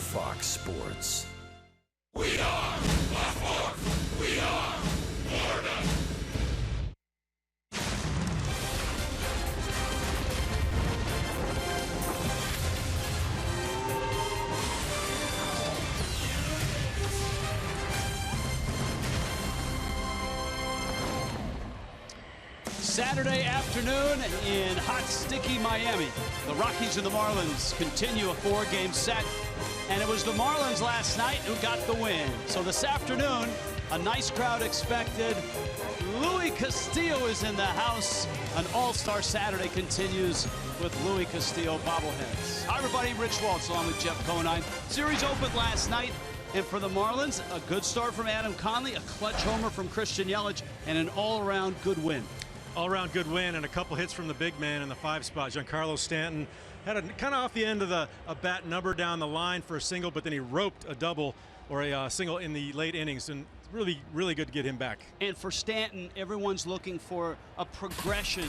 Fox Sports. We are La Force. We are Florida. Saturday afternoon in hot, sticky Miami. The Rockies and the Marlins continue a 4-game set. And it was the Marlins last night who got the win. So this afternoon, a nice crowd expected. Luis Castillo is in the house. An all-star Saturday continues with Luis Castillo bobbleheads. Hi, everybody. Rich Waltz along with Jeff Conine. Series opened last night. And for the Marlins, a good start from Adam Conley, a clutch homer from Christian Yelich, and an all-around good win. All-around good win and a couple hits from the big man in the 5 spot. Giancarlo Stanton had a kind of off the end of a bat number down the line for a single, but then he roped a double or a single in the late innings, and really, really good to get him back. And for Stanton, everyone's looking for a progression,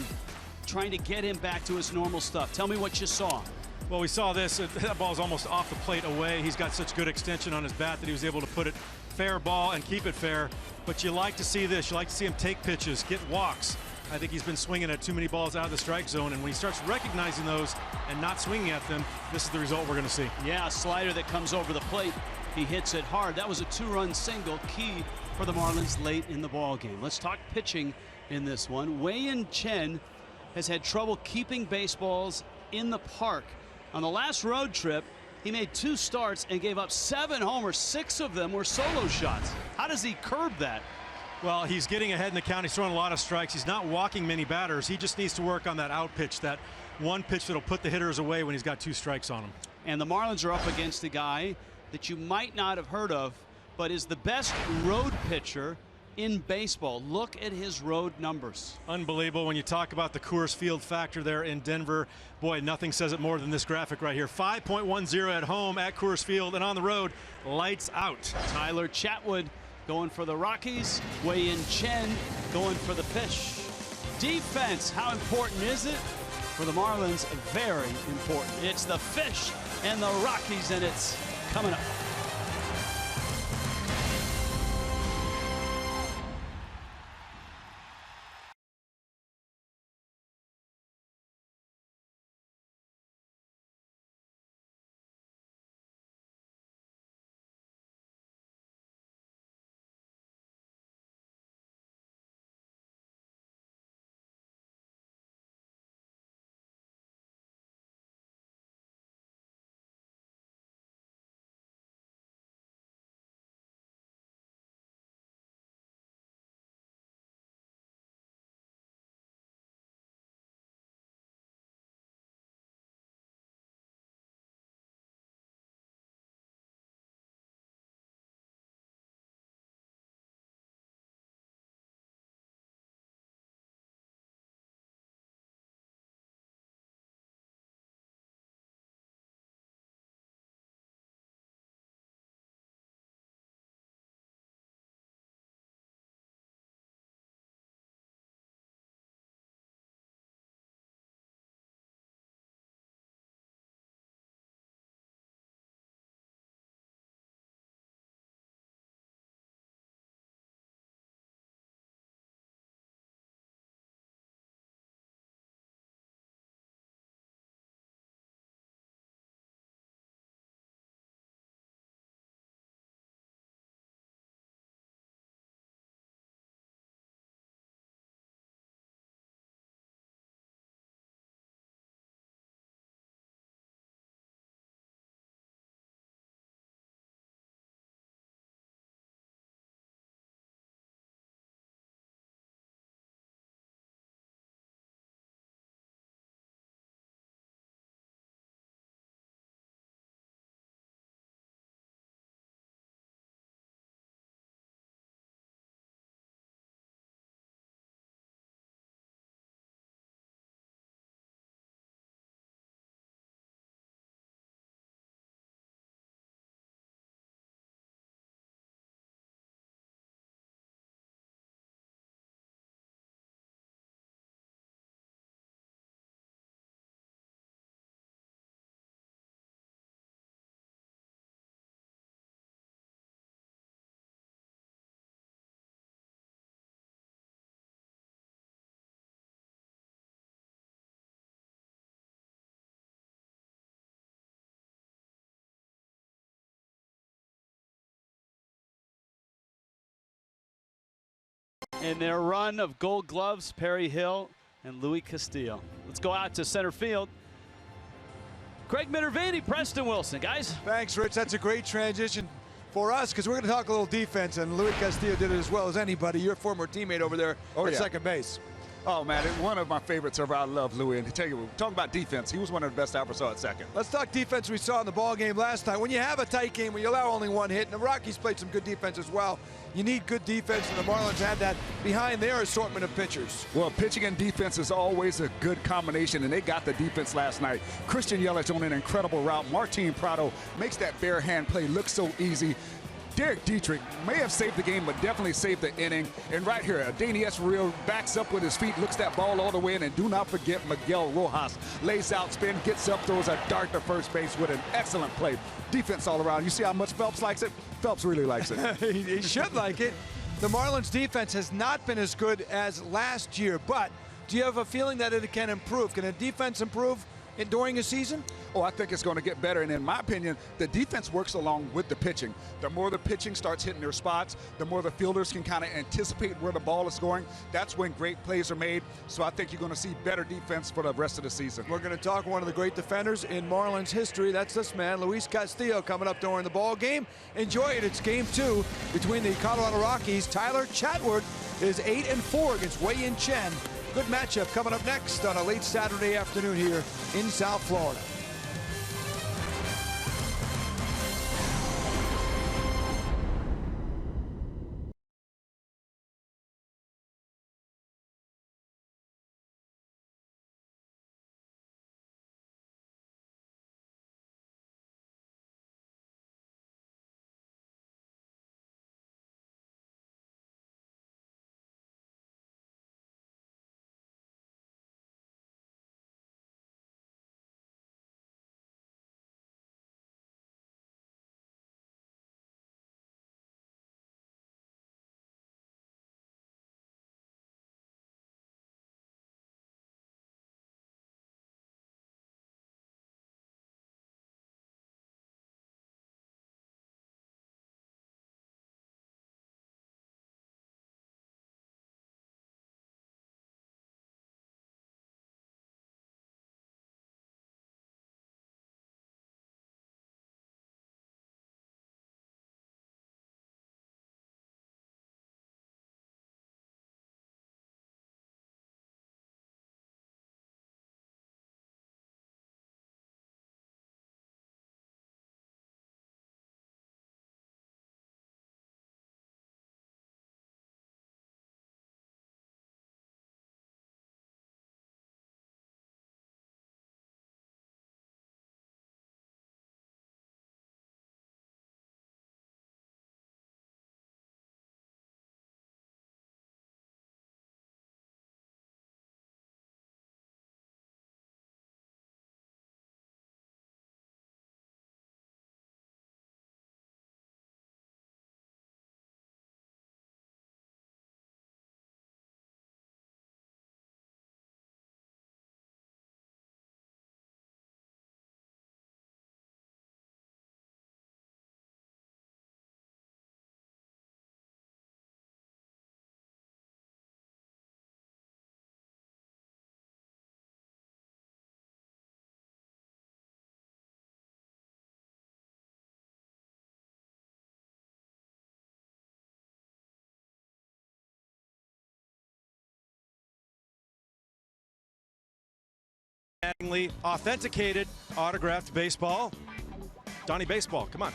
trying to get him back to his normal stuff. Tell me what you saw. Well, we saw this. That ball's almost off the plate away. He's got such good extension on his bat that he was able to put it fair ball and keep it fair. But you like to see this. You like to see him take pitches, get walks. I think he's been swinging at too many balls out of the strike zone, and when he starts recognizing those and not swinging at them, this is the result we're going to see. Yeah, a slider that comes over the plate. He hits it hard. That was a 2-run single, key for the Marlins late in the ball game. Let's talk pitching in this one. Wei-Yin Chen has had trouble keeping baseballs in the park. On the last road trip, he made 2 starts and gave up 7 homers. 6 of them were solo shots. How does he curb that? Well, he's getting ahead in the count. He's throwing a lot of strikes. He's not walking many batters. He just needs to work on that out pitch, that one pitch that'll put the hitters away when he's got 2 strikes on him. And the Marlins are up against a guy that you might not have heard of, but is the best road pitcher in baseball. Look at his road numbers. Unbelievable. When you talk about the Coors Field factor there in Denver, boy, nothing says it more than this graphic right here. 5.10 at home at Coors Field, and on the road, lights out. Tyler Chatwood going for the Rockies. Wei-Yin Chen going for the fish. Defense, how important is it? For the Marlins, very important. It's the fish and the Rockies, and it's coming up. in their run of Gold Gloves, Perry Hill and Louis Castillo. Let's go out to center field. Craig Minervini, Preston Wilson, guys. Thanks, Rich. That's a great transition for us because we're going to talk a little defense, and Louis Castillo did it as well as anybody. Your former teammate over there at second base. Oh, man, one of my favorites ever. I love Louis. And to tell you, talking about defense, he was one of the best I ever saw at second. Let's talk defense we saw in the ball game last night. When you have a tight game where you allow only one hit, and the Rockies played some good defense as well, you need good defense, and the Marlins had that behind their assortment of pitchers. Well, pitching and defense is always a good combination, and they got the defense last night. Christian Yelich on an incredible route. Martin Prado makes that bare hand play look so easy. Derek Dietrich may have saved the game, but definitely saved the inning. And right here, Danny Espriel backs up with his feet, looks that ball all the way in, and do not forget Miguel Rojas. Lays out, spin, gets up, throws a dart to first base with an excellent play. Defense all around. You see how much Phelps likes it? Phelps really likes it. He should like it. The Marlins defense has not been as good as last year, but do you have a feeling that it can improve? Can a defense improve during a season? Oh, I think it's going to get better. And in my opinion, the defense works along with the pitching. The more the pitching starts hitting their spots, the more the fielders can kind of anticipate where the ball is going. That's when great plays are made. So I think you're going to see better defense for the rest of the season. We're going to talk one of the great defenders in Marlins history. That's this man, Luis Castillo, coming up during the ball game. Enjoy it. It's game 2 between the Colorado Rockies. Tyler Chatwood is 8-4 against Wei Yin Chen. Good matchup coming up next on a late Saturday afternoon here in South Florida. Authenticated autographed baseball. Donnie Baseball, come on.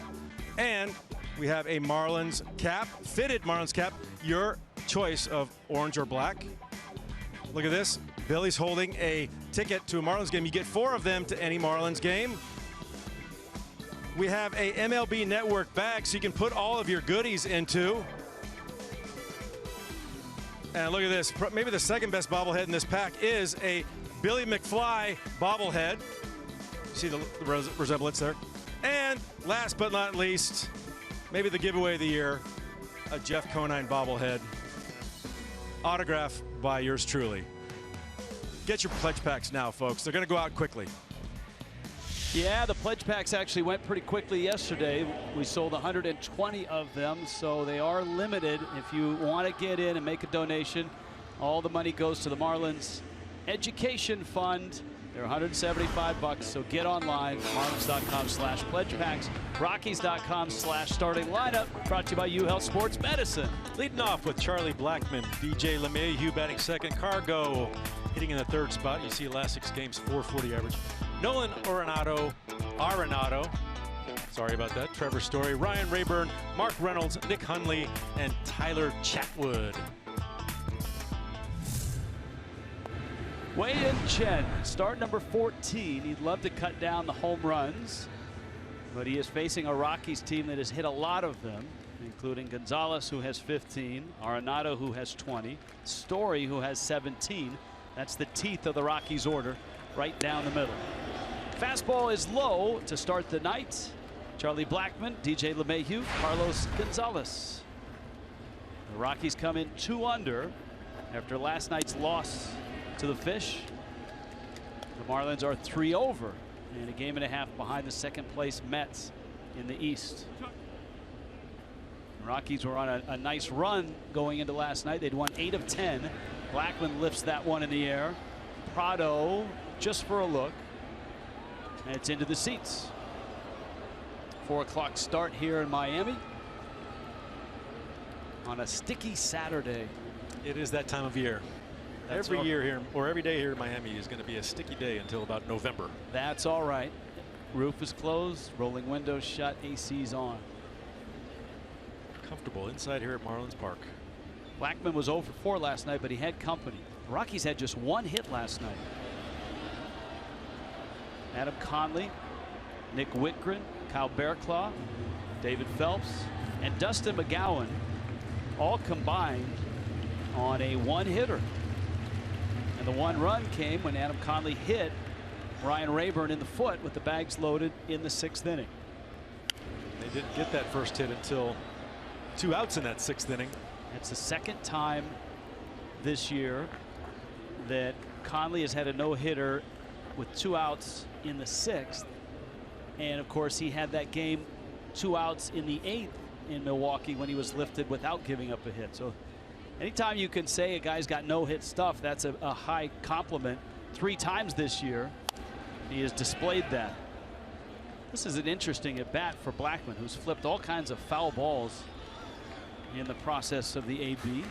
And we have a Marlins cap, fitted Marlins cap, your choice of orange or black. Look at this. Billy's holding a ticket to a Marlins game. You get 4 of them to any Marlins game. We have a MLB Network bag so you can put all of your goodies into. And look at this. Maybe the second best bobblehead in this pack is a Billy McFly bobblehead. See the resemblance there? And last but not least, maybe the giveaway of the year, a Jeff Conine bobblehead. Autograph by yours truly. Get your pledge packs now, folks. They're going to go out quickly. Yeah, the pledge packs actually went pretty quickly yesterday. We sold 120 of them, so they are limited. If you want to get in and make a donation, all the money goes to the Marlins Education Fund. They're 175 bucks, so get online, marlins.com/pledgepacks, rockies.com/starting lineup, brought to you by UHealth Sports Medicine. Leading off with Charlie Blackmon, DJ LeMahieu batting second, Cargo hitting in the third spot. You see last 6 games, 440 average. Nolan Arenado, sorry about that, Trevor Story, Ryan Rayburn, Mark Reynolds, Nick Hundley, and Tyler Chatwood. Wei-Yin Chen, start number 14. He'd love to cut down the home runs, but he is facing a Rockies team that has hit a lot of them, including Gonzalez, who has 15, Arenado, who has 20, Story, who has 17. That's the teeth of the Rockies order, right down the middle. Fastball is low to start the night. Charlie Blackmon, DJ LeMahieu, Carlos Gonzalez. The Rockies come in 2 under after last night's loss to the Fish. The Marlins are 3 over and a game and a half behind the second place Mets in the East. The Rockies were on a nice run going into last night. They'd won 8 of 10. Blackmon lifts that one in the air. Prado just for a look. And it's into the seats. 4 o'clock start here in Miami on a sticky Saturday. It is that time of year. Every year here, or every day here in Miami, is going to be a sticky day until about November. That's all right. Roof is closed, rolling windows shut, AC's on. Comfortable inside here at Marlins Park. Blackmon was 0 for 4 last night, but he had company. The Rockies had just 1 hit last night. Adam Conley, Nick Whitgren, Kyle Bearclaw, David Phelps, and Dustin McGowan all combined on a 1-hitter. And the 1 run came when Adam Conley hit Ryan Rayburn in the foot with the bags loaded in the 6th inning. They didn't get that first hit until 2 outs in that 6th inning. It's the 2nd time this year that Conley has had a no-hitter with 2 outs in the 6th. And of course he had that game 2 outs in the 8th in Milwaukee when he was lifted without giving up a hit. So anytime you can say a guy's got no-hit stuff, that's a high compliment. 3 times this year he has displayed that. This is an interesting at bat for Blackmon, who's flipped all kinds of foul balls in the process of the AB.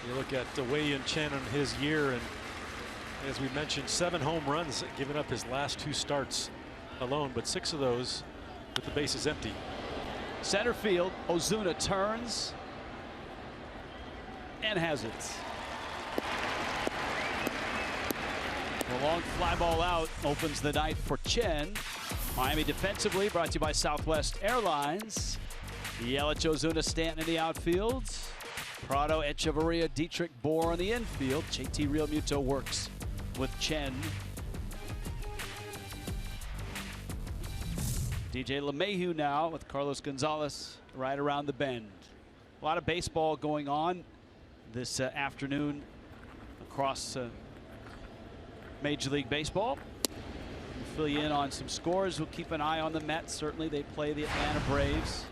You look at Wei-Yin Chen in his year, and as we mentioned, 7 home runs, giving up his last 2 starts alone, but 6 of those with the bases empty. Center field, Ozuna turns and has it. The long fly ball out opens the night for Chen. Miami defensively brought to you by Southwest Airlines. Yelich, Ozuna, Stanton in the outfield. Prado, Echeverria, Dietrich, Bohr on the infield. JT Realmuto works with Chen. DJ LeMahieu now with Carlos Gonzalez right around the bend. A lot of baseball going on this afternoon across Major League Baseball. We'll fill you in on some scores. We'll keep an eye on the Mets. Certainly they play the Atlanta Braves.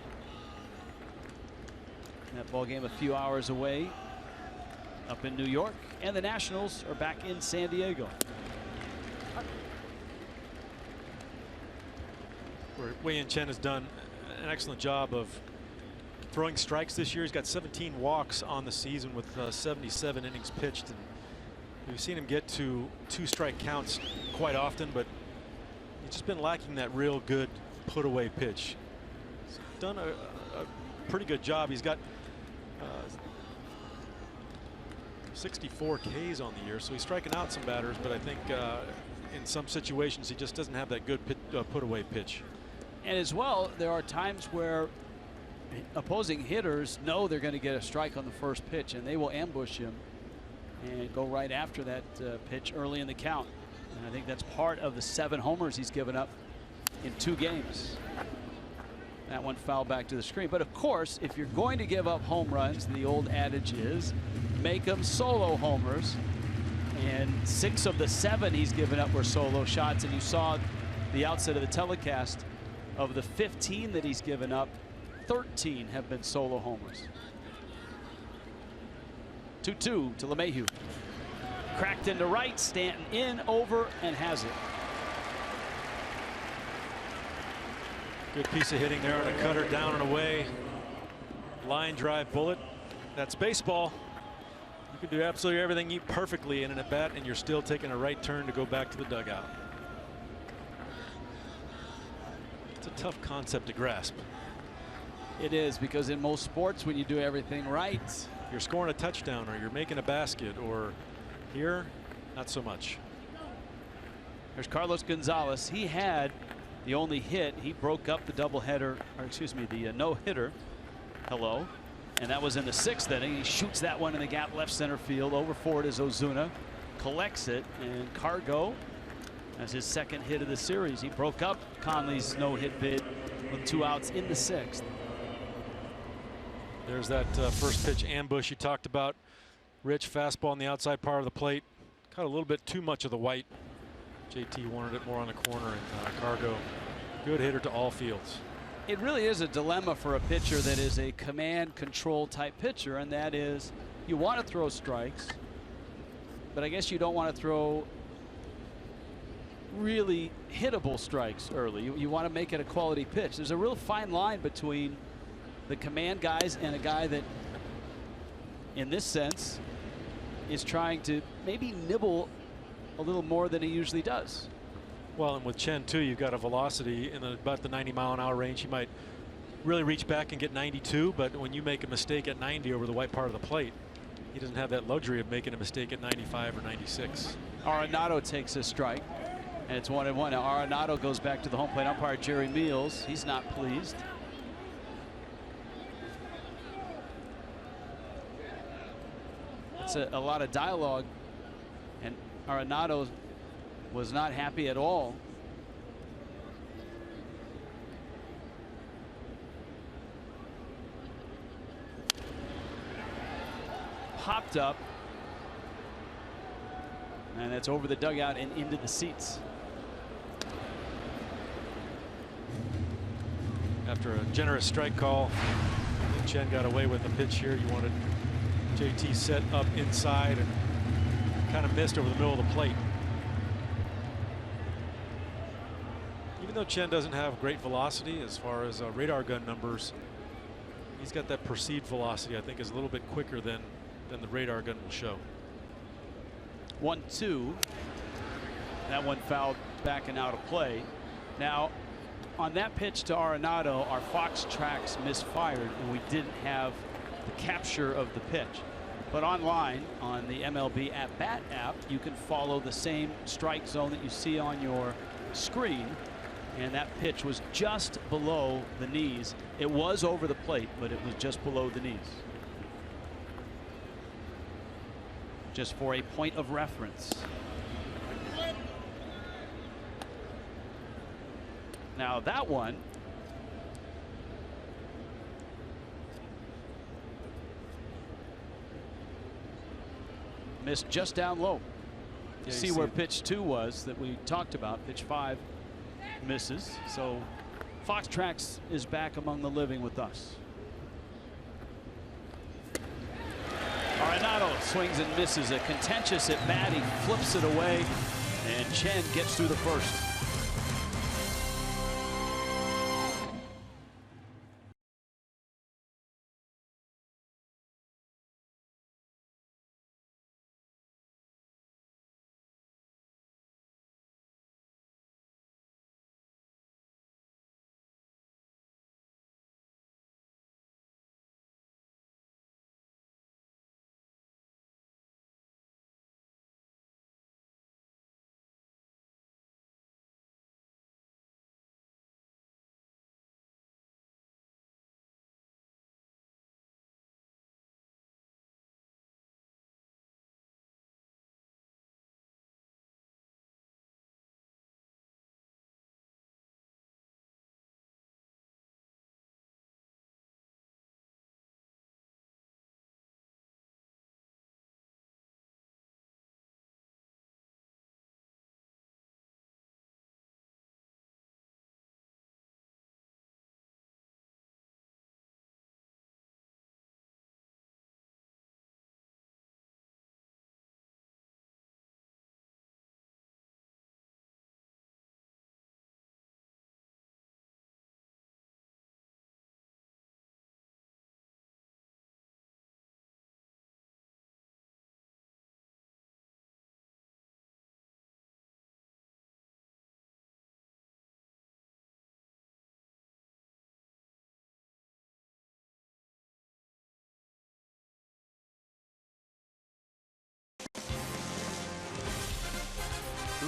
That ball game a few hours away up in New York, and the Nationals are back in San Diego. Where Wei-Yin Chen has done an excellent job of throwing strikes this year. He's got 17 walks on the season with 77 innings pitched, and we've seen him get to 2-strike counts quite often, but he's just been lacking that real good put away pitch. He's done a pretty good job. He's got 64 Ks on the year, so he's striking out some batters, but I think in some situations he just doesn't have that good put away pitch. And as well, there are times where opposing hitters know they're going to get a strike on the first pitch, and they will ambush him and go right after that pitch early in the count. And I think that's part of the 7 homers he's given up in 2 games. That one fouled back to the screen. But of course, if you're going to give up home runs, the old adage is make them solo homers. And 6 of the 7 he's given up were solo shots. And you saw the outset of the telecast, of the 15 that he's given up, 13 have been solo homers. 2-2 to LeMahieu. Cracked into right, Stanton in, over, and has it. Good piece of hitting there on a cutter, down and away. Line drive bullet. That's baseball. You can do absolutely everything perfectly in an at-bat, and you're still taking a right turn to go back to the dugout. It's a tough concept to grasp. It is, because in most sports, when you do everything right, you're scoring a touchdown or you're making a basket, or here, not so much. There's Carlos Gonzalez. He had the only hit. He broke up the doubleheader, or excuse me, the no-hitter. Hello. And that was in the 6th inning. He shoots that one in the gap left center field. Over for it is Ozuna. Collects it, and Cargo has his 2nd hit of the series. He broke up Conley's no-hit bid with 2 outs in the 6th. There's that first pitch ambush you talked about. Rich fastball on the outside part of the plate. Caught a little bit too much of the white. JT wanted it more on the corner, and Cargo, good hitter to all fields. It really is a dilemma for a pitcher that is a command control type pitcher, and that is, you want to throw strikes, but I guess you don't want to throw really hittable strikes early. You want to make it a quality pitch. There's a real fine line between the command guys and a guy that, in this sense, is trying to maybe nibble a little more than he usually does. Well, and with Chen too, you've got a velocity in about the 90-mile-an-hour range. He might really reach back and get 92, but when you make a mistake at 90 over the white part of the plate, he doesn't have that luxury of making a mistake at 95 or 96. Arenado takes a strike, and it's 1-1. Now Arenado goes back to the home plate umpire, Jerry Meals. He's not pleased. It's a lot of dialogue, and Arenado was not happy at all. Popped up, and it's over the dugout and into the seats. After a generous strike call, Chen got away with the pitch here. You wanted JT set up inside and kind of missed over the middle of the plate. Even though Chen doesn't have great velocity as far as radar gun numbers, he's got that perceived velocity, I think, is a little bit quicker than the radar gun will show. 1-2. That one fouled back and out of play. Now, on that pitch to Arenado, our Fox tracks misfired, and we didn't have the capture of the pitch. But online, on the MLB At Bat app, you can follow the same strike zone that you see on your screen. And that pitch was just below the knees. It was over the plate, but it was just below the knees. Just for a point of reference. Now that one missed just down low. You see where pitch 2 was that we talked about. Pitch 5 misses. So Fox Tracks is back among the living with us. Arenado swings and misses. A contentious at bat. He flips it away, and Chen gets through the first.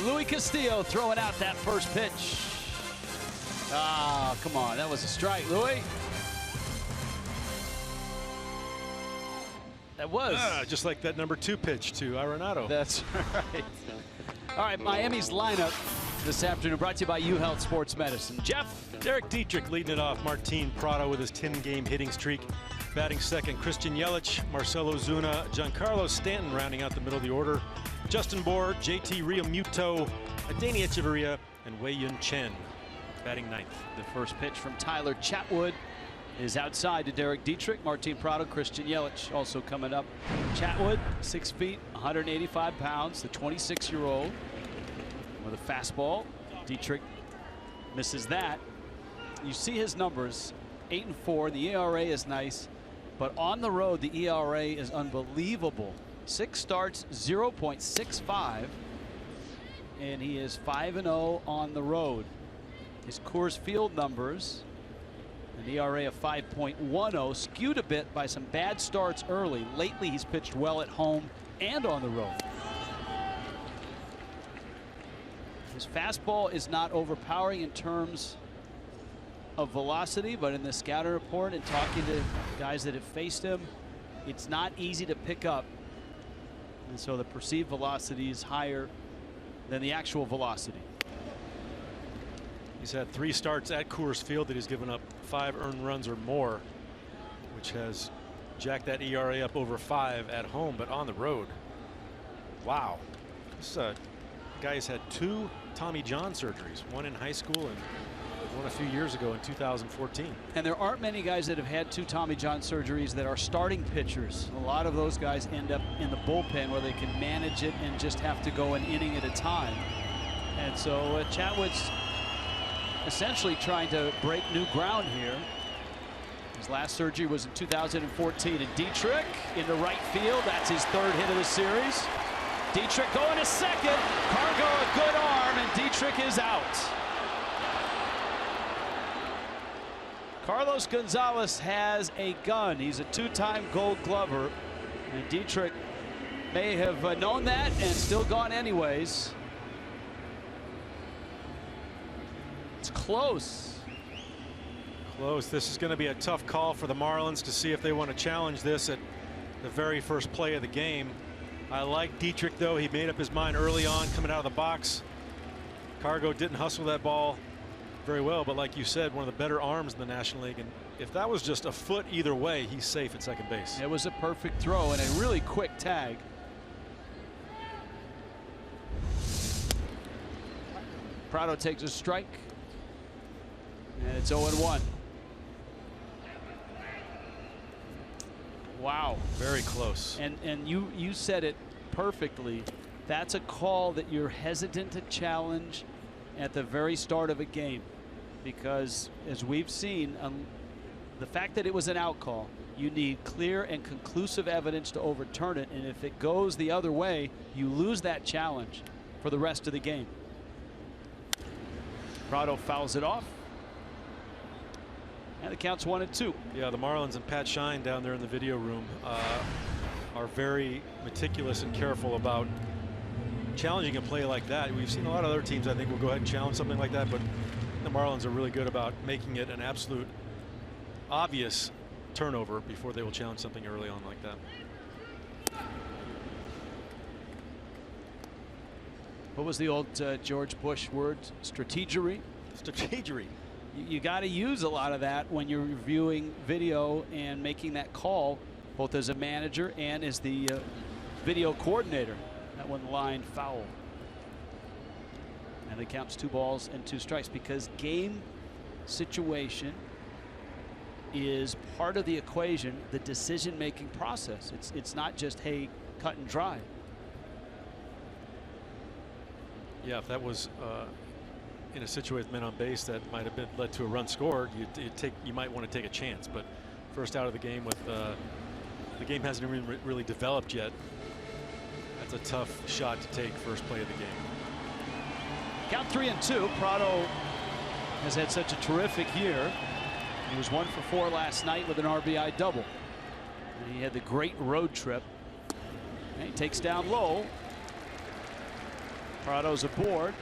Luis Castillo throwing out that first pitch. Ah, come on. That was a strike, Louis. That was. Just like that number 2 pitch to Arenado. That's right. All right, Miami's lineup this afternoon brought to you by UHealth Sports Medicine. Jeff? Derek Dietrich leading it off. Martin Prado with his 10-game hitting streak. Batting second, Christian Yelich, Marcelo Zuna, Giancarlo Stanton rounding out the middle of the order. Justin Bour, JT Realmuto, Adeiny Echeverria, and Wei-Yin Chen batting ninth. The first pitch from Tyler Chatwood is outside to Derek Dietrich. Martin Prado, Christian Yelich also coming up. Chatwood, 6 feet, 185 pounds, the 26-year-old with a fastball. Dietrich misses that. You see his numbers, 8-4. The ERA is nice, but on the road, the ERA is unbelievable. 6 starts, 0.65, and he is 5-0 on the road. His Coors Field numbers, an ERA of 5.10, skewed a bit by some bad starts early. Lately, he's pitched well at home and on the road. His fastball is not overpowering in terms of velocity, but in the scouting report and talking to guys that have faced him, it's not easy to pick up. And so the perceived velocity is higher than the actual velocity. He's had 3 starts at Coors Field that he's given up 5 earned runs or more, which has jacked that ERA up over 5 at home, but on the road. Wow. This guy's had 2 Tommy John surgeries, one in high school and one a few years ago in 2014. And there aren't many guys that have had 2 Tommy John surgeries that are starting pitchers. A lot of those guys end up in the bullpen where they can manage it and just have to go an inning at a time. And so Chatwood's essentially trying to break new ground here. His last surgery was in 2014. And Dietrich into right field. That's his 3rd hit of the series. Dietrich going to second. Cargo a good arm, and Dietrich is out. Carlos Gonzalez has a gun. He's a 2-time Gold Glover, and Dietrich may have known that and still gone anyways. It's close. Close. This is going to be a tough call for the Marlins to see if they want to challenge this at the very first play of the game. I like Dietrich, though. He made up his mind early on coming out of the box. Cargo didn't hustle that ball very well, but like you said, one of the better arms in the National League, and if that was just a foot either way, he's safe at second base. It was a perfect throw and a really quick tag. Prado takes a strike, and it's 0-1. Wow. Very close. And you said it perfectly. That's a call that you're hesitant to challenge at the very start of a game, because as we've seen, the fact that it was an out call, you need clear and conclusive evidence to overturn it, and if it goes the other way, you lose that challenge for the rest of the game. Prado fouls it off, and the count's 1-2. Yeah, the Marlins and Pat Shine down there in the video room are very meticulous and careful about challenging a play like that. We've seen a lot of other teams, I think, will go ahead and challenge something like that, but the Marlins are really good about making it an absolute obvious turnover before they will challenge something early on like that. What was the old George Bush word? Strategery? Strategery. You got to use a lot of that when you're reviewing video and making that call, both as a manager and as the video coordinator. That one line foul. And it counts 2 balls and 2 strikes, because game situation is part of the equation, the decision-making process. It's not just, hey, cut and dry. Yeah, if that was in a situation with men on base that might have been led to a run scored, you might want to take a chance. But first out of the game with the game hasn't really developed yet. That's a tough shot to take first play of the game. Count 3-2. Prado has had such a terrific year. He was 1 for 4 last night with an RBI double. And he had the great road trip. And he takes down low. Prado's aboard.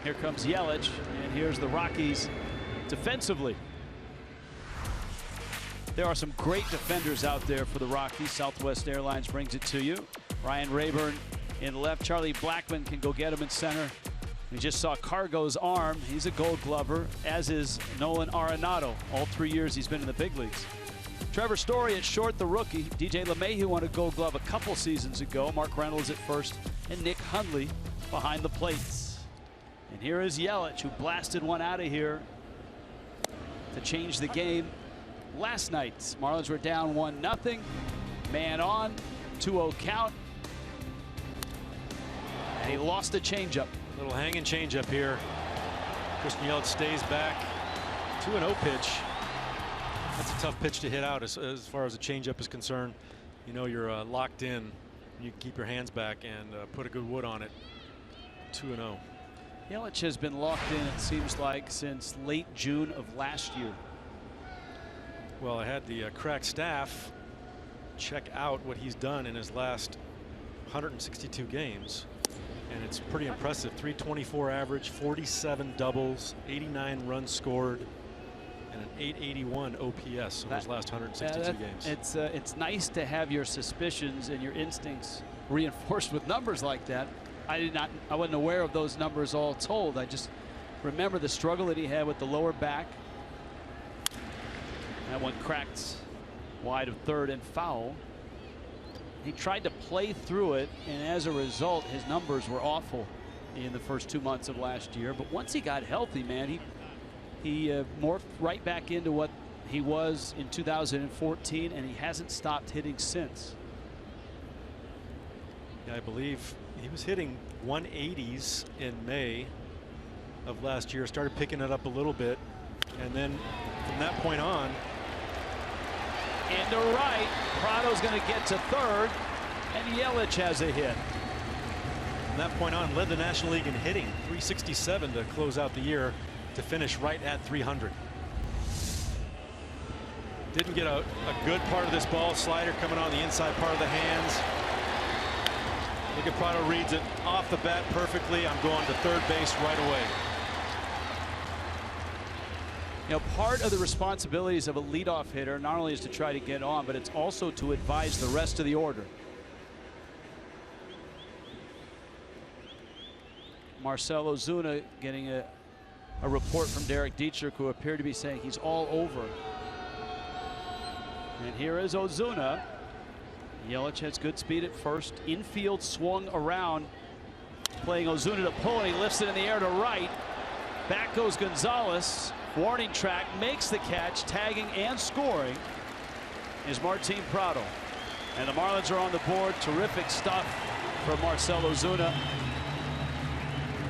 Here comes Yelich, and here's the Rockies defensively. There are some great defenders out there for the Rockies. Southwest Airlines brings it to you. Ryan Rayburn in left. Charlie Blackmon can go get him in center. We just saw Cargo's arm. He's a Gold Glover, as is Nolan Arenado. All 3 years he's been in the big leagues. Trevor Story at short, the rookie. DJ LeMahieu won a Gold Glove a couple seasons ago. Mark Reynolds at first, and Nick Hundley behind the plates. And here is Yelich, who blasted one out of here to change the game last night. Marlins were down 1-0. Man on, 2-0 count. And he lost a changeup. Little hanging changeup here. Christian Yelich stays back. 2-0 pitch. That's a tough pitch to hit out as far as a changeup is concerned. You know you're locked in. You keep your hands back and put a good wood on it. 2-0. Yelich has been locked in, it seems like, since late June of last year. Well, I had the crack staff check out what he's done in his last 162 games. And it's pretty impressive. 324 average, 47 doubles, 89 runs scored, and an 881 OPS in his last 162 games. It's nice to have your suspicions and your instincts reinforced with numbers like that. I wasn't aware of those numbers all told. I just remember the struggle that he had with the lower back. That one cracked wide of third and foul. He tried to play through it, and as a result, his numbers were awful in the first 2 months of last year. But once he got healthy, man, he morphed right back into what he was in 2014, and he hasn't stopped hitting since. Yeah, I believe he was hitting 180s in May of last year, started picking it up a little bit, and then from that point on. Into right, Prado's going to get to third, and Yelich has a hit. From that point on, led the National League in hitting, 367 to close out the year, to finish right at 300. Didn't get a good part of this ball. Slider coming on the inside part of the hands. Look at Prado, reads it off the bat perfectly. I'm going to third base right away. You know, part of the responsibilities of a leadoff hitter not only is to try to get on, but it's also to advise the rest of the order. Marcell Ozuna getting a report from Derek Dietrich, who appeared to be saying he's all over. And here is Ozuna. Yelich has good speed at first. Infield swung around, playing Ozuna to pull, and he lifts it in the air to right. Back goes Gonzalez. Warning track, makes the catch, tagging and scoring is Martin Prado. And the Marlins are on the board. Terrific stuff from Marcell Ozuna,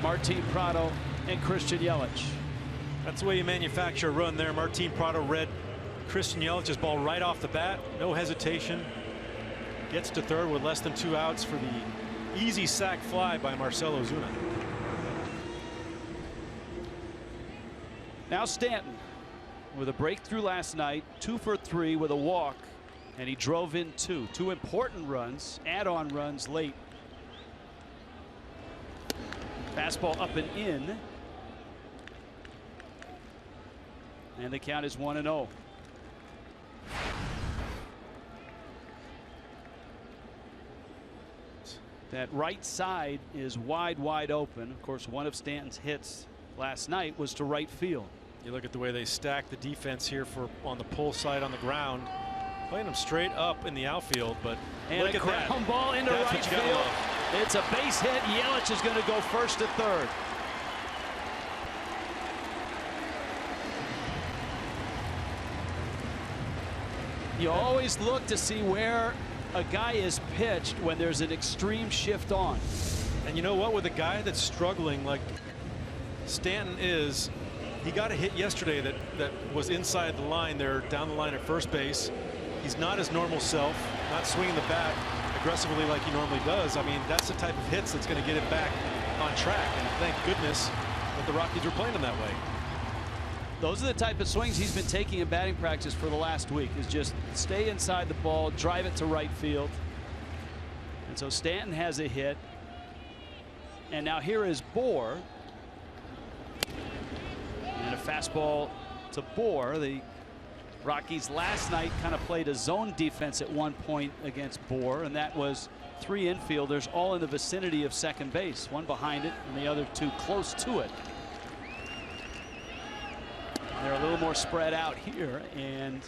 Martin Prado, and Christian Yelich. That's the way you manufacture a run there. Martin Prado read Christian Yelich's ball right off the bat. No hesitation. Gets to third with less than 2 outs for the easy sac fly by Marcell Ozuna. Now Stanton with a breakthrough last night, 2 for 3 with a walk, and he drove in two important runs, add-on runs late. Fastball up and in, and the count is 1-0. That right side is wide open. Of course, one of Stanton's hits last night was to right field. You look at the way they stack the defense here on the pull side on the ground, playing them straight up in the outfield. But and look a at that. ground ball into That's right what you gotta field. love. It's a base hit. Yelich is going to go first to third. You always look to see where a guy is pitched when there's an extreme shift on. And you know what, with a guy that's struggling like Stanton is, he got a hit yesterday that was inside the line there, down the line at first base. He's not his normal self, not swinging the bat aggressively like he normally does. I mean, that's the type of hits that's going to get him back on track, and thank goodness that the Rockies were playing him that way. Those are the type of swings he's been taking in batting practice for the last week, is just stay inside the ball, drive it to right field. And so Stanton has a hit. And now here is Bohr. And a fastball to Bohr. The Rockies last night kind of played a zone defense at one point against Bohr, and that was 3 infielders all in the vicinity of second base, one behind it and the other 2 close to it. They're a little more spread out here, and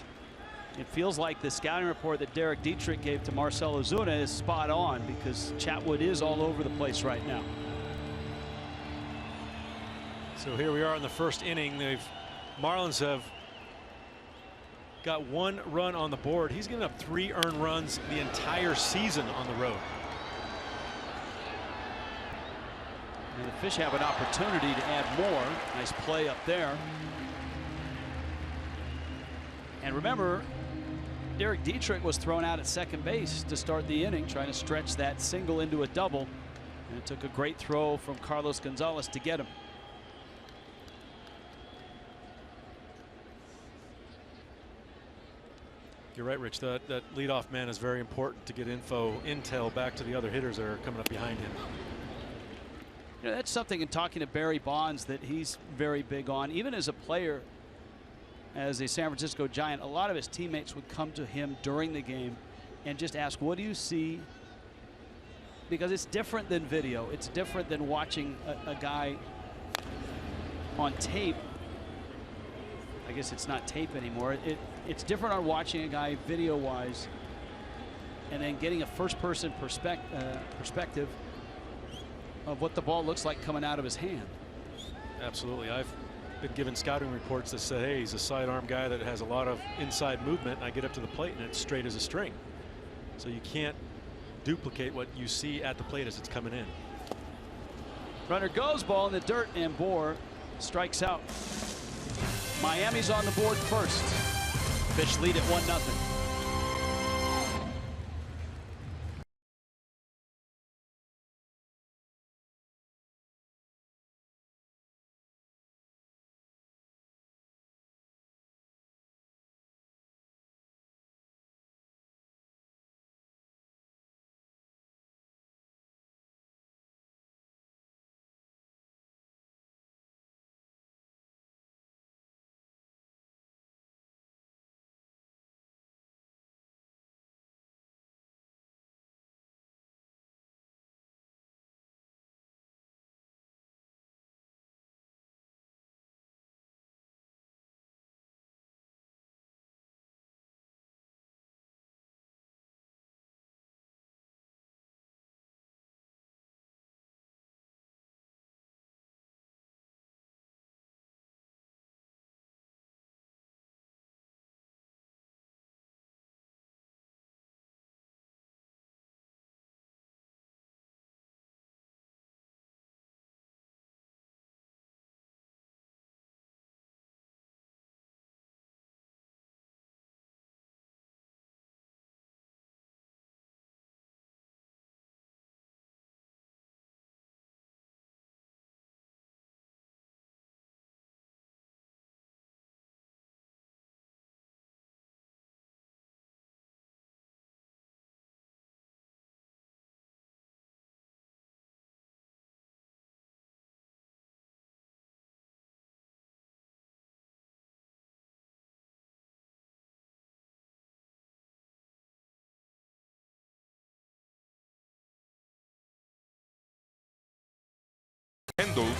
it feels like the scouting report that Derek Dietrich gave to Marcell Ozuna is spot on, because Chatwood is all over the place right now. So here we are in the first inning. Marlins have got 1 run on the board. He's given up 3 earned runs the entire season on the road. And the Fish have an opportunity to add more. Nice play up there. And remember, Derek Dietrich was thrown out at second base to start the inning, trying to stretch that single into a double. And it took a great throw from Carlos Gonzalez to get him. You're right, Rich. That leadoff man is very important to get intel back to the other hitters that are coming up behind him. You know, that's something in talking to Barry Bonds that he's very big on. Even as a player, as a San Francisco Giant, a lot of his teammates would come to him during the game and just ask, what do you see? Because it's different than video. It's different than watching a guy on tape. I guess it's not tape anymore. It's different on watching a guy video-wise and then getting a first-person perspective of what the ball looks like coming out of his hand. Absolutely. I've been given scouting reports that say, hey, he's a sidearm guy that has a lot of inside movement, and I get up to the plate and it's straight as a string. So you can't duplicate what you see at the plate as it's coming in. Runner goes, ball in the dirt, and Bohr strikes out. Miami's on the board first. Fish lead at 1-0.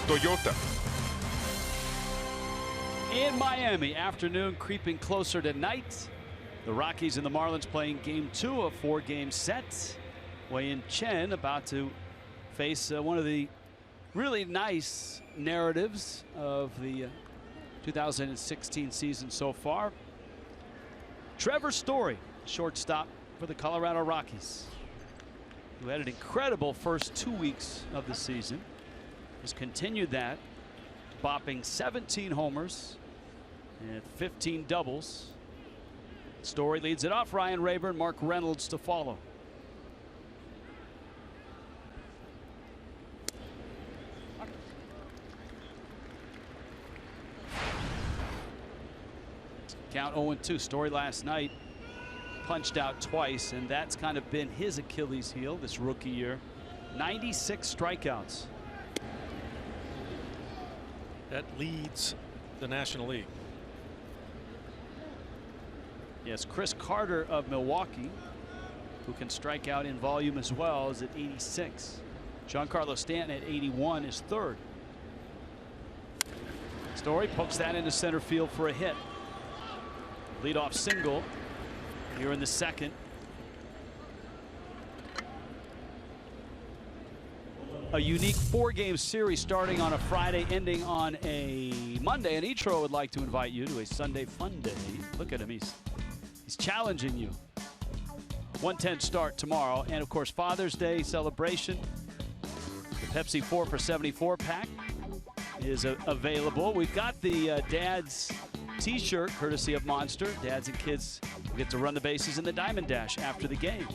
Toyota. In Miami, afternoon creeping closer to night. The Rockies and the Marlins playing game 2 of 4-game set. Wei-Yin Chen about to face one of the really nice narratives of the 2016 season so far. Trevor Story, shortstop for the Colorado Rockies, who had an incredible first 2 weeks of the season, has continued that, bopping 17 homers and 15 doubles. Story leads it off. Ryan Rayburn, Mark Reynolds to follow. Count 0-2. Story last night punched out twice, and that's kind of been his Achilles heel this rookie year. 96 strikeouts. that leads the National League. Yes, Chris Carter of Milwaukee, who can strike out in volume as well, is at 86. Giancarlo Stanton at 81 is third. Story pokes that into center field for a hit. Leadoff single here in the second. A unique 4-game series starting on a Friday, ending on a Monday. And Ichiro would like to invite you to a Sunday fun day. Look at him, he's challenging you. 1:10 start tomorrow, and of course Father's Day celebration. The Pepsi 4 for $74 pack is available. We've got the Dad's T-shirt courtesy of Monster. Dads and kids get to run the bases in the Diamond Dash after the game.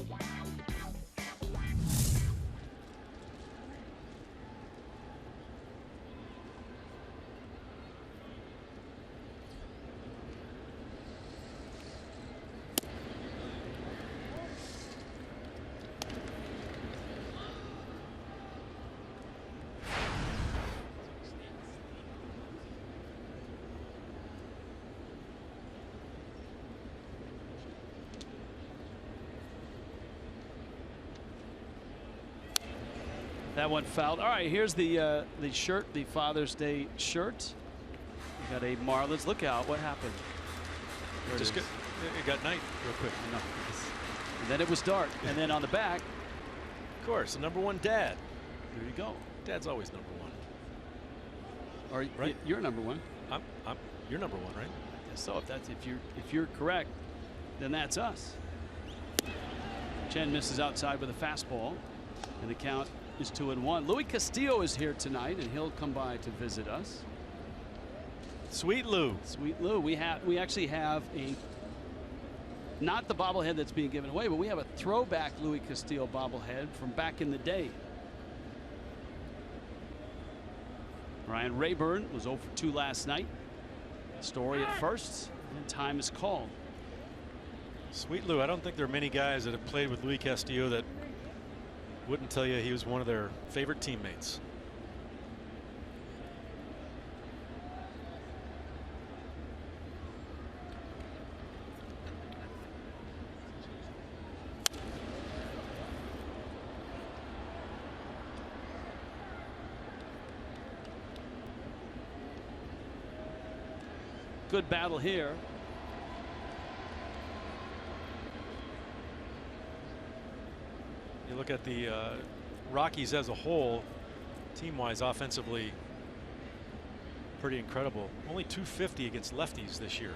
That one fouled. All right, here's the shirt, the Father's Day shirt. We got a Marlins. Look out! What happened? It got night real quick. No. And then it was dark. And then on the back, Of course, the #1 dad. there you go. Dad's always #1. Or Right. you're #1. You're #1, right? So if you're correct, then that's us. Chen misses outside with a fastball, and the count is 2-1. Louis Castillo is here tonight, and he'll come by to visit us. Sweet Lou. Sweet Lou. We actually have not the bobblehead that's being given away, but we have a throwback Louis Castillo bobblehead from back in the day. Ryan Rayburn was 0 for 2 last night. Story at first, and time is called. Sweet Lou. I don't think there are many guys that have played with Louis Castillo that wouldn't tell you he was one of their favorite teammates. Good battle here. You look at the Rockies as a whole, team-wise, offensively, pretty incredible. Only .250 against lefties this year.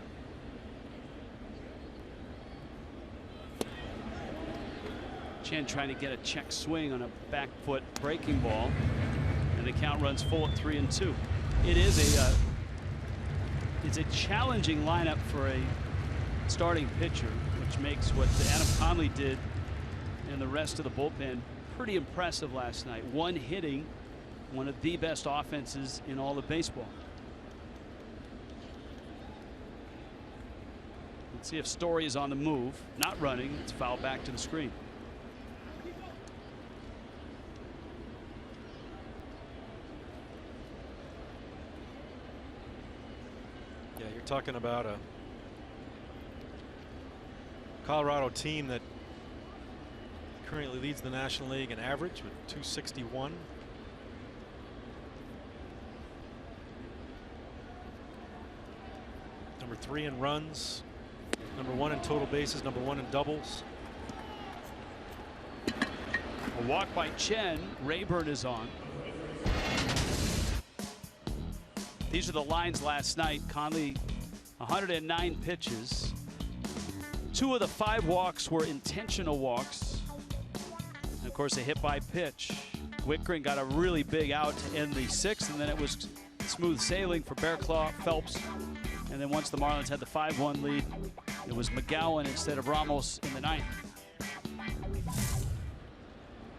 Chen trying to get a check swing on a back foot breaking ball, and the count runs full at 3-2. It is it's a challenging lineup for a starting pitcher, which makes what Adam Conley did and the rest of the bullpen pretty impressive last night. One hitting one of the best offenses in all of baseball. Let's see if Story is on the move. Not running. It's fouled back to the screen. Yeah, you're talking about a Colorado team that currently leads the National League in average with .261. Number 3 in runs, number 1 in total bases, number 1 in doubles. A walk by Chen. Rayburn is on. These are the lines last night. Conley 109 pitches. 2 of the 5 walks were intentional walks. And of course, a hit by pitch. Wickren got a really big out to end the 6th, and then it was smooth sailing for Bearclaw, Phelps. And then once the Marlins had the 5-1 lead, it was McGowan instead of Ramos in the 9th.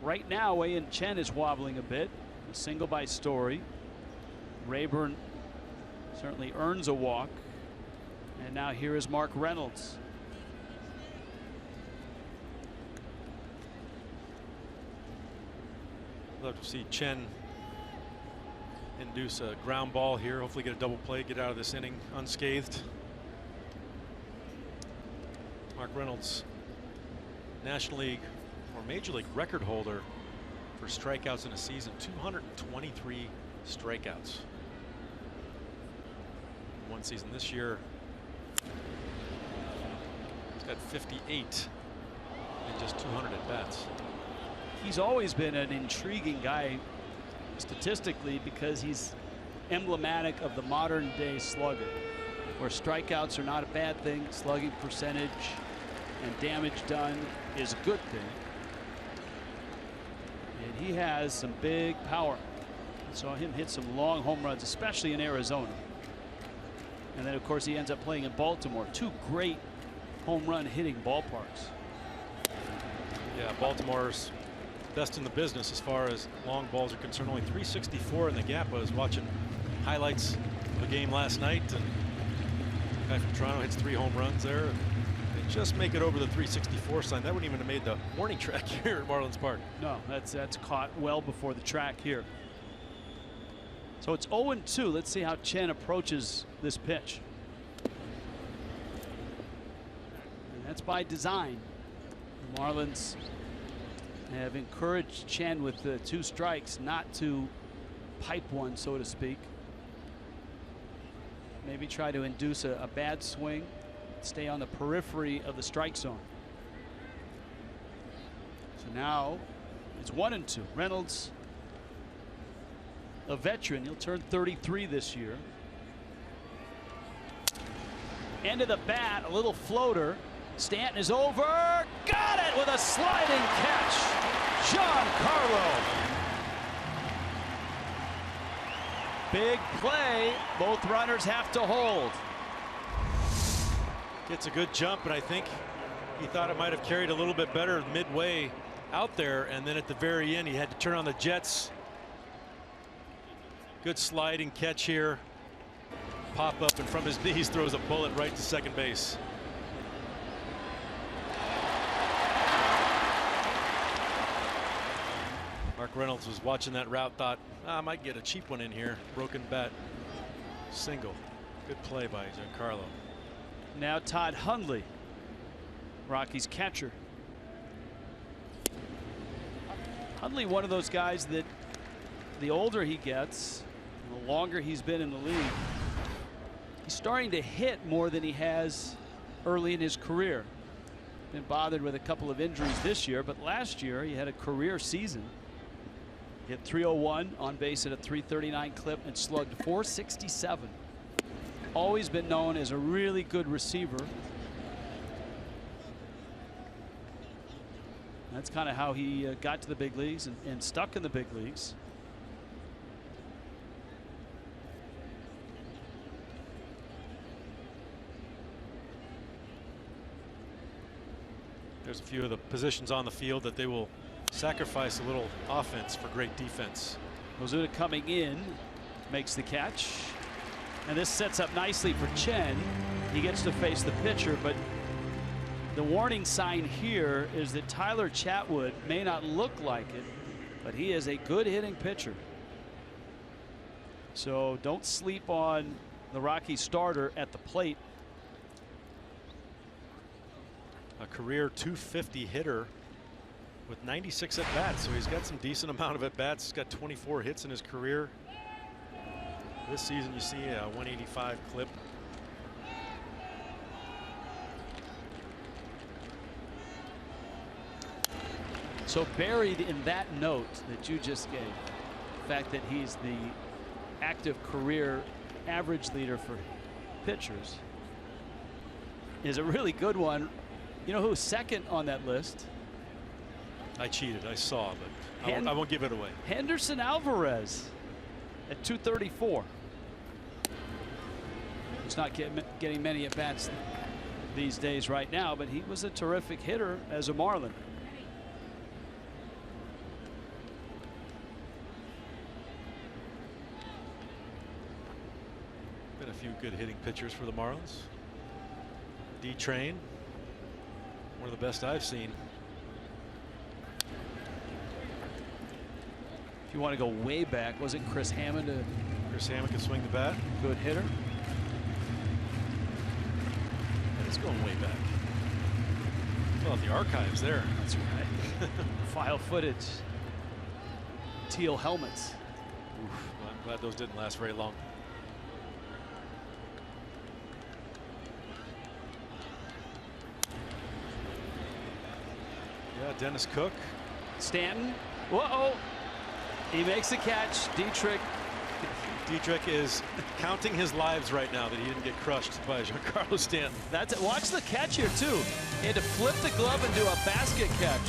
Right now, Wei-Yin Chen is wobbling a bit. A single by Story. Rayburn certainly earns a walk. And now here is Mark Reynolds. Love to see Chen induce a ground ball here. Hopefully get a double play, get out of this inning unscathed. Mark Reynolds, National League or Major League record holder for strikeouts in a season. 223 strikeouts. One season this year. He's got 58 in just 200 at bats. He's always been an intriguing guy statistically because he's emblematic of the modern day slugger, where strikeouts are not a bad thing, slugging percentage and damage done is a good thing. And he has some big power. I saw him hit some long home runs, especially in Arizona. And then of course he ends up playing in Baltimore. Two great home run hitting ballparks. Yeah, Baltimore's best in the business as far as long balls are concerned. Only 364 in the gap. I was watching highlights of the game last night, and the guy from Toronto hits 3 home runs there. They just make it over the 364 sign. That wouldn't even have made the warning track here at Marlins Park. No, that's caught well before the track here. So it's 0-2. Let's see how Chen approaches this pitch. And that's by design. The Marlins have encouraged Chen with the 2 strikes not to pipe one, so to speak. Maybe try to induce a bad swing, stay on the periphery of the strike zone. So now it's 1-2. Reynolds, a veteran, he'll turn 33 this year. End of the bat, a little floater. Stanton is over. Got it with a sliding catch. Giancarlo. Big play. Both runners have to hold. Gets a good jump, but I think he thought it might have carried a little bit better midway out there, and then at the very end he had to turn on the jets. Good sliding catch here. Pop up, and from his knees throws a bullet right to second base. Mark Reynolds was watching that route, thought, I might get a cheap one in here. Broken bat single. Good play by Giancarlo. Now Todd Hundley, Rockies catcher. Hundley, one of those guys that the older he gets, the longer he's been in the league, he's starting to hit more than he has early in his career. Been bothered with a couple of injuries this year, but last year he had a career season. Hit 301 on base at a 339 clip and slugged 467. Always been known as a really good receiver. That's kind of how he got to the big leagues and stuck in the big leagues. There's a few of the positions on the field that they will sacrifice a little offense for great defense. Ozuna coming in, makes the catch, and this sets up nicely for Chen. He gets to face the pitcher, but the warning sign here is that Tyler Chatwood may not look like it, but he is a good hitting pitcher. So don't sleep on the Rocky starter at the plate. A career 250 hitter with 96 at bats, so he's got some decent amount of at bats. He's got 24 hits in his career. This season you see a 185 clip. So buried in that note that you just gave, the fact that he's the active career average leader for pitchers, is a really good one. You know who's second on that list? I cheated, I saw, but I won't give it away. Henderson Alvarez at 234. He's not getting many at bats these days right now, but he was a terrific hitter as a Marlin. Been a few good hitting pitchers for the Marlins. D-Train, one of the best I've seen. If you want to go way back, wasn't Chris Hammond a Chris Hammond can swing the bat. good hitter? It's going way back. Well, the archives there. That's right. File footage. Teal helmets. Oof, well, I'm glad those didn't last very long. Yeah, Dennis Cook. Stanton. Whoa. He makes the catch. Dietrich is counting his lives right now that he didn't get crushed by Giancarlo Stanton. That's it. Watch the catch here, too. He had to flip the glove and do a basket catch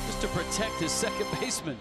just to protect his second baseman.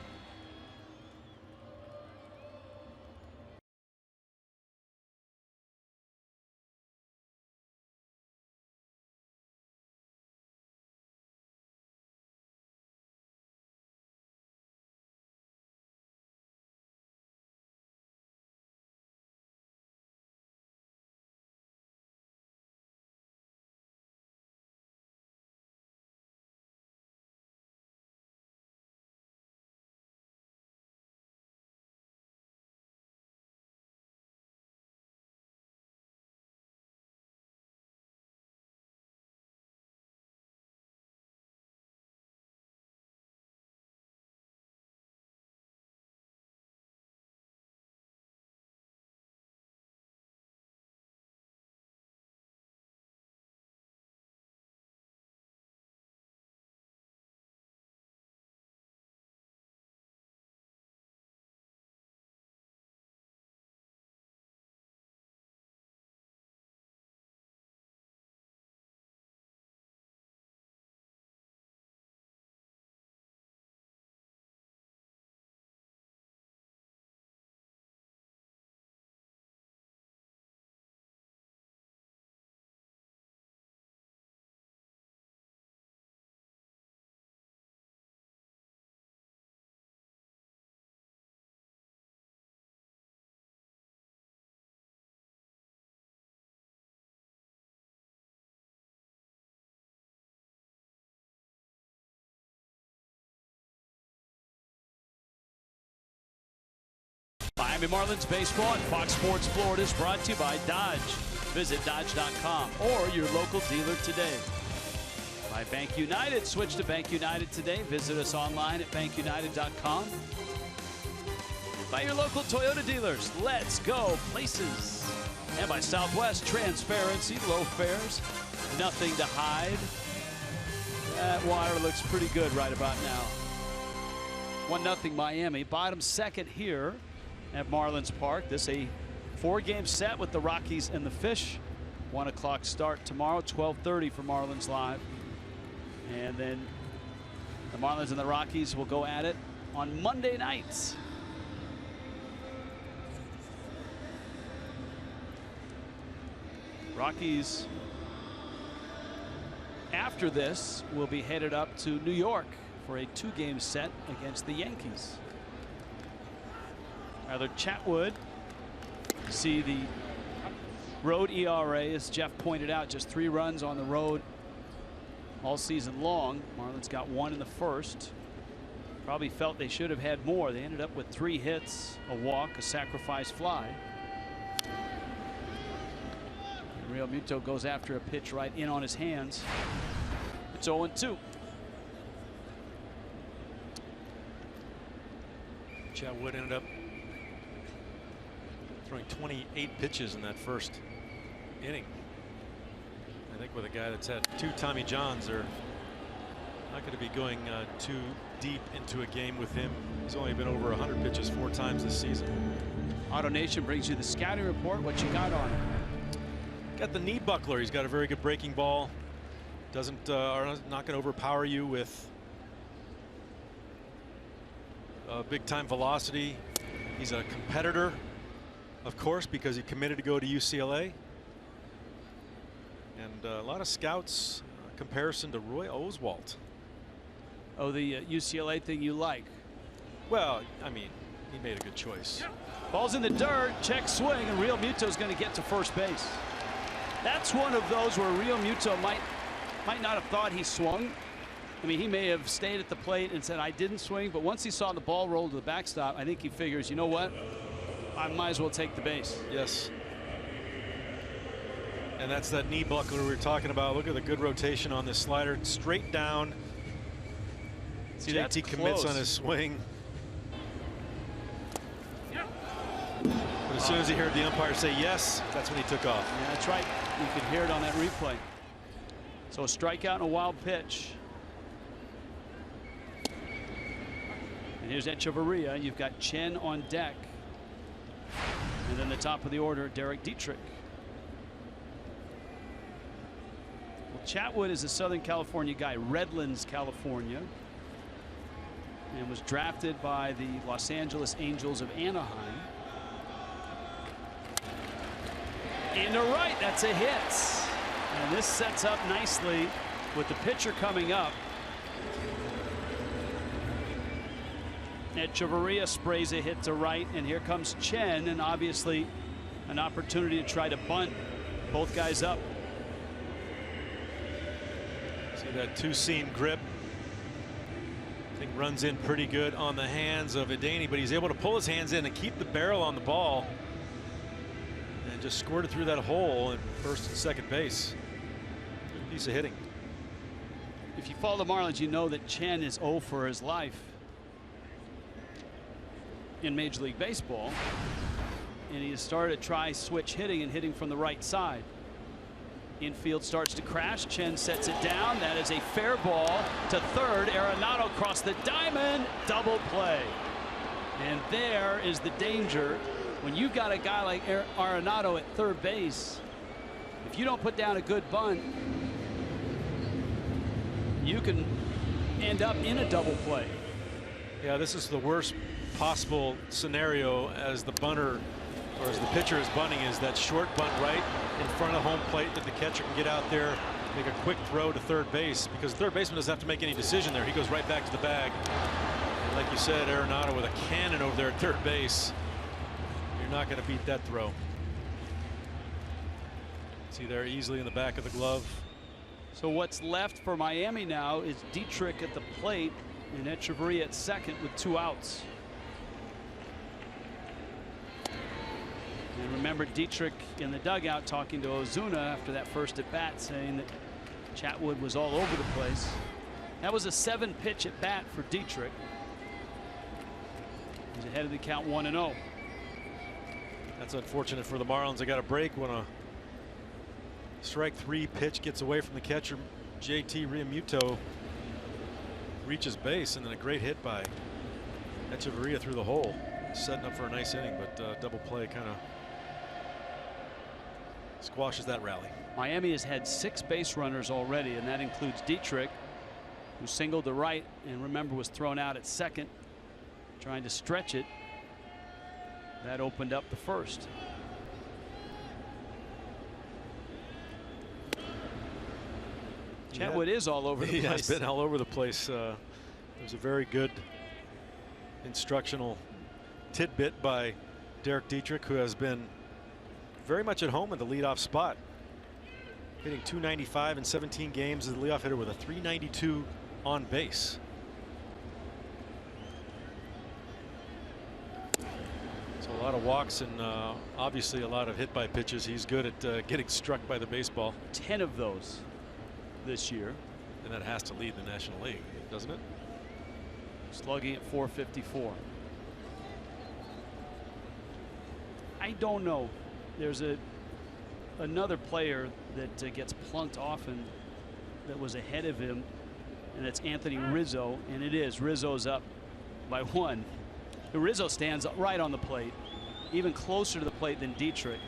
Miami Marlins baseball on Fox Sports Florida is brought to you by Dodge. Visit Dodge.com or your local dealer today. By Bank United. Switch to Bank United today. Visit us online at bankunited.com. By your local Toyota dealers. Let's go places. And by Southwest, transparency, low fares, nothing to hide. That water looks pretty good right about now. 1-0 Miami. Bottom second here at Marlins Park. This a 4-game set with the Rockies and the Fish. 1 o'clock start tomorrow, 12:30 for Marlins Live. And then the Marlins and the Rockies will go at it on Monday nights. Rockies, after this, will be headed up to New York for a 2-game set against the Yankees. Rather, Chatwood, see the road ERA, as Jeff pointed out, just 3 runs on the road all season long. Marlins got 1 in the first. Probably felt they should have had more. They ended up with 3 hits, a walk, a sacrifice fly. Real Muto goes after a pitch right in on his hands. It's 0-2. Chatwood ended up throwing 28 pitches in that first inning. I think with a guy that's had 2 Tommy Johns, they're not going to be going too deep into a game with him. He's only been over 100 pitches 4 times this season. Auto Nation brings you the scouting report. What you got on him? Got the knee buckler. He's got a very good breaking ball. Doesn't are not going to overpower you with big time velocity. He's a competitor, of course, because he committed to go to UCLA. And a lot of scouts comparison to Roy Oswalt. Oh, the UCLA thing you like? Well, I mean, he made a good choice. Ball's in the dirt, check swing, and Real Muto's going to get to first base. That's one of those where Real Muto might not have thought he swung. I mean, he may have stayed at the plate and said, I didn't swing, but once he saw the ball roll to the backstop, I think he figures, you know what? I might as well take the base. Yes. And that's that knee buckler we were talking about. Look at the good rotation on this slider. Straight down. See, JT commits on his swing. But as soon as he heard the umpire say yes, that's when he took off. Yeah, that's right. You could hear it on that replay. So a strikeout and a wild pitch. And here's Echeverria. You've got Chen on deck. And then the top of the order, Derek Dietrich. Well, Chatwood is a Southern California guy, Redlands, California, and was drafted by the Los Angeles Angels of Anaheim. Into right, that's a hit. And this sets up nicely with the pitcher coming up. Echeverria sprays a hit to right, and here comes Chen, and obviously an opportunity to try to bunt both guys up. See that two-seam grip. I think runs in pretty good on the hands of Adaney, but he's able to pull his hands in and keep the barrel on the ball and just squirt it through that hole in first and second base. Good piece of hitting. If you follow the Marlins, you know that Chen is 0 for his life in Major League Baseball, and he has started to try switch hitting and hitting from the right side. Infield starts to crash. Chen sets it down. That is a fair ball to third. Arenado across the diamond. Double play. And there is the danger when you've got a guy like Arenado at third base. If you don't put down a good bunt, you can end up in a double play. Yeah, this is the worst possible scenario as the bunter, or as the pitcher is bunting, is that short bunt right in front of home plate that the catcher can get out there, make a quick throw to third base, because third baseman doesn't have to make any decision there. He goes right back to the bag. And like you said, Arenado with a cannon over there at third base. You're not going to beat that throw. See there easily in the back of the glove. So what's left for Miami now is Dietrich at the plate and Echeverria at second with 2 outs. And remember Dietrich in the dugout talking to Ozuna after that first at bat, saying that Chatwood was all over the place. That was a 7-pitch at bat for Dietrich. He's ahead of the count 1-0. That's unfortunate for the Marlins. They got a break when a strike 3 pitch gets away from the catcher. JT Realmuto reaches base, and then a great hit by Echeverria through the hole, setting up for a nice inning, but double play kind of squashes that rally. Miami has had 6 base runners already, and that includes Dietrich, who singled to right and remember was thrown out at second, trying to stretch it. That opened up the first. Chatwood is all over the place. He has been all over the place. There's a very good instructional tidbit by Derek Dietrich, who has been very much at home in the leadoff spot, hitting .295 in 17 games as the leadoff hitter with a .392 on base. So a lot of walks and obviously a lot of hit by pitches. He's good at getting struck by the baseball. 10 of those this year. And that has to lead the National League, doesn't it? Slugging at .454. I don't know. There's another player that gets plunked often that was ahead of him, and it's Anthony Rizzo, and it is. Rizzo's up by 1. Rizzo stands right on the plate, even closer to the plate than Dietrich,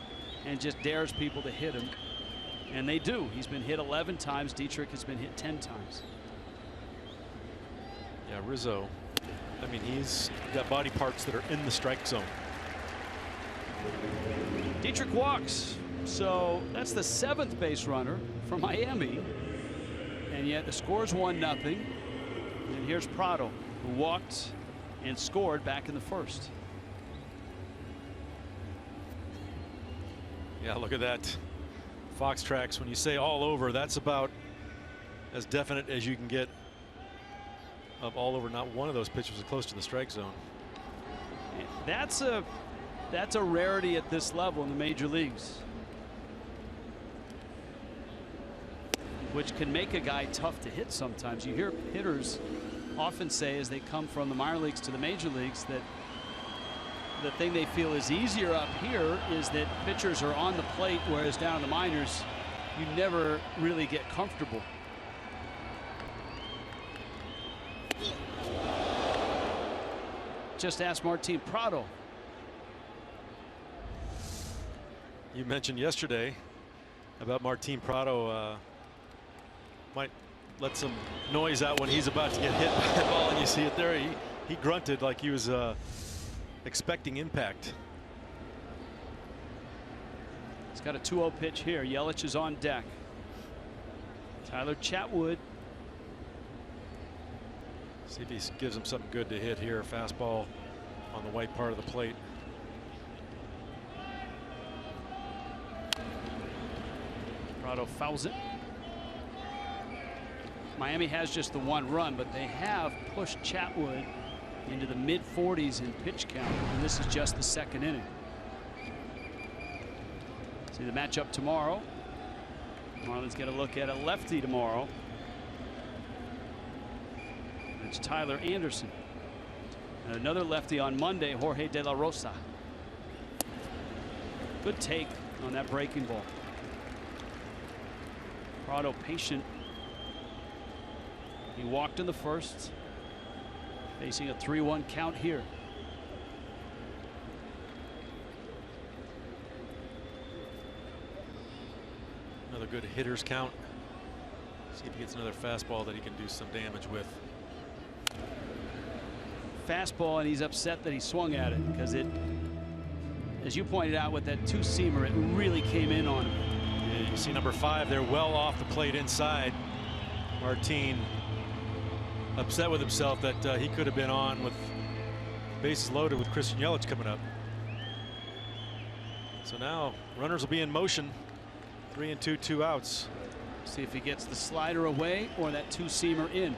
and just dares people to hit him. And they do. He's been hit 11 times. Dietrich has been hit 10 times. Yeah, Rizzo, I mean, he's got body parts that are in the strike zone. Dietrich walks. So that's the 7th base runner for Miami. And yet the score's 1-0. And here's Prado, who walked and scored back in the first. Yeah, look at that. Fox tracks, when you say all over, that's about as definite as you can get of all over. Not one of those pitches was close to the strike zone. That's a rarity at this level in the major leagues, which can make a guy tough to hit sometimes. You hear hitters often say as they come from the minor leagues to the major leagues that the thing they feel is easier up here is that pitchers are on the plate, whereas down in the minors you never really get comfortable. Just ask Martin Prado. You mentioned yesterday about Martin Prado might let some noise out when he's about to get hit by the ball, and you see it there. He grunted like he was expecting impact. He's got a 2-0 pitch here. Yelich is on deck. Tyler Chatwood. See if he gives him something good to hit here. Fastball on the white part of the plate. Prado fouls it. Miami has just the 1 run, but they have pushed Chatwood into the mid-40s in pitch count, and this is just the 2nd inning. See the matchup tomorrow. Marlins get a look at a lefty tomorrow. It's Tyler Anderson. And another lefty on Monday, Jorge De La Rosa. Good take on that breaking ball. Prado patient. He walked in the first. Facing a 3-1 count here. Another good hitter's count. See if he gets another fastball that he can do some damage with. Fastball, and he's upset that he swung at it because it, as you pointed out with that 2-seamer, it really came in on him. Yeah, you see number 5 there, well off the plate inside. Martin upset with himself that he could have been on with bases loaded with Christian Yelich coming up. So now runners will be in motion. 3-2, 2 outs. See if he gets the slider away or that 2-seamer in.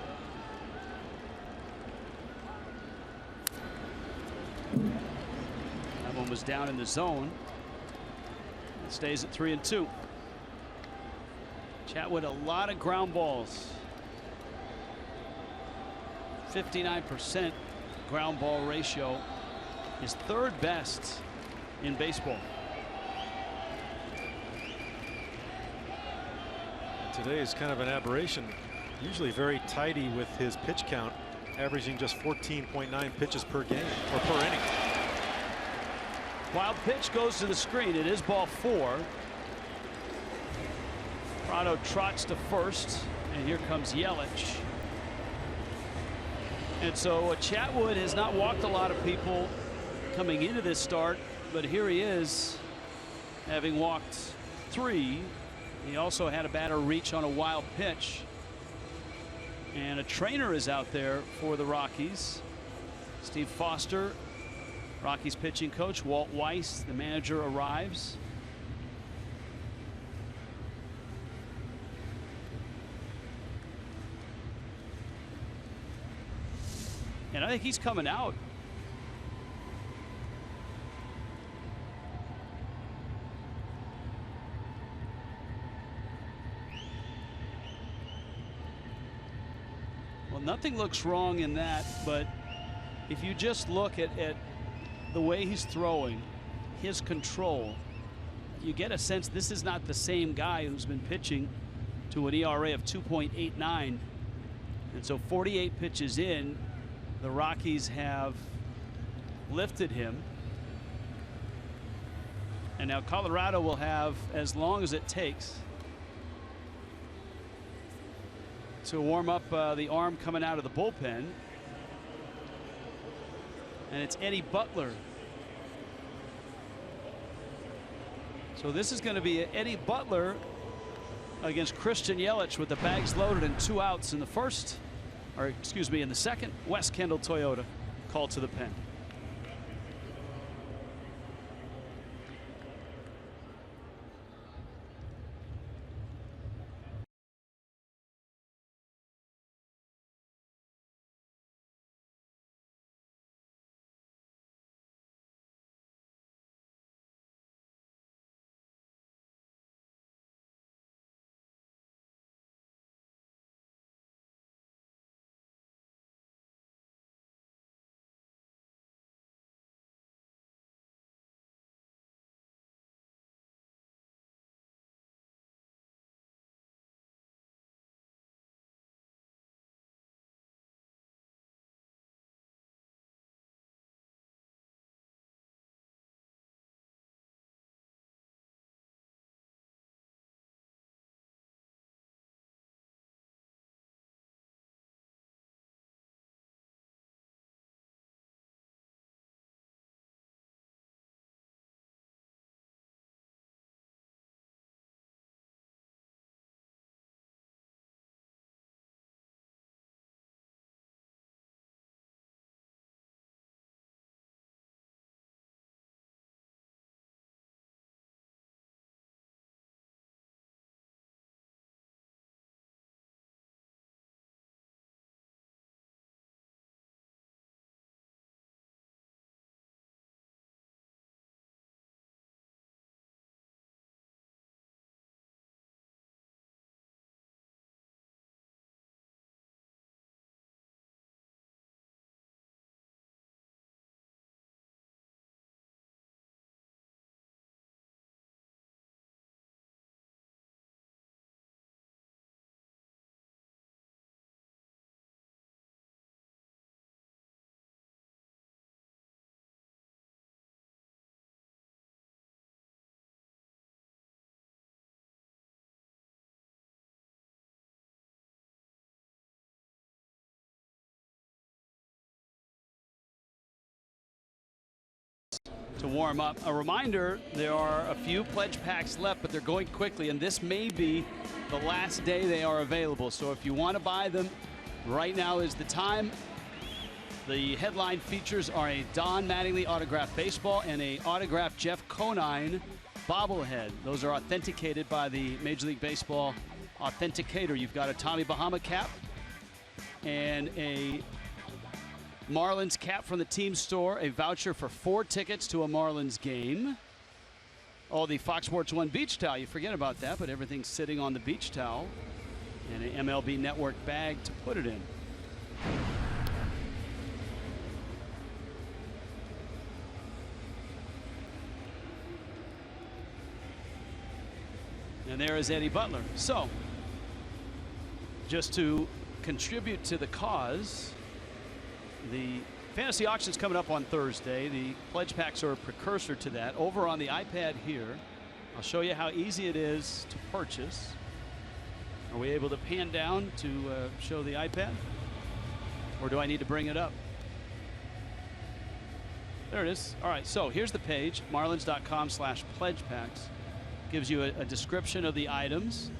That one was down in the zone. It stays at 3-2. Chatwood, a lot of ground balls. 59% ground ball ratio is 3rd best in baseball. Today is kind of an aberration. Usually very tidy with his pitch count, averaging just 14.9 pitches per game or per inning. Wild pitch goes to the screen. It is ball 4. Prado trots to first, and here comes Yelich. And so Chatwood has not walked a lot of people coming into this start, but here he is, having walked 3. He also had a batter reach on a wild pitch. And a trainer is out there for the Rockies. Steve Foster, Rockies pitching coach. Walt Weiss, the manager, arrives. And I think he's coming out. Well, nothing looks wrong in that, but if you just look at the way he's throwing, his control, you get a sense this is not the same guy who's been pitching to an ERA of 2.89. And so 48 pitches in, the Rockies have lifted him. And now Colorado will have as long as it takes to warm up the arm coming out of the bullpen. And it's Eddie Butler. So this is going to be Eddie Butler against Christian Yelich with the bags loaded and 2 outs in the first, or excuse me, in the second. Wes Kendall Toyota called to the pen. to warm up. A reminder, there are a few pledge packs left, but they're going quickly, and this may be the last day they are available. So if you want to buy them, right now is the time. The headline features are a Don Mattingly autographed baseball and a autographed Jeff Conine bobblehead. Those are authenticated by the Major League Baseball authenticator. You've got a Tommy Bahama cap and a Marlins cap from the team store, a voucher for 4 tickets to a Marlins game. Oh, the Fox Sports 1 beach towel. You forget about that, but everything's sitting on the beach towel. And an MLB Network bag to put it in. And there is Eddie Butler. So, just to contribute to the cause, the fantasy auction's coming up on Thursday. The pledge packs are a precursor to that. Over on the iPad here, I'll show you how easy it is to purchase. Are we able to pan down to show the iPad? Or do I need to bring it up? There it is. All right, so here's the page, marlins.com/pledgepacks. Gives you a description of the items.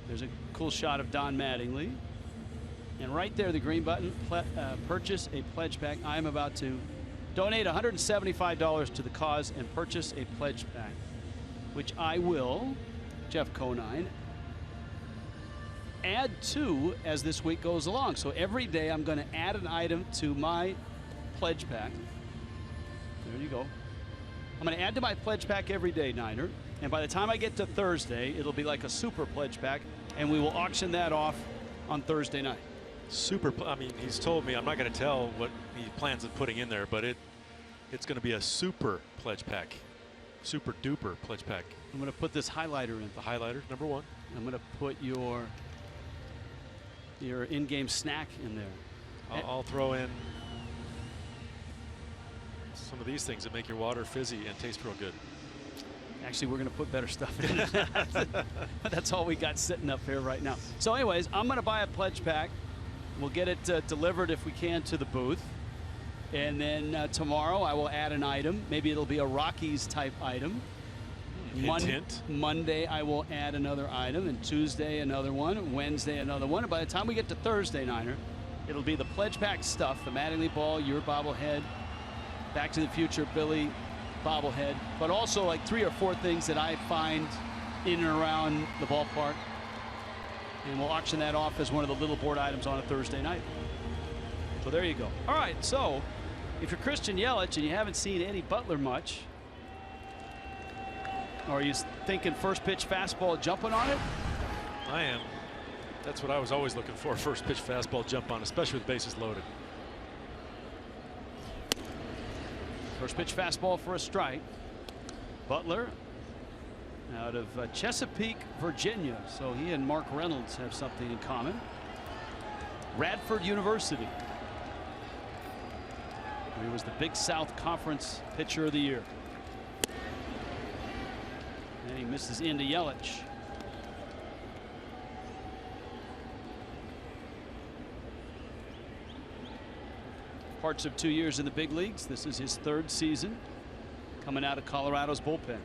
There's a cool shot of Don Mattingly. And right there, the green button, purchase a pledge pack. I am about to donate $175 to the cause and purchase a pledge pack, which I will, Jeff Conine, add to as this week goes along. So every day I'm going to add an item to my pledge pack. There you go. I'm going to add to my pledge pack every day, Niner. And by the time I get to Thursday, it'll be like a super pledge pack, and we will auction that off on Thursday night. Super. I mean, he's told me, I'm not going to tell what he plans on putting in there, but it's going to be a super pledge pack. Super duper pledge pack. I'm going to put this highlighter in. The highlighter, number 1. I'm going to put your in-game snack in there. I'll throw in some of these things that make your water fizzy and taste real good. Actually, we're going to put better stuff in it. That's all we got sitting up here right now. So anyways, I'm going to buy a pledge pack. We'll get it delivered if we can to the booth. And then tomorrow I will add an item. Maybe it'll be a Rockies type item. Hint. Monday I will add another item. And Tuesday another one. Wednesday another one. And by the time we get to Thursday, Niner, it'll be the pledge pack stuff. The Mattingly ball, your bobblehead, Back to the Future Billy bobblehead, but also like 3 or 4 things that I find in and around the ballpark, and we'll auction that off as one of the little board items on a Thursday night. So there you go. All right, so if you're Christian Yelich and you haven't seen Eddie Butler much, or are you thinking first pitch fastball jumping on it? I am. That's what I was always looking for, first pitch fastball jump on, especially with bases loaded. First pitch fastball for a strike. Butler out of Chesapeake, Virginia. So he and Mark Reynolds have something in common. Radford University. He was the Big South Conference Pitcher of the Year. And he misses into Yelich. Parts of 2 years in the big leagues. This is his 3rd season coming out of Colorado's bullpen.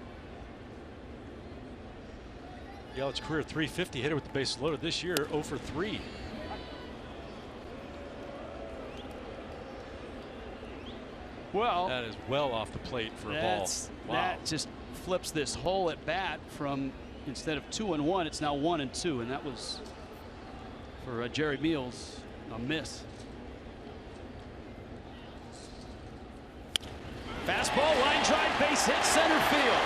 Yelich career .350 hitter with the bases loaded this year, 0 for 3. Well, that is well off the plate for a ball. Wow. That just flips this whole at bat from, instead of 2-1, it's now 1-2, and that was for Jerry Meals a miss. Fastball, line drive, base hit, center field.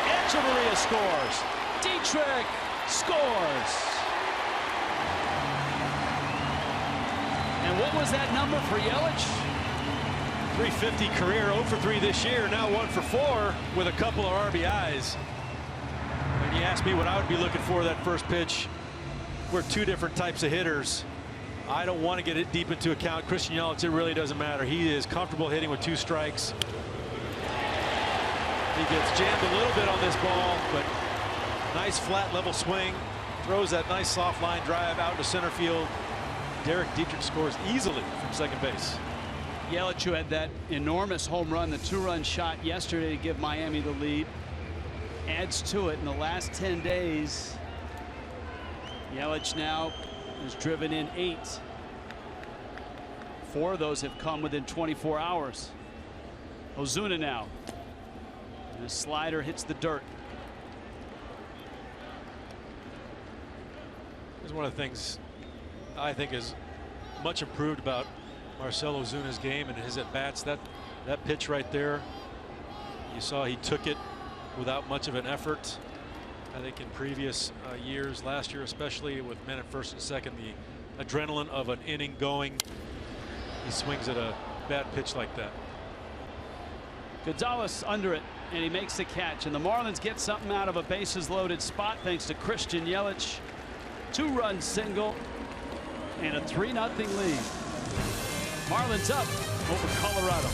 Echeverria scores. Dietrich scores. And what was that number for Yelich? .350 career, 0 for 3 this year, now 1 for 4 with a couple of RBIs. When you ask me what I would be looking for that first pitch, we're 2 different types of hitters. I don't want to get it deep into account. Christian Yelich, it really doesn't matter. He is comfortable hitting with 2 strikes. He gets jammed a little bit on this ball, but nice flat level swing. Throws that nice soft line drive out to center field. Derek Dietrich scores easily from second base. Yelich, who had that enormous home run, the 2-run shot yesterday to give Miami the lead, adds to it in the last 10 days. Yelich now has driven in 8. 4 of those have come within 24 hours. Ozuna now. And the slider hits the dirt. Here's one of the things I think is much improved about Marcell Ozuna's game and his at-bats. That pitch right there, you saw he took it without much of an effort. I think in previous years, last year especially, with men at first and second, the adrenaline of an inning going, he swings at a bad pitch like that. Gonzalez under it, and he makes the catch, and the Marlins get something out of a bases loaded spot thanks to Christian Yelich. 2-run single and a 3-0 lead. Marlins up over Colorado.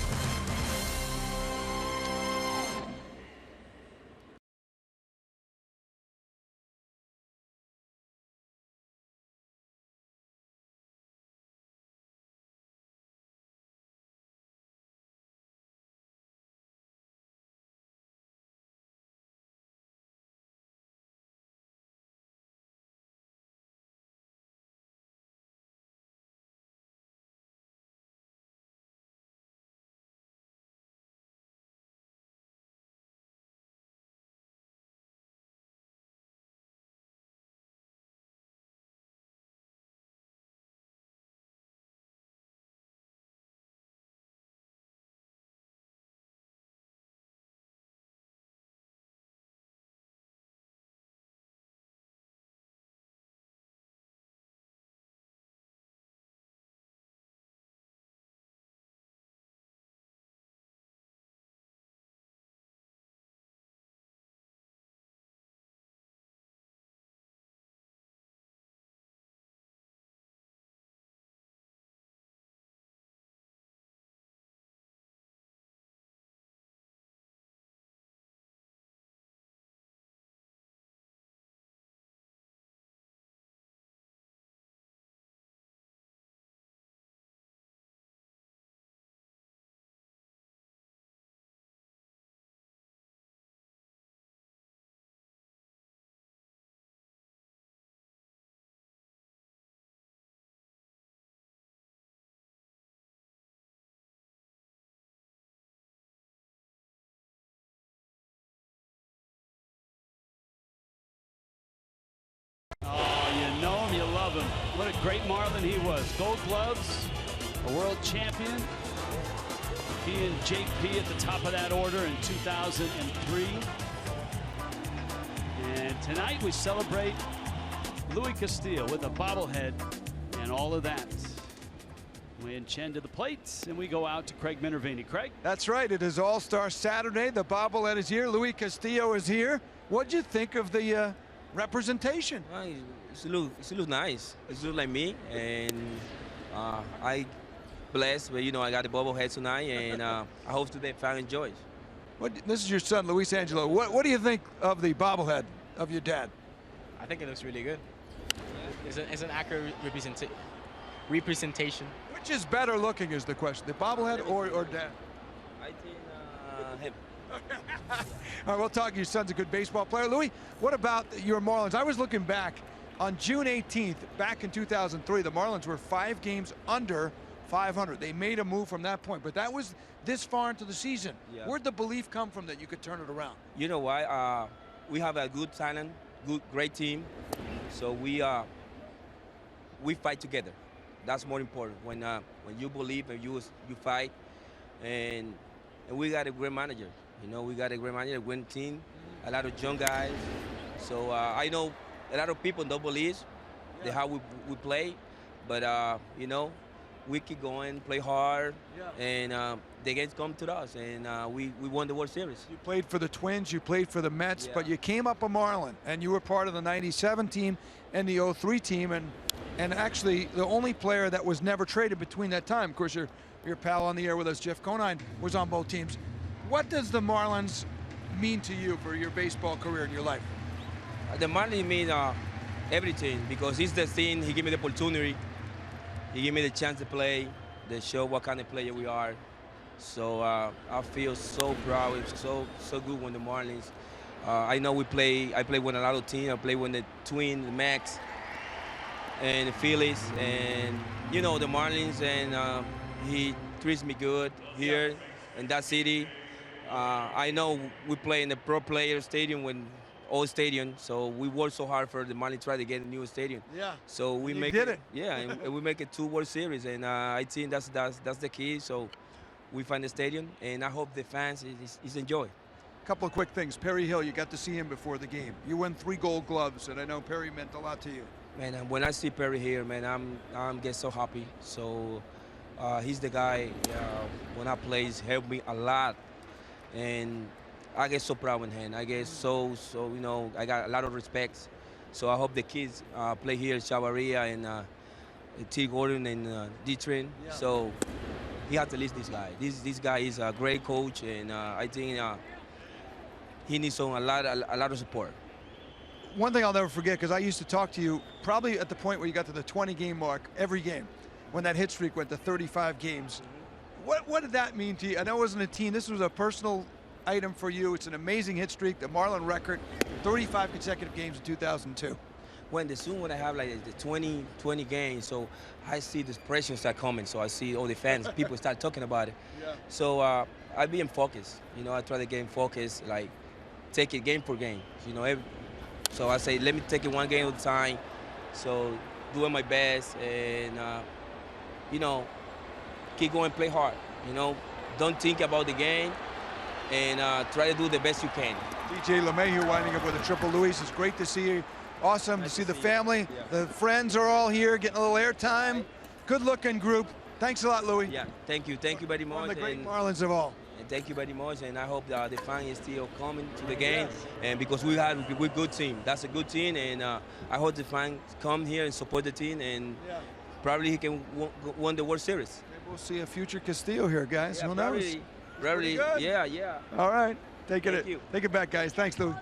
Oh, you know him, you love him. What a great Marlin he was. Gold gloves, a world champion. He and JP at the top of that order in 2003. And tonight we celebrate Luis Castillo with a bobblehead and all of that. Win Chen to the plates, and we go out to Craig Minervini. Craig? That's right. It is All-Star Saturday. The bobblehead is here. Luis Castillo is here. What'd you think of the representation? Well, it looks nice. It looks like me, and I blessed, but you know I got the bobblehead tonight, and I hope today fan enjoys. This is your son, Luis Angelo. What do you think of the bobblehead of your dad? I think it looks really good. It's an accurate representation. Which is better looking is the question, the bobblehead or dad? I think him. All right, we'll talk. Your son's a good baseball player. Louis, what about your Marlins? I was looking back on June 18th, back in 2003, the Marlins were 5 games under 500. They made a move from that point, but that was this far into the season. Yeah. Where'd the belief come from that you could turn it around? You know why? We have a good talent, great team, so we fight together. That's more important. When you believe and you fight, and we got a great manager. You know, we got a great manager, a great team, a lot of young guys. So I know a lot of people don't believe how we play, but you know, we keep going, play hard, and the games come to us, and we won the World Series. You played for the Twins, you played for the Mets, but you came up a Marlin, and you were part of the '97 team and the '03 team, and actually the only player that was never traded between that time. Of course, your pal on the air with us, Jeff Conine, was on both teams. What does the Marlins mean to you for your baseball career and your life? The Marlins mean everything, because it's the thing. He gave me the opportunity. He gave me the chance to play, They show what kind of player we are. So I feel so proud. It's so good when the Marlins. I know I play with a lot of teams. I play with the Twins, the Max, and the Phillies, and you know the Marlins. And he treats me good here in that city. I know we play in the pro player stadium when old stadium, so we work so hard for the Marlins try to get a new stadium. Yeah. So we You make did it. Yeah, and we make it 2 World Series, and I think that's the key. So we find the stadium, and I hope the fans is enjoy. Couple of quick things. Perry Hill, you got to see him before the game. You won 3 Gold Gloves, and I know Perry meant a lot to you. Man, when I see Perry here, man, I'm get so happy. So he's the guy. When I play, he's helped me a lot, and I get so proud with him. I get so you know, I got a lot of respect. So I hope the kids play here, Chavaria and T. Gordon and D-Train. Yeah. So he has to list this guy. This guy is a great coach, and I think he needs a lot of support. One thing I'll never forget, because I used to talk to you probably at the point where you got to the 20-game mark every game, when that hit streak went to 35 games. What did that mean to you? I know it wasn't a team. This was a personal item for you. It's an amazing hit streak, the Marlin record, 35 consecutive games in 2002. When I have like the 20 games, so I see this pressure start coming. So I see all the fans, people start talking about it. Yeah. So I be in focus. You know, I try to get in focus, like take it game per game. You know, so I say let me take it one game at a time. So doing my best and you know, keep going, play hard. You know, don't think about the game and try to do the best you can. DJ LeMahieu winding up with a triple. Luis, it's great to see you. Awesome Nice to see to the see you. family. Yeah. The friends are all here getting a little airtime. Good-looking group. Thanks a lot, Louis. Yeah, thank you very much. One of the great and, Marlins of all. and thank you very much. And I hope that the fans is still coming to the game. And because we're a good team, that's a good team. And I hope the fans come here and support the team. And probably he can win the World Series. Maybe we'll see a future Castillo here, guys. Yeah, Who knows? Probably, good. yeah. All right. Thank you. Take it back, guys. Thanks, Louis.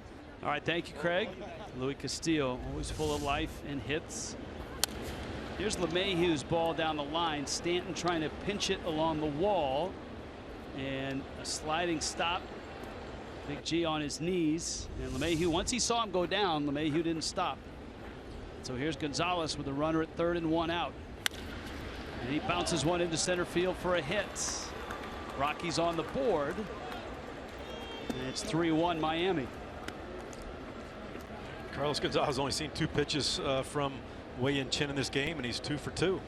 All right, thank you, Craig. Louis Castillo, always full of life and hits. Here's LeMahieu's ball down the line. Stanton trying to pinch it along the wall. And a sliding stop. Big G on his knees. And LeMahieu, once he saw him go down, LeMahieu didn't stop. So here's Gonzalez with a runner at 3rd and 1 out. And he bounces one into center field for a hit. Rockies on the board. And it's 3-1 Miami. Carlos Gonzalez has only seen 2 pitches from Wei-Yin Chen in this game, and he's 2 for 2.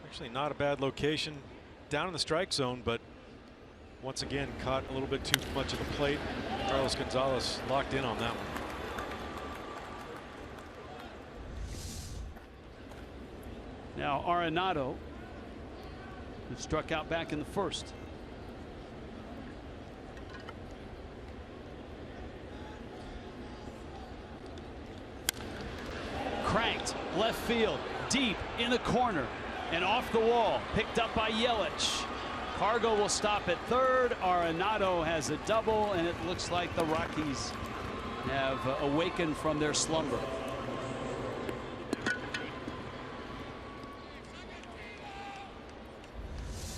Actually not a bad location down in the strike zone, but once again caught a little bit too much of the plate. Carlos Gonzalez locked in on that one. Now Arenado, who struck out back in the 1st. Cranked left field, deep in the corner and off the wall, picked up by Yelich. Cargo will stop at 3rd. Arenado has a double, and it looks like the Rockies have awakened from their slumber.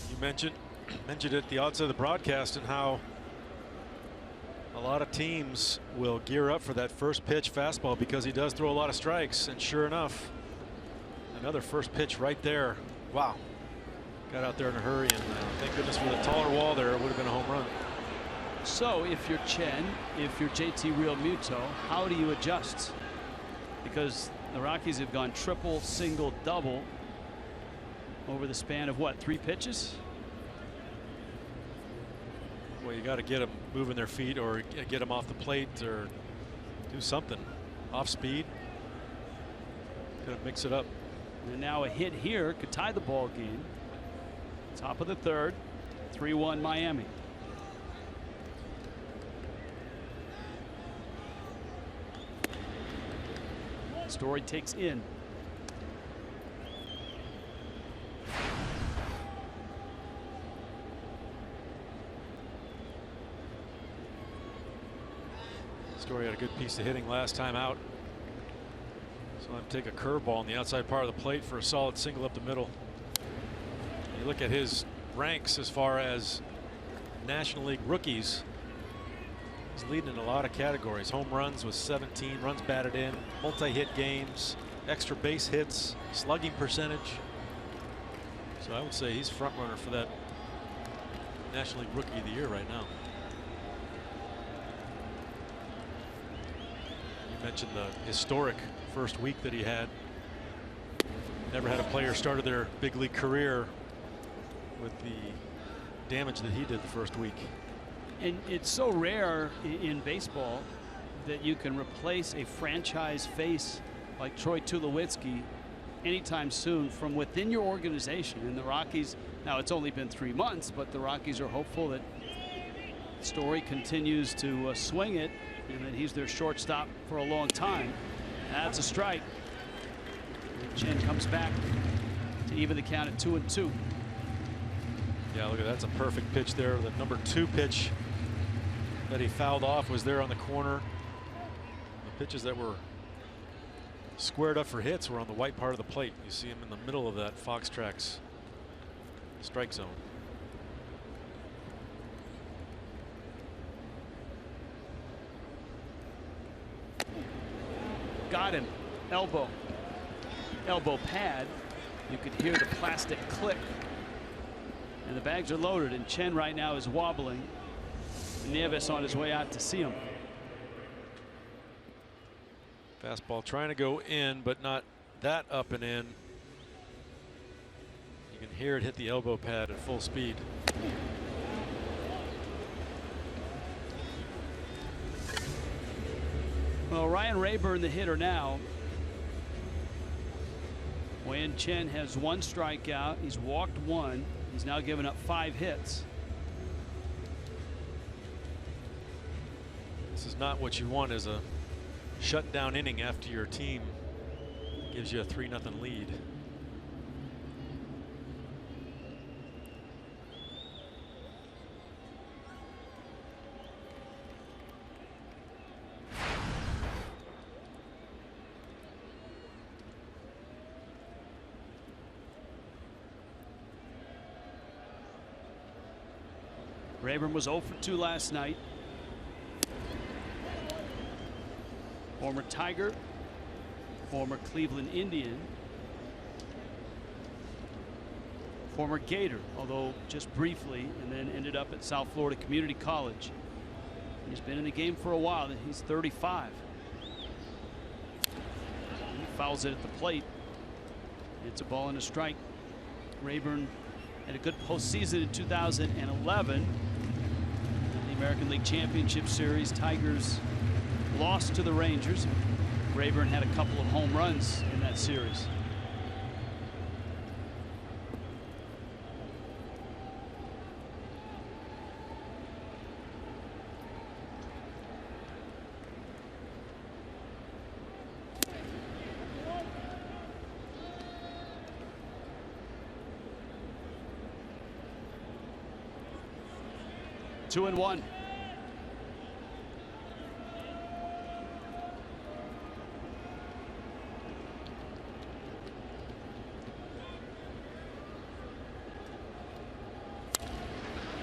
You mentioned at the outset of the broadcast and how a lot of teams will gear up for that first pitch fastball because he does throw a lot of strikes. And sure enough, another first pitch right there. Wow. Got out there in a hurry, and thank goodness for the taller wall there. It would have been a home run. So if you're Chen, if you're JT Realmuto, how do you adjust? Because the Rockies have gone triple, single, double over the span of what, 3 pitches? Well, you got to get them moving their feet or get them off the plate or do something. Off speed. Got to mix it up. And now a hit here could tie the ball game. Top of the 3rd, 3-1 Miami. Story takes in. Story had a good piece of hitting last time out. So I'm take a curveball on the outside part of the plate for a solid single up the middle. You look at his ranks as far as National League rookies. He's leading in a lot of categories. Home runs with 17, runs batted in, multi-hit games, extra base hits, slugging percentage. So I would say he's front runner for that National League Rookie of the Year right now. You mentioned the historic first week that he had. Never had a player started their big league career with the damage that he did the first week. And it's so rare in baseball that you can replace a franchise face like Troy Tulowitzki anytime soon from within your organization. And the Rockies, now it's only been 3 months, but the Rockies are hopeful that Story continues to swing it and that he's their shortstop for a long time. That's a strike. And Chen comes back to even the count at 2-2. Yeah, look at that. That's a perfect pitch there. The number 2 pitch that he fouled off was there on the corner. The pitches that were squared up for hits were on the white part of the plate. You see him in the middle of that Fox Tracks strike zone. Got him. Elbow pad. You could hear the plastic click. And the bags are loaded, and Chen right now is wobbling. Nieves on his way out to see him. Fastball trying to go in, but not that up and in. You can hear it hit the elbow pad at full speed. Well, Ryan Rayburn, the hitter now. Wei-Yin Chen has 1 strikeout. He's walked 1. He's now given up 5 hits. This is not what you want as a shutdown inning after your team gives you a 3-0 lead. Rayburn was 0 for 2 last night. Former Tiger, former Cleveland Indian, former Gator, although just briefly, and then ended up at South Florida Community College. He's been in the game for a while. He's 35. He fouls it at the plate. It's a ball and a strike. Rayburn had a good postseason in 2011. The American League Championship Series, Tigers lost to the Rangers. Rayburn had a couple of home runs in that series. Two and one.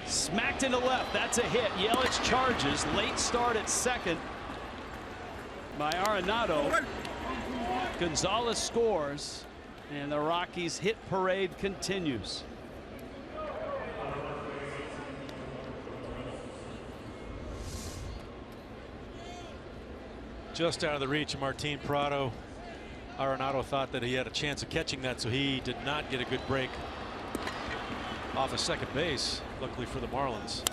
Smacked into left. That's a hit. Yelich charges. Late start at second by Arenado. Gonzalez scores, and the Rockies hit parade continues. Just out of the reach of Martin Prado. Arenado thought that he had a chance of catching that, so he did not get a good break off of second base. Luckily for the Marlins,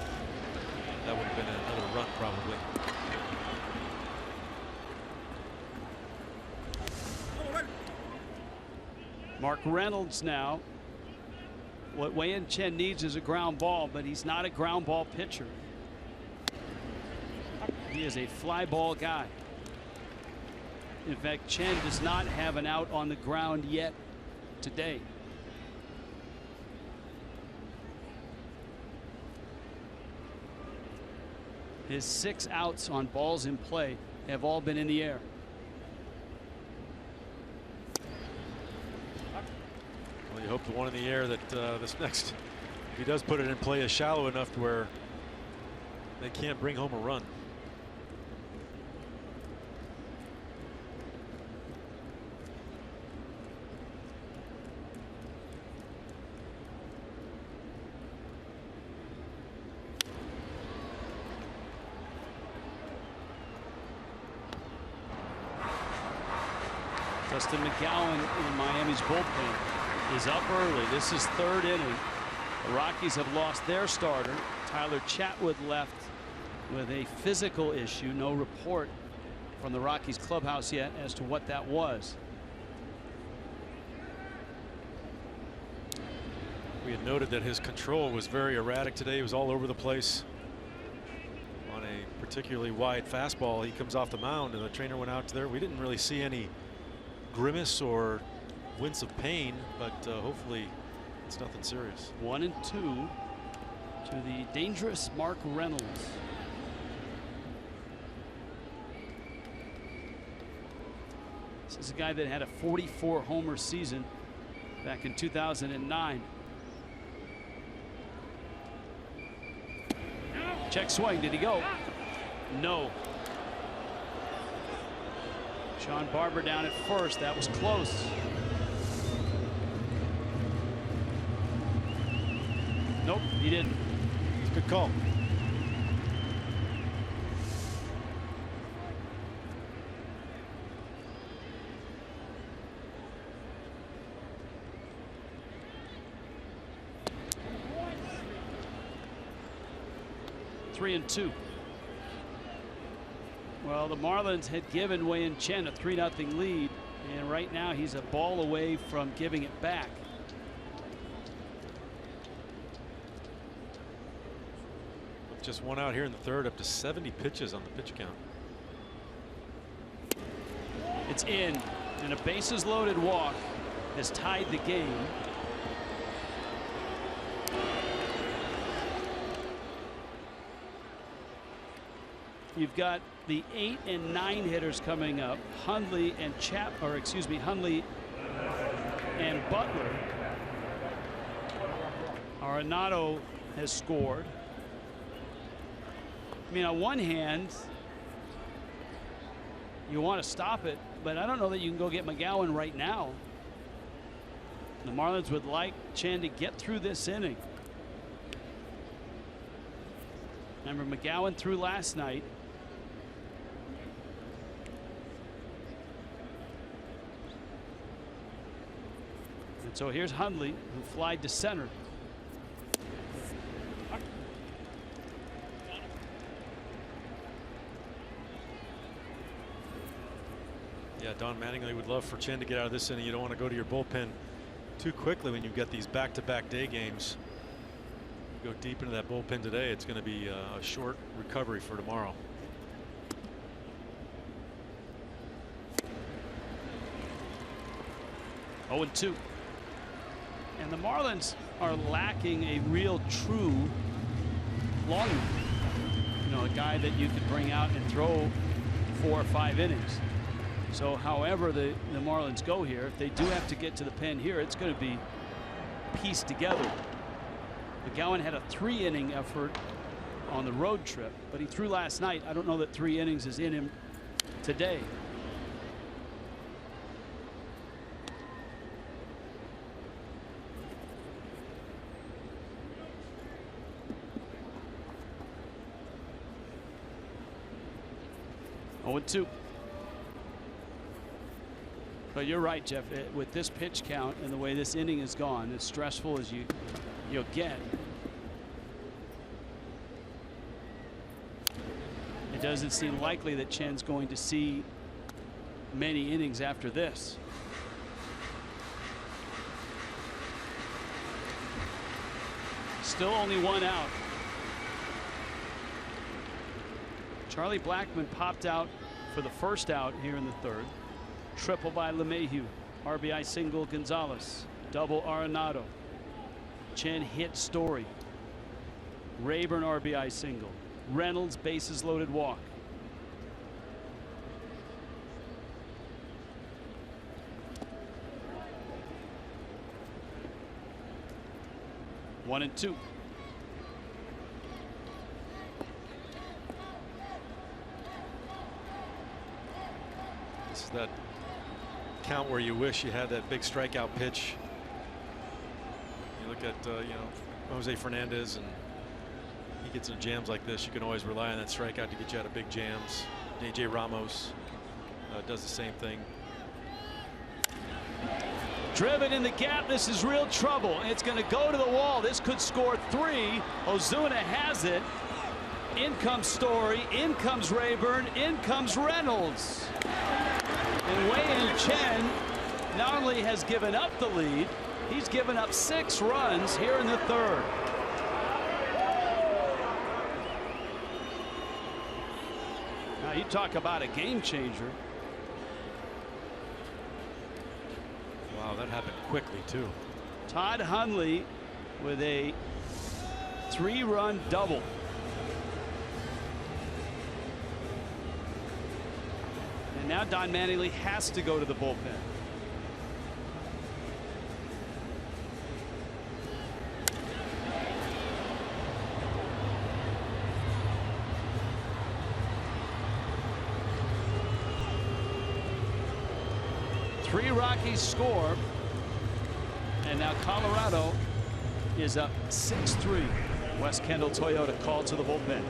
that would have been another run probably. Mark Reynolds now. What Wei-Yin Chen needs is a ground ball, but he's not a ground ball pitcher. He is a fly ball guy. In fact, Chen does not have an out on the ground yet today. His 6 outs on balls in play have all been in the air. hope the one in the air that this next, if he does put it in play, is shallow enough to where they can't bring home a run. Justin McGowan in Miami's bullpen is up early. This is third inning. The Rockies have lost their starter. Tyler Chatwood left with a physical issue. No report from the Rockies clubhouse yet as to what that was. We had noted that his control was very erratic today. He was all over the place on a particularly wide fastball. He comes off the mound and the trainer went out there. We didn't really see any grimace or wince of pain, but hopefully it's nothing serious. 1-2 to the dangerous Mark Reynolds. This is a guy that had a 44 homer season back in 2009. Check swing. Did he go? No. Sean Barber down at first. That was close. Nope, he didn't. It's a good call. Three and two. Well, the Marlins had given Wei-Yin Chen a 3-0 lead, and right now he's a ball away from giving it back. With just one out here in the third, up to 70 pitches on the pitch count. It's in, and a bases loaded walk has tied the game. You've got the 8 and 9 hitters coming up. Hundley and Hundley and Butler. Arenado has scored. I mean, on one hand, you want to stop it, but I don't know that you can go get McGowan right now. The Marlins would like Chen to get through this inning. Remember, McGowan threw last night. And so here's Hundley, who flied to center. Yeah, Don Mattingly would love for Chen to get out of this inning. You don't want to go to your bullpen too quickly when you've got these back-to-back day games. Go deep into that bullpen today, it's going to be a short recovery for tomorrow. Oh, 2. And the Marlins are lacking a real true longman. You know, a guy that you could bring out and throw 4 or 5 innings. So however the Marlins go here, if they do have to get to the pen here, it's going to be pieced together. McGowan had a 3-inning effort on the road trip, but he threw last night. I don't know that 3 innings is in him today. Oh, 2. But you're right, Jeff. With this pitch count and the way this inning is gone, as stressful as you'll get, it doesn't seem likely that Chen's going to see many innings after this. Still only 1 out. Charlie Blackmon popped out for the first out here in the third. Triple by LeMahieu. RBI single Gonzalez. Double Arenado. Chen hit Story. Rayburn RBI single. Reynolds bases loaded walk. 1-2. This is that count where you wish you had that big strikeout pitch. You look at Jose Fernandez, and he gets in jams like this. You can always rely on that strikeout to get you out of big jams. DJ Ramos does the same thing. Driven in the gap. This is real trouble. It's going to go to the wall. This could score 3. Ozuna has it. In comes Story. In comes Rayburn. In comes Reynolds. And Wei-Yin Chen not only has given up the lead, he's given up 6 runs here in the 3rd. Now you talk about a game changer. Wow, that happened quickly too. Todd Hundley with a 3-run double. And now Don Mattingly has to go to the bullpen. Three Rockies score, and now Colorado is up 6-3. West Kendall Toyota called to the bullpen.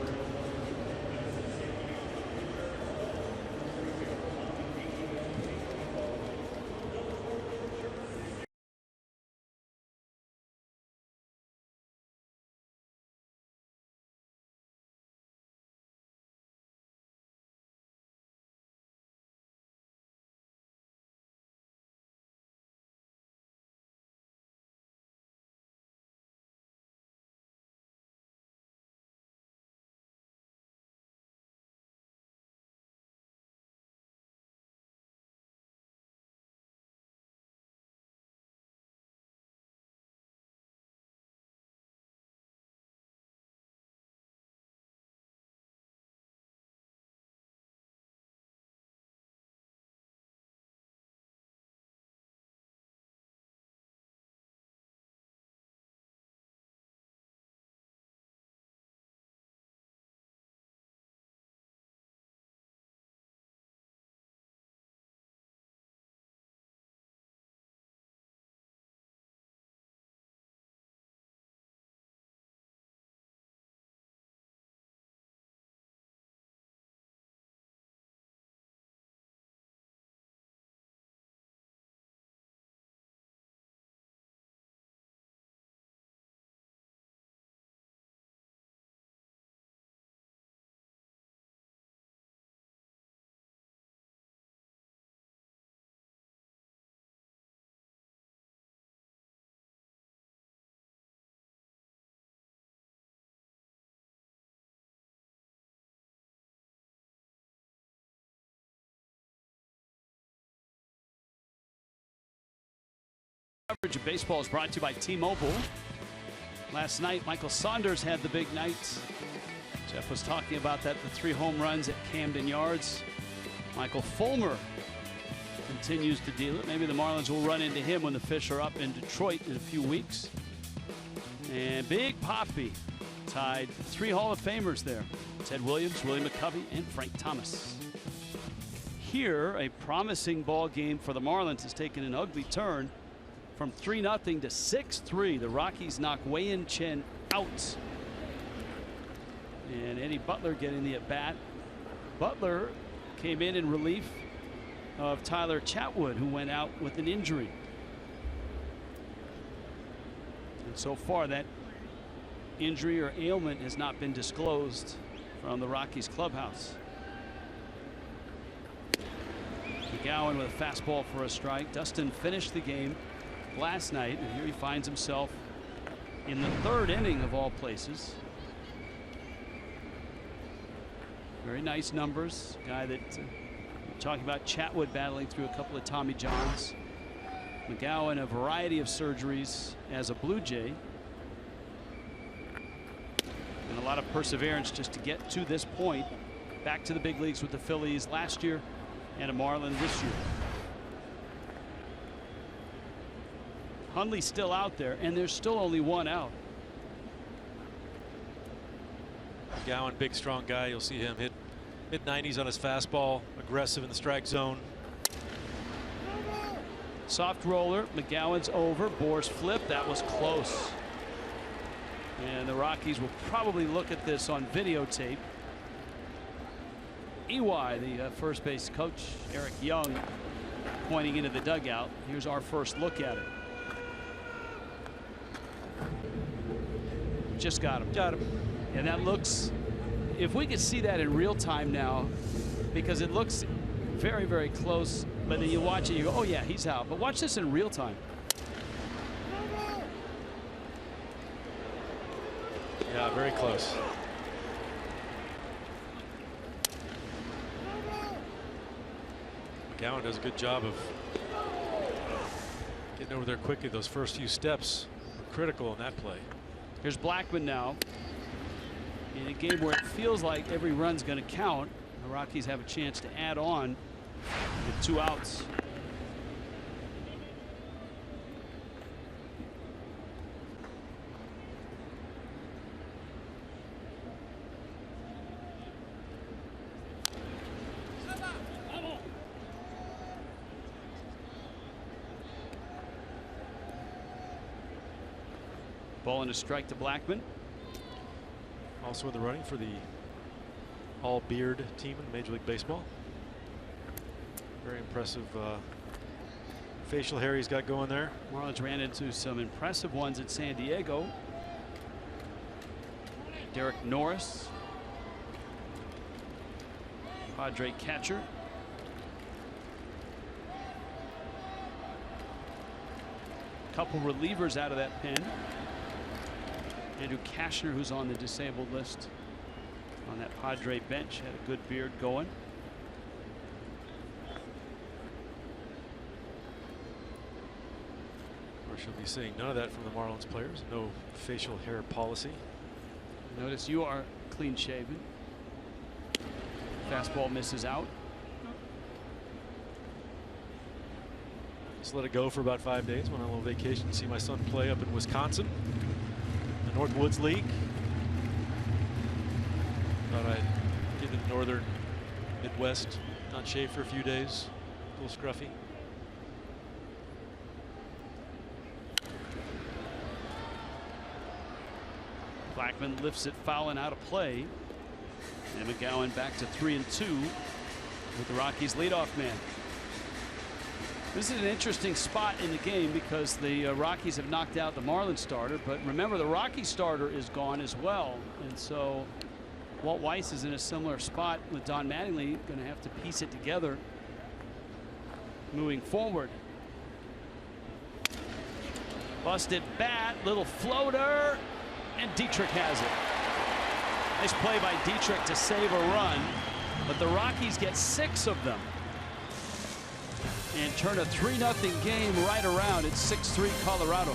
Coverage of baseball is brought to you by T-Mobile. Last night, Michael Saunders had the big night. Jeff was talking about that, the 3 home runs at Camden Yards. Michael Fulmer continues to deal it. Maybe the Marlins will run into him when the Fish are up in Detroit in a few weeks. And Big Papi tied 3 Hall of Famers there. Ted Williams, Willie McCovey, and Frank Thomas. Here, a promising ball game for the Marlins has taken an ugly turn. From 3-0 to 6-3, the Rockies knock Wei-Yin Chen out. And Eddie Butler getting the at-bat. Butler came in relief of Tyler Chatwood, who went out with an injury. And so far, that injury or ailment has not been disclosed from the Rockies clubhouse. McGowan with a fastball for a strike. Dustin finished the game last night, and here he finds himself in the 3rd inning of all places. Very nice numbers. Guy that talking about Chatwood battling through a couple of Tommy Johns. McGowan a variety of surgeries as a Blue Jay. And a lot of perseverance just to get to this point. Back to the big leagues with the Phillies last year and a Marlin this year. Hundley's still out there, and there's still only 1 out. McGowan, big, strong guy. You'll see him hit mid-90s on his fastball, aggressive in the strike zone. Soft roller. McGowan's over. Bohr's flip. That was close. And the Rockies will probably look at this on videotape. EY, the first base coach, Eric Young, pointing into the dugout. Here's our first look at it. Just got him. Got him. And that looks, if we could see that in real time now, because it looks very, very close, but then you watch it, you go, oh yeah, he's out. But watch this in real time. Yeah, very close. McGowan does a good job of getting over there quickly. Those first few steps were critical in that play. Here's Blackman now. In a game where it feels like every run's going to count, the Rockies have a chance to add on with 2 outs. Ball and a strike to Blackman. Also in the running for the all-beard team in Major League Baseball. Very impressive facial hair he's got going there. Marlins ran into some impressive ones at San Diego. Derek Norris, Padre catcher. Couple relievers out of that pen. Andrew Kashner, who's on the disabled list on that Padre bench, had a good beard going. Of course, you'll be seeing none of that from the Marlins players. No facial hair policy. Notice you are clean shaven. Fastball misses out. Just let it go for about 5 days. Went on a little vacation to see my son play up in Wisconsin, the Northwoods League. Thought I'd get to the northern Midwest, not shave for a few days. A little scruffy. Blackman lifts it foul and out of play. And McGowan back to 3-2 with the Rockies leadoff man. This is an interesting spot in the game because the Rockies have knocked out the Marlins starter, but remember the Rockies starter is gone as well, and so Walt Weiss is in a similar spot with Don Mattingly, going to have to piece it together moving forward. Busted bat, little floater, and Dietrich has it. Nice play by Dietrich to save a run, but the Rockies get 6 of them and turn a 3-0 game right around. It's 6-3 Colorado.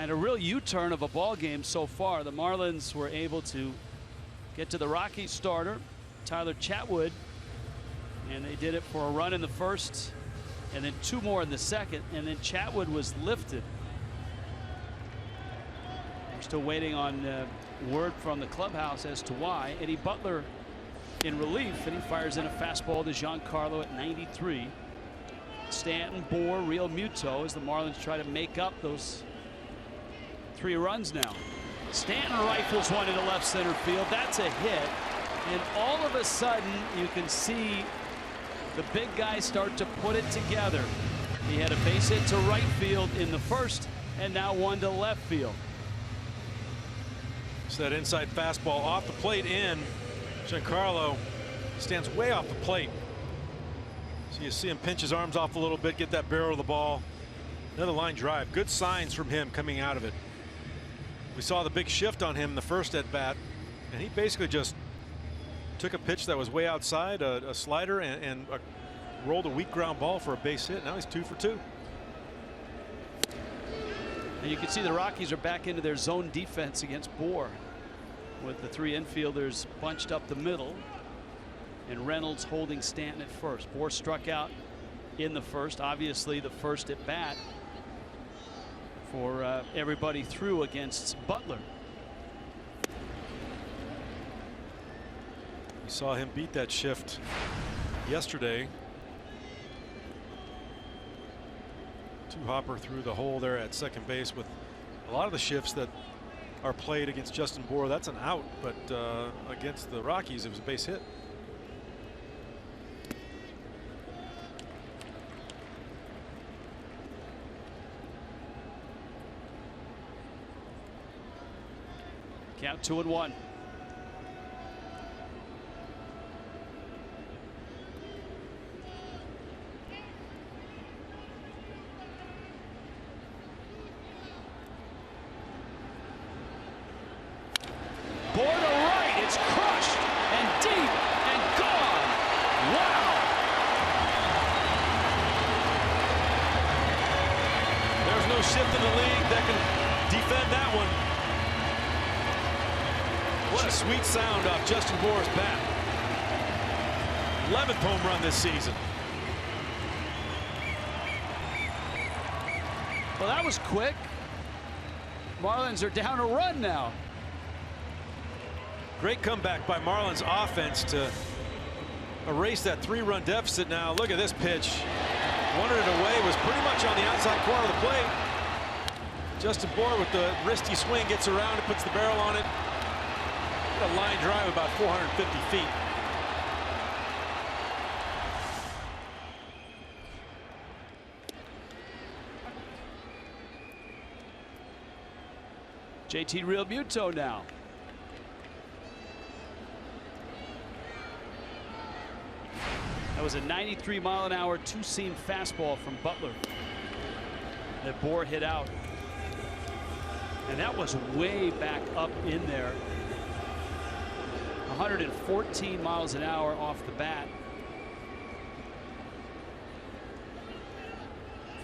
And a real U-turn of a ball game so far. The Marlins were able to get to the Rockies starter, Tyler Chatwood, and they did it for a run in the first and then 2 more in the second, and then Chatwood was lifted. We're still waiting on word from the clubhouse as to why. Eddie Butler in relief, and he fires in a fastball to Giancarlo at 93. Stanton, Bohr, Real Muto as the Marlins try to make up those 3 runs now. Stanton rifles one into left center field. That's a hit. And all of a sudden, you can see the big guys start to put it together. He had a base hit to right field in the first, and now one to left field. So that inside fastball off the plate in. Giancarlo stands way off the plate. So you see him pinch his arms off a little bit, get that barrel of the ball. Another line drive. Good signs from him coming out of it. We saw the big shift on him in the first at bat, and he basically just took a pitch that was way outside, a slider, and rolled a weak ground ball for a base hit. Now he's 2 for 2. And you can see the Rockies are back into their zone defense against Bohr, with the 3 infielders bunched up the middle and Reynolds holding Stanton at first. Bohr struck out in the first, obviously the first at bat for everybody through against Butler. We saw him beat that shift yesterday. 2-hopper through the hole there at second base. With a lot of the shifts that are played against Justin Bohr, that's an out, but against the Rockies it was a base hit. Count 2-1. Bohr to right, it's crushed and deep and gone. Wow. There's no shift in the league that can defend that one. What a sweet sound off Justin Bohr's bat. 11th home run this season. Well, that was quick. Marlins are down a run now. Great comeback by Marlins offense to erase that 3-run deficit. Now look at this pitch. Wanted it away, was pretty much on the outside corner of the plate. Justin Bohr with the wristy swing gets around and puts the barrel on it. A line drive about 450 feet. JT Real Muto now. That was a 93-mile-an-hour 2-seam fastball from Butler that Bohr hit out. And that was way back up in there. 114 miles an hour off the bat.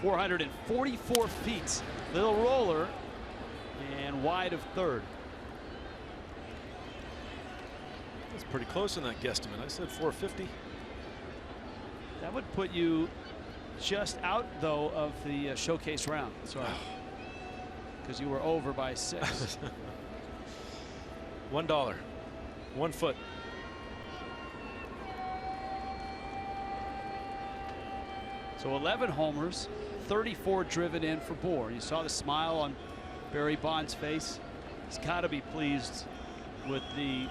444 feet. Little roller and wide of third. That's pretty close in that guesstimate. I said 450. That would put you just out, though, of the showcase round. Sorry. Because you were over by 6. $1. 1 foot. So 11 homers, 34 driven in for Bohr. You saw the smile on Barry Bonds' face. He's got to be pleased with the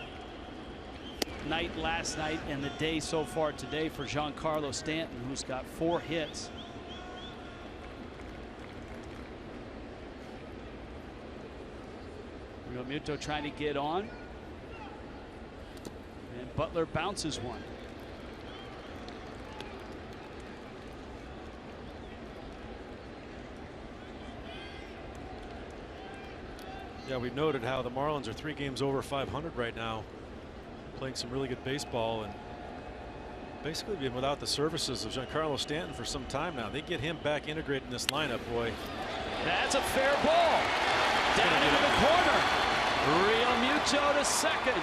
night last night and the day so far today for Giancarlo Stanton, who's got 4 hits. Real Muto trying to get on. And Butler bounces one. Yeah, we've noted how the Marlins are 3 games over 500 right now, playing some really good baseball, and basically been without the services of Giancarlo Stanton for some time now. They get him back integrated in this lineup, boy. That's a fair ball. Down into the corner. Real Muto to second.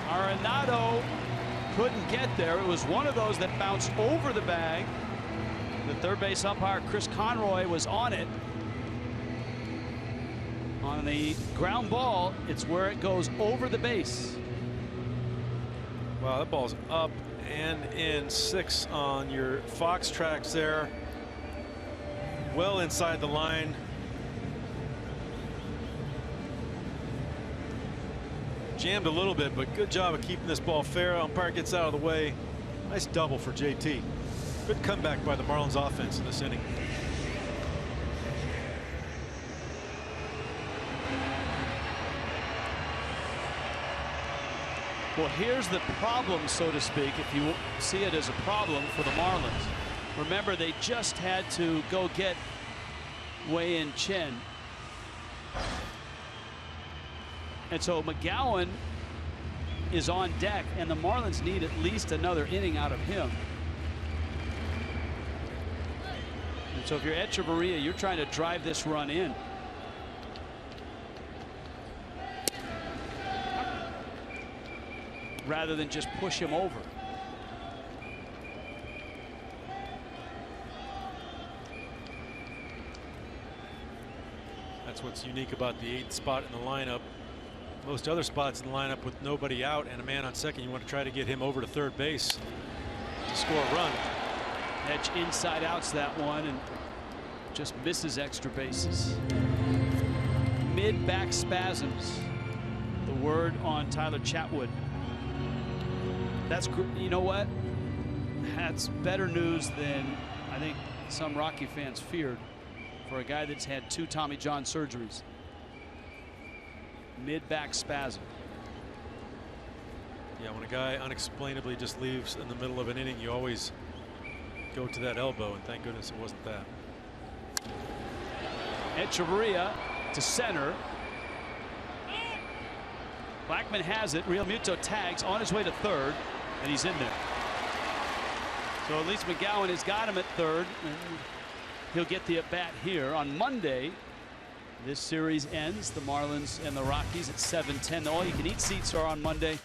Arenado couldn't get there. It was one of those that bounced over the bag. The third base umpire, Chris Conroy, was on it. On the ground ball, it's where it goes over the base. Wow, that ball's up and in. 6 on your Fox tracks there. Well inside the line. Jammed a little bit, but good job of keeping this ball fair. Umpire gets out of the way. Nice double for JT. Good comeback by the Marlins offense in this inning. Well, here's the problem, so to speak, if you see it as a problem for the Marlins. Remember, they just had to go get Wei-In Chen. And so McGowan is on deck, and the Marlins need at least another inning out of him. And so if you're Echeverria, you're trying to drive this run in. Rather than just push him over. That's what's unique about the 8th spot in the lineup. Most other spots in the lineup with nobody out and a man on second, you want to try to get him over to third base to score a run. Edge inside outs that one and just misses extra bases. Mid back spasms. The word on Tyler Chatwood. That's, you know what? That's better news than I think some Rocky fans feared for a guy that's had 2 Tommy John surgeries. Mid-back spasm. Yeah, when a guy unexplainably just leaves in the middle of an inning, you always go to that elbow, and thank goodness it wasn't that. Echeverria to center. Blackman has it. Real Muto tags on his way to third, and he's in there. So at least McGowan has got him at third, and he'll get the at-bat here. On Monday, this series ends. The Marlins and the Rockies at 7:10. The all-you-can-eat seats are on Monday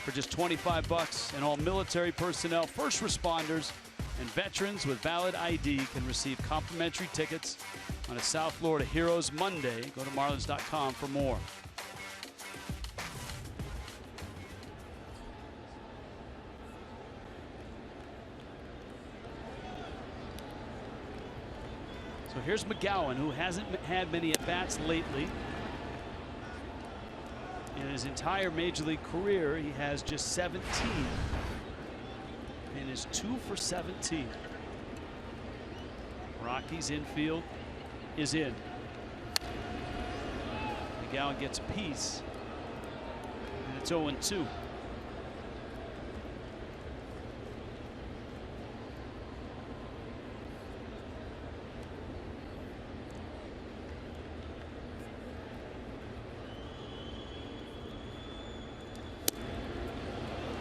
for just $25, and all military personnel, first responders, and veterans with valid ID can receive complimentary tickets on a South Florida Heroes Monday. Go to marlins.com for more. So here's McGowan, who hasn't had many at-bats lately. In his entire Major League career, he has just 17. And is 2 for 17. Rockies infield is in. McGowan gets a piece. And it's 0-2.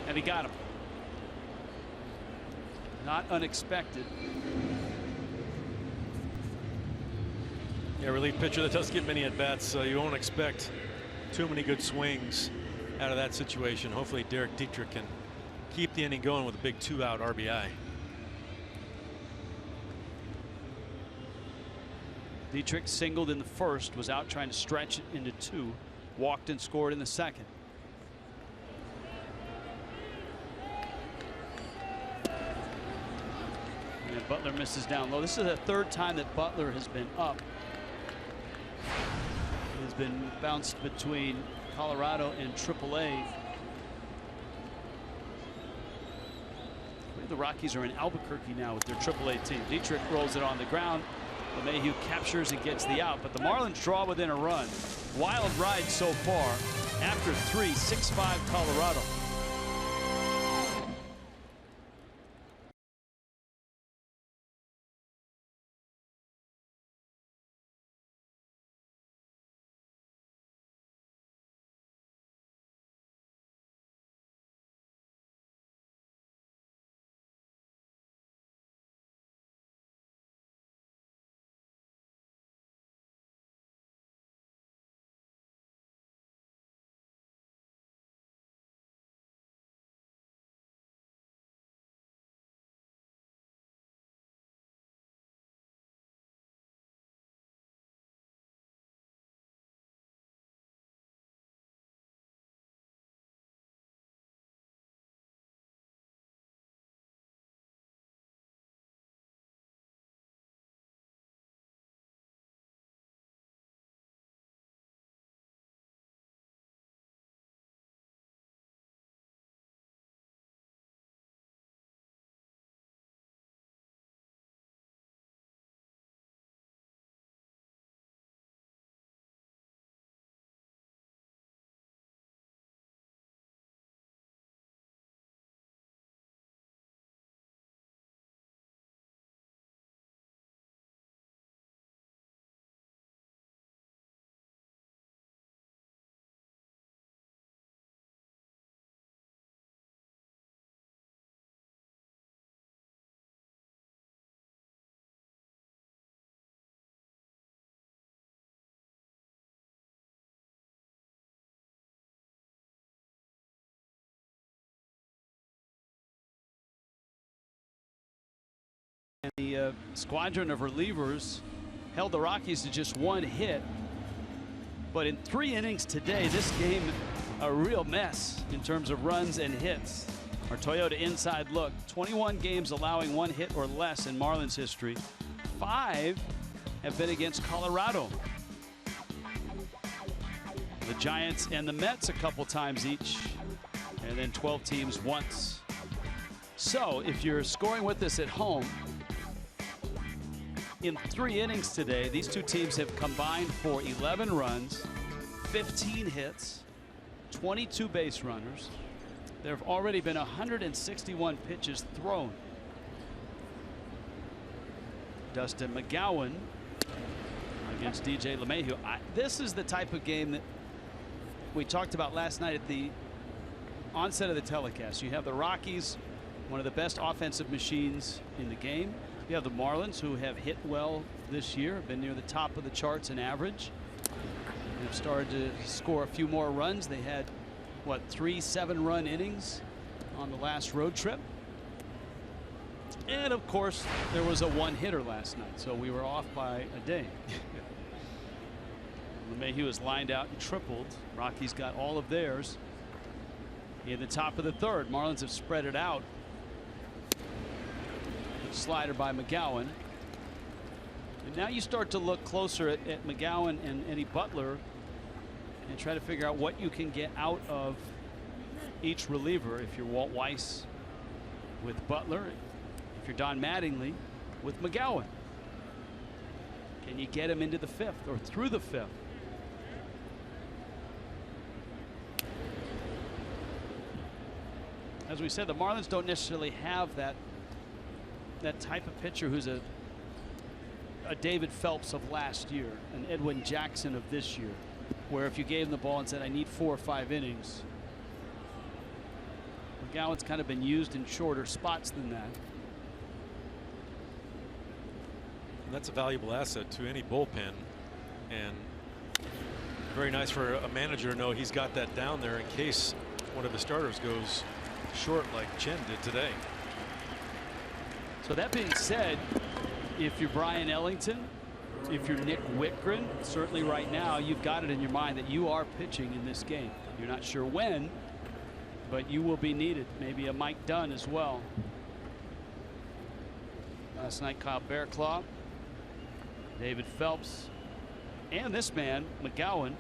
And he got him. Not unexpected. Yeah, relief pitcher that doesn't get many at-bats, so you won't expect too many good swings out of that situation. Hopefully Derek Dietrich can keep the inning going with a big 2-out RBI. Dietrich singled in the first, was out trying to stretch it into 2, walked and scored in the second. And Butler misses down low. This is the 3rd time that Butler has been up. He has been bounced between Colorado and AAA. The Rockies are in Albuquerque now with their AAA team. Dietrich rolls it on the ground. LeMahieu captures and gets the out, but the Marlins draw within a run. Wild ride so far. After 3, 6-5 Colorado. And the squadron of relievers held the Rockies to just 1 hit. But in 3 innings today, this game a real mess in terms of runs and hits. Our Toyota inside look, 21 games allowing 1 hit or less in Marlins history. 5 have been against Colorado. The Giants and the Mets a couple times each, and then 12 teams once. So if you're scoring with us at home, in 3 innings today, these two teams have combined for 11 runs, 15 hits, 22 base runners. There have already been 161 pitches thrown. Dustin McGowan against DJ LeMahieu. This is the type of game that we talked about last night at the onset of the telecast. You have the Rockies, one of the best offensive machines in the game. You have the Marlins, who have hit well this year, have been near the top of the charts in average. They've started to score a few more runs. They had, what, 3 7-run innings on the last road trip. And of course, there was a 1-hitter last night, so we were off by a day. LeMahieu was lined out and tripled. Rockies got all of theirs in the top of the 3rd. Marlins have spread it out. Slider by McGowan. And now you start to look closer at McGowan and Eddie Butler and try to figure out what you can get out of each reliever. If you're Walt Weiss with Butler, if you're Don Mattingly with McGowan, can you get him into the 5th or through the 5th? As we said, the Marlins don't necessarily have that type of pitcher who's a David Phelps of last year, an Edwin Jackson of this year, where if you gave him the ball and said, I need 4 or 5 innings. McGowan's kind of been used in shorter spots than that. That's a valuable asset to any bullpen, and very nice for a manager to know he's got that down there in case one of the starters goes short like Chen did today. So that being said, if you're Brian Ellington, if you're Nick Whitgren, certainly right now you've got it in your mind that you are pitching in this game. You're not sure when, but you will be needed. Maybe a Mike Dunn as well. Last night, Kyle Bearclaw, David Phelps, and this man, McGowan,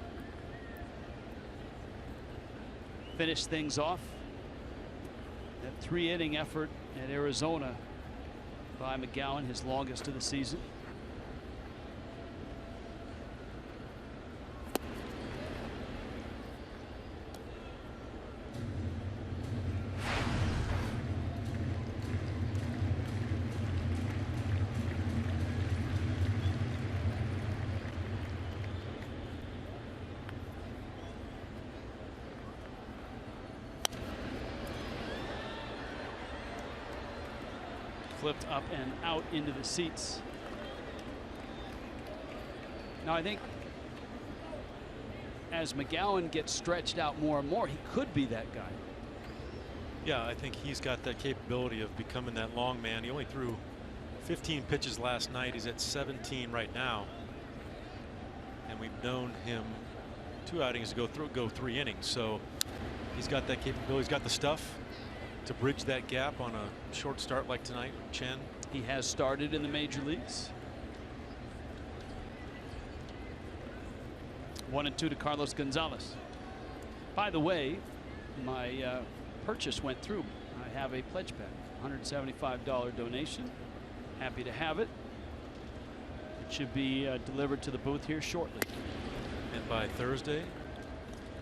finished things off. That 3-inning effort at Arizona by McGowan, his longest of the season. Flipped up and out into the seats. Now I think as McGowan gets stretched out more and more, he could be that guy. Yeah, I think he's got that capability of becoming that long man. He only threw 15 pitches last night. He's at 17 right now, and we've known him 2 outings to go 3 innings. So he's got that capability. He's got the stuff to bridge that gap on a short start like tonight. Chen. He has started in the major leagues. 1-2 to Carlos Gonzalez. By the way, my purchase went through. I have a pledge pack, $175 donation. Happy to have it. It should be delivered to the booth here shortly. And by Thursday.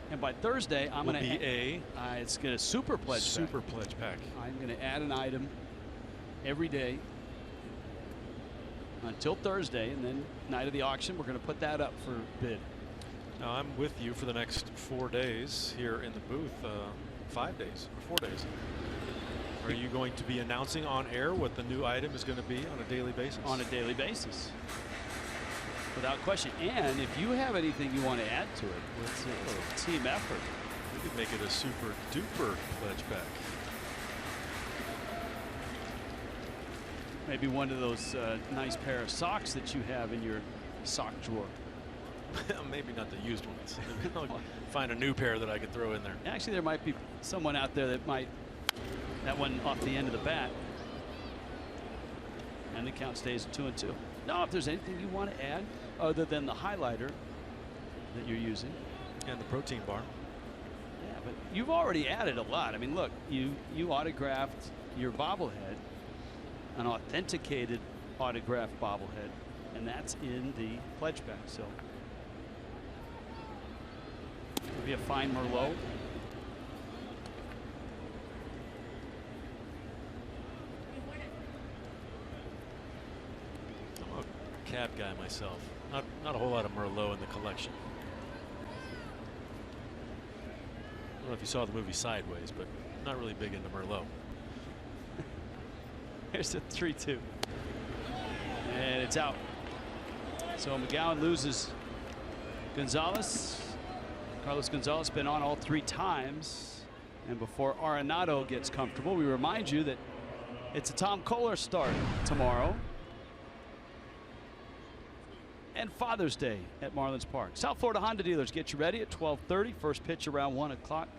And by Thursday, I'm going to it's going to super pledge pack. I'm going to add an item every day until Thursday, and then night of the auction, we're going to put that up for bid. Now I'm with you for the next 4 days here in the booth. 5 days or 4 days. Are you going to be announcing on air what the new item is going to be on a daily basis? On a daily basis. Without question. And if you have anything you want to add to it, it's a team effort. We could make it a super duper pledge pack. Maybe one of those nice pair of socks that you have in your sock drawer. Maybe not the used ones. I'll find a new pair that I could throw in there. Actually, there might be someone out there that might. That one off the end of the bat. And the count stays at 2-2. Now, if there's anything you want to add other than the highlighter that you're using. And the protein bar. Yeah, but you've already added a lot. I mean, look, you autographed your bobblehead, an authenticated autographed bobblehead, and that's in the pledge bag. So it'll be a fine Merlot. I'm a cab guy myself. Not a whole lot of Merlot in the collection. I don't know if you saw the movie Sideways, but not really big into Merlot. Here's the 3-2. And it's out. So McGowan loses Gonzalez. Carlos Gonzalez been on all 3 times. And before Arenado gets comfortable, we remind you that it's a Tom Kohler start tomorrow. And Father's Day at Marlins Park. South Florida Honda dealers, get you ready at 12:30. First pitch around 1 o'clock.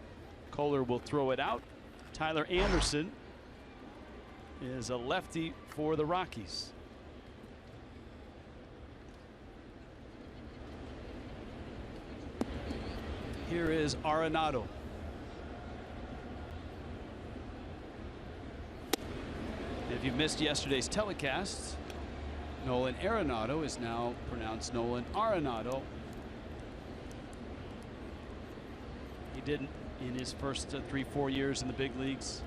Kohler will throw it out. Tyler Anderson is a lefty for the Rockies. Here is Arenado. If you've missed yesterday's telecast, Nolan Arenado is now pronounced Nolan Arenado. He didn't in his first 3-4 years in the big leagues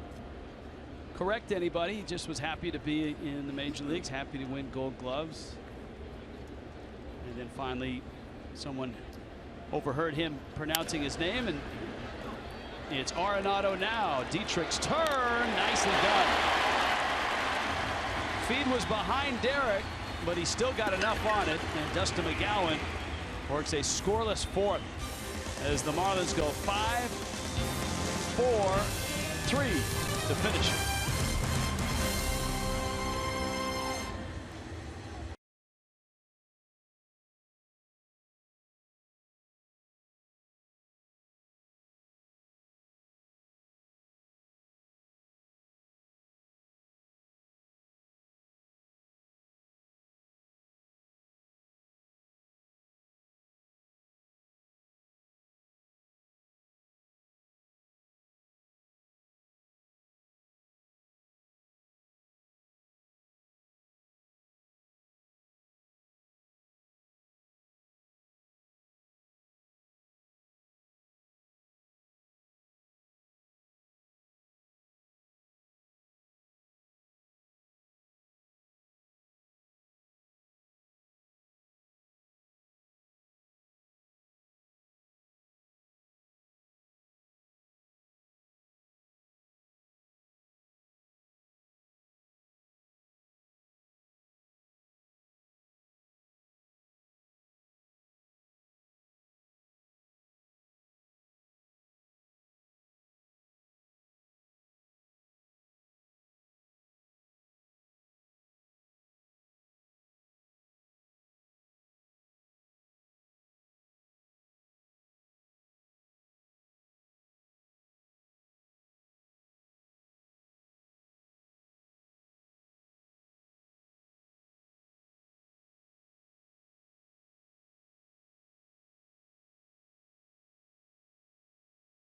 correct anybody. He just was happy to be in the major leagues, happy to win Gold Gloves. And then finally someone overheard him pronouncing his name, and it's Arenado now. Dietrich's turn, nicely done. Feed was behind Derek, but he still got enough on it, and Dustin McGowan works a scoreless 4th as the Marlins go 5-4-3 to finish it.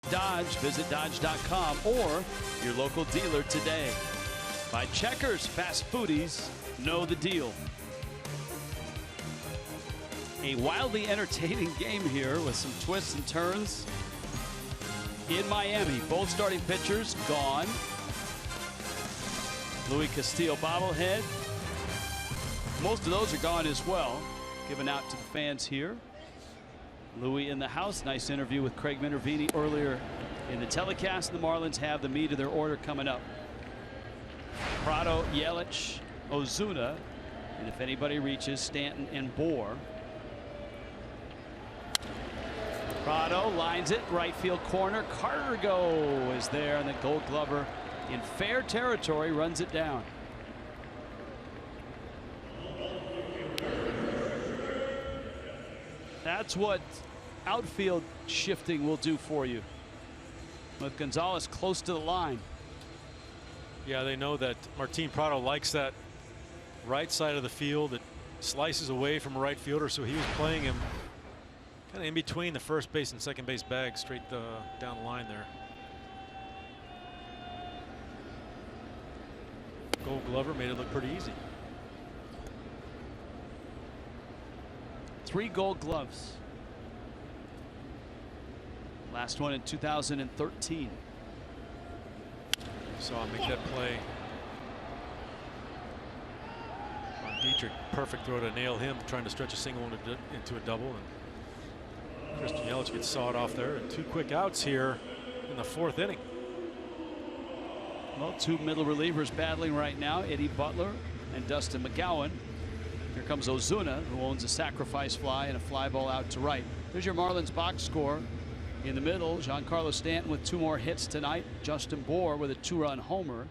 Dodge. Visit Dodge.com or your local dealer today. By Checkers Fast Foodies, know the deal. A wildly entertaining game here with some twists and turns in Miami. Both starting pitchers gone. Luis Castillo bobblehead. Most of those are gone as well. Given out to the fans here. Louis in the house. Nice interview with Craig Minervini earlier in the telecast. The Marlins have the meat of their order coming up. Prado, Yelich, Ozuna, and if anybody reaches, Stanton and Bohr. Prado lines it right field corner. Cargo is there, and the Gold Glover in fair territory runs it down. That's what outfield shifting will do for you. With Gonzalez close to the line. Yeah, they know that Martin Prado likes that right side of the field that slices away from a right fielder, so he was playing him kind of in between the first base and second base bag, straight down the line there. Gold Glover made it look pretty easy. 3 Gold Gloves. Last one in 2013. Saw him make that play on Dietrich. Perfect throw to nail him, trying to stretch a single into a double. And Christian Yelich gets sawed off there. And 2 quick outs here in the 4th inning. Well, 2 middle relievers battling right now, Eddie Butler and Dustin McGowan. Here comes Ozuna, who owns a sacrifice fly and a fly ball out to right. There's your Marlins box score. In the middle, Giancarlo Stanton with 2 more hits tonight. Justin Bour with a 2-run homer.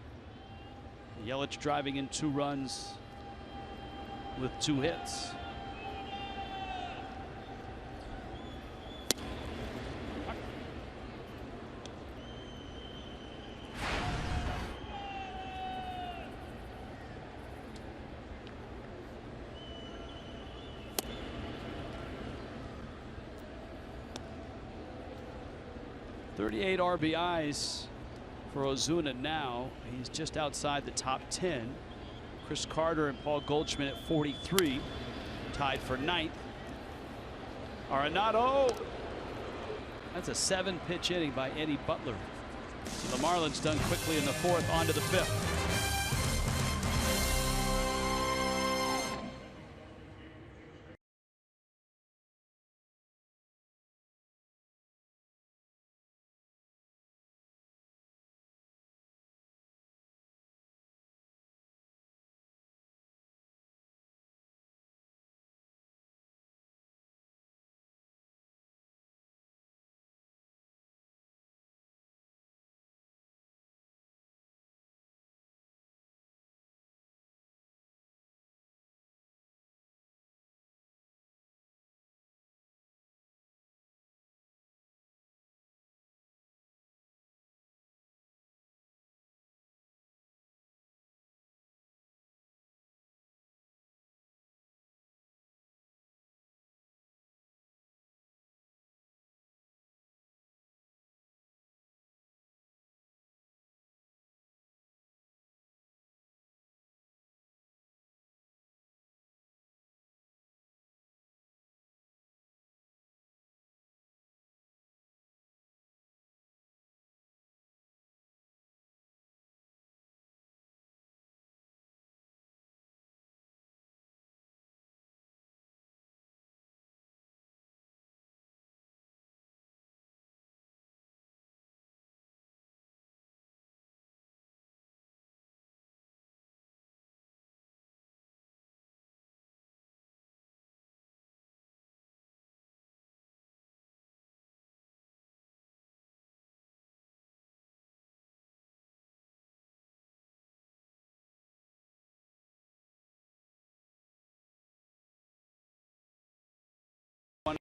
Yelich driving in 2 runs with 2 hits. .38 RBIs for Ozuna now. He's just outside the top 10. Chris Carter and Paul Goldschmidt at 43, tied for 9th. Arenado. That's a 7-pitch inning by Eddie Butler. So the Marlins done quickly in the 4th, on to the 5th.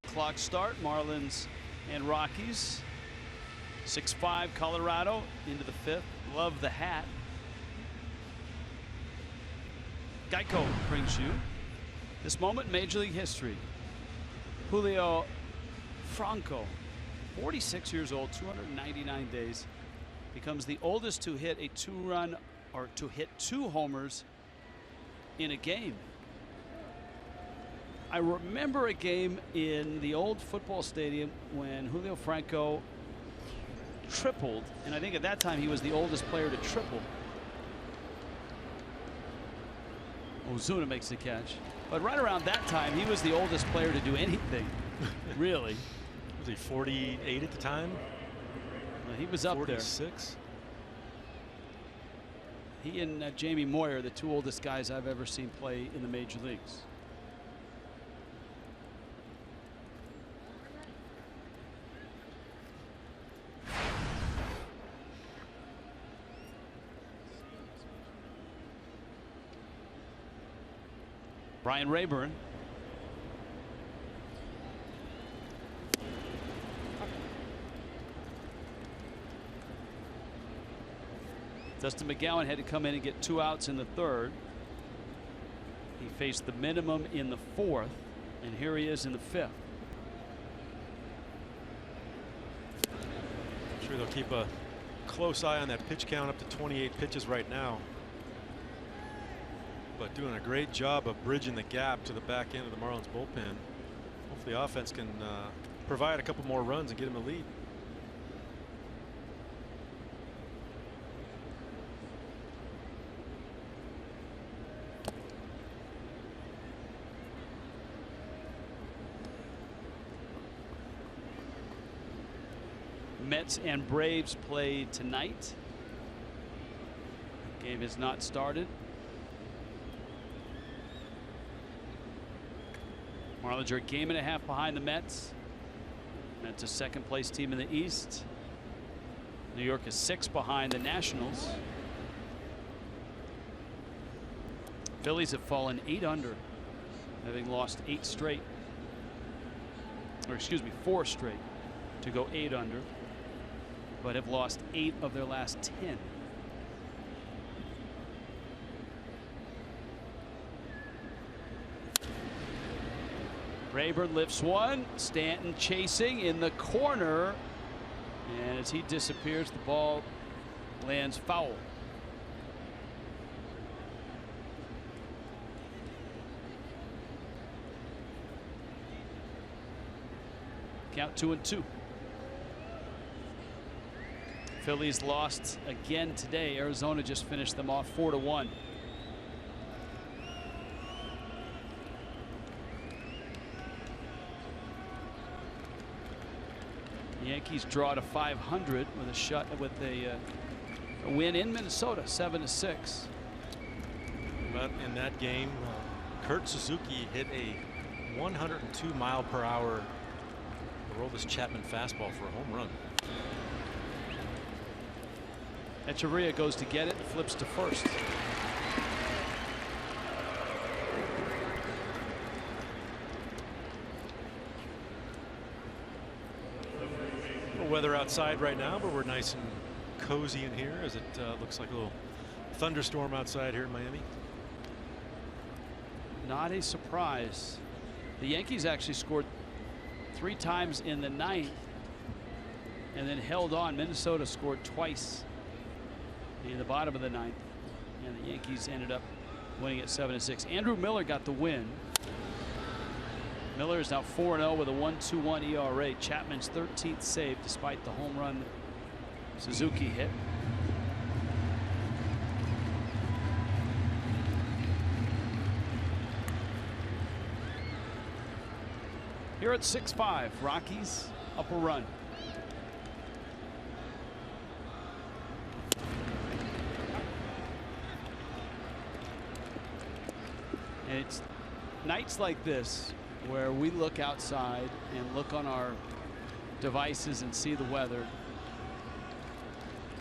Clock start. Marlins and Rockies. 6-5 Colorado into the 5th. Love the hat. Geico brings you this moment in Major League history. Julio Franco, 46 years old, 299 days, becomes the oldest to hit a 2-run or to hit 2 homers in a game. I remember a game in the old football stadium when Julio Franco tripled, and I think at that time he was the oldest player to triple. Ozuna makes the catch, but right around that time he was the oldest player to do anything. Really. Was he 48 at the time? He was up 46. there. He and Jamie Moyer, the 2 oldest guys I've ever seen play in the major leagues. Brian Rayburn. Dustin McGowan had to come in and get 2 outs in the 3rd. He faced the minimum in the 4th, and here he is in the 5th. I'm sure they'll keep a close eye on that pitch count up to 28 pitches right now. But doing a great job of bridging the gap to the back end of the Marlins bullpen. Hopefully the offense can provide a couple more runs and get him a lead. Mets and Braves play tonight. Game has not started. Marlins are a game and a half behind the Mets. Mets a second place team in the East. New York is 6 behind the Nationals. Phillies have fallen 8 under, having lost 8 straight. Or excuse me, 4 straight to go 8 under, but have lost 8 of their last 10. Rayburn lifts one. Stanton chasing in the corner, and as he disappears, the ball lands foul. Count 2-2. Phillies lost again today. Arizona just finished them off 4-1. Yankees draw to 500 with a win in Minnesota, 7-6. But in that game, Kurt Suzuki hit a 102-mile-per-hour Aroldis Chapman fastball for a home run. Echeverria goes to get it, flips to first. Weather outside right now, but we're nice and cozy in here as it looks like a little thunderstorm outside here in Miami. Not a surprise. The Yankees actually scored 3 times in the 9th and then held on. Minnesota scored twice in the bottom of the 9th, and the Yankees ended up winning at 7-6. Andrew Miller got the win. Miller is now 4-0 with a 1.21 ERA. Chapman's 13th save despite the home run Suzuki hit. Here at 6-5, Rockies up a run. And it's nights like this where we look outside and look on our devices and see the weather.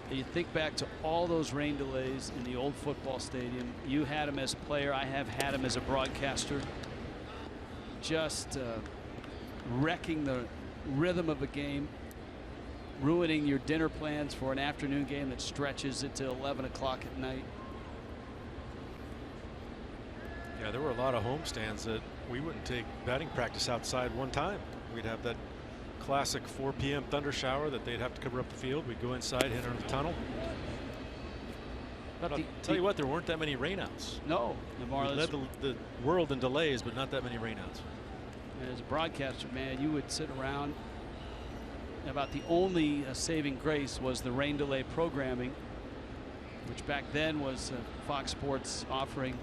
And you think back to all those rain delays in the old football stadium. You had them as a player. I have had them as a broadcaster. Just wrecking the rhythm of a game, ruining your dinner plans for an afternoon game that stretches it to 11 o'clock at night. Yeah, there were a lot of homestands that we wouldn't take batting practice outside one time. We'd have that classic 4 p.m. thunder shower that they'd have to cover up the field. We'd go inside, hit under the tunnel. But I'll tell you what, there weren't that many rainouts. No, the Marlins led the world in delays, but not that many rainouts. As a broadcaster, man, you would sit around. About the only saving grace was the rain delay programming, which back then was Fox Sports offering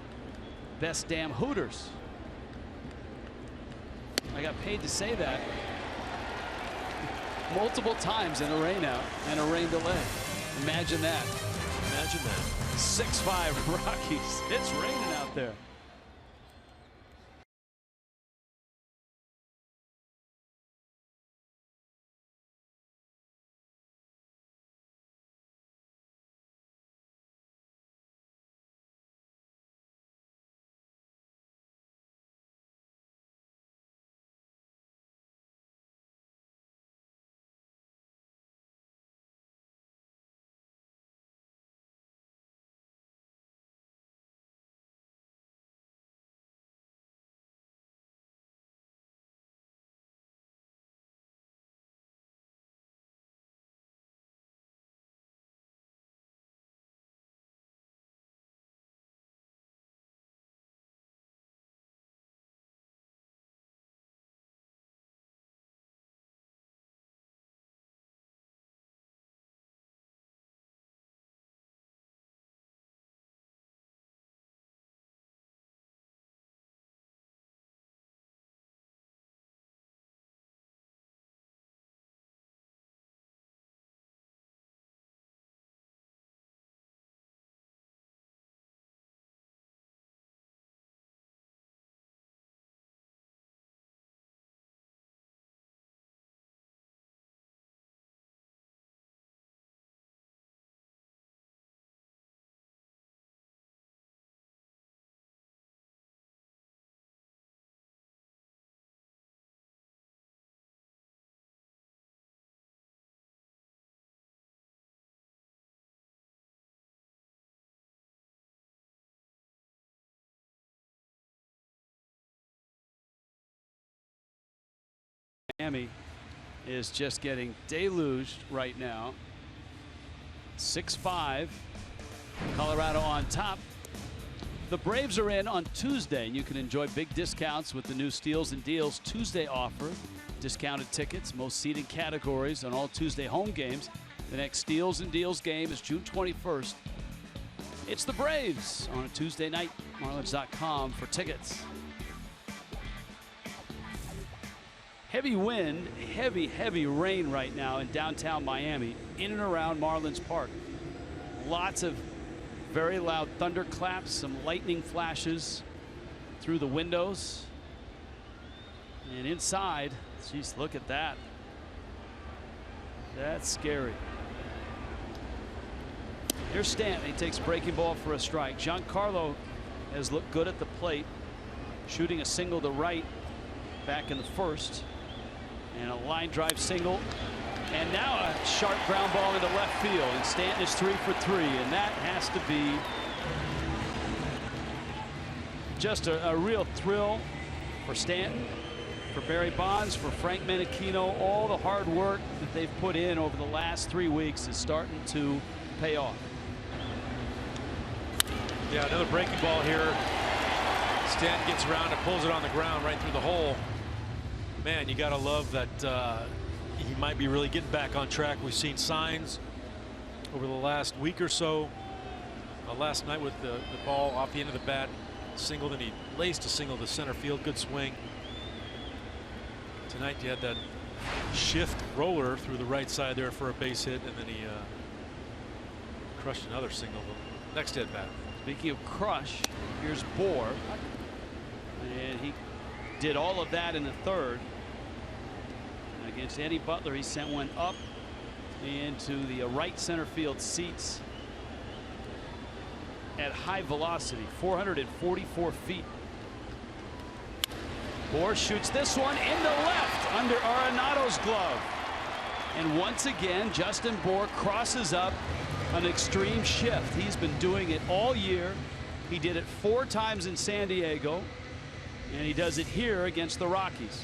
best damn Hooters. I got paid to say that multiple times in a rainout and a rain delay. Imagine that. Imagine that. 6-5 Rockies. It's raining out there. Miami is just getting deluged right now. 6-5. Colorado on top. The Braves are in on Tuesday, and you can enjoy big discounts with the new Steals and Deals Tuesday offer. Discounted tickets, most seating categories on all Tuesday home games. The next Steals and Deals game is June 21st. It's the Braves on a Tuesday night. Marlins.com for tickets. Heavy wind, heavy rain right now in downtown Miami, in and around Marlins Park. Lots of very loud thunderclaps, some lightning flashes through the windows. And inside, geez, look at that. That's scary. Here's Stanton. He takes breaking ball for a strike. Giancarlo has looked good at the plate, shooting a single to right back in the first. And a line drive single. And now a sharp ground ball into left field. And Stanton is 3 for 3. And that has to be just a real thrill for Stanton, for Barry Bonds, for Frank Menechino. All the hard work that they've put in over the last 3 weeks is starting to pay off. Yeah, another breaking ball here. Stanton gets around and pulls it on the ground right through the hole. Man, you got to love that he might be really getting back on track. We've seen signs over the last week or so. Last night with the ball off the end of the bat, singled, and he laced a single to center field. Good swing. Tonight you had that shift roller through the right side there for a base hit, and then he crushed another single next at bat. Speaking of crush, here's Bohr, and he did all of that in the third. Against Eddie Butler, he sent one up into the right center field seats at high velocity, 444 feet. Bohr shoots this one into left under Arenado's glove. And once again, Justin Bohr crosses up an extreme shift. He's been doing it all year. He did it 4 times in San Diego, and he does it here against the Rockies.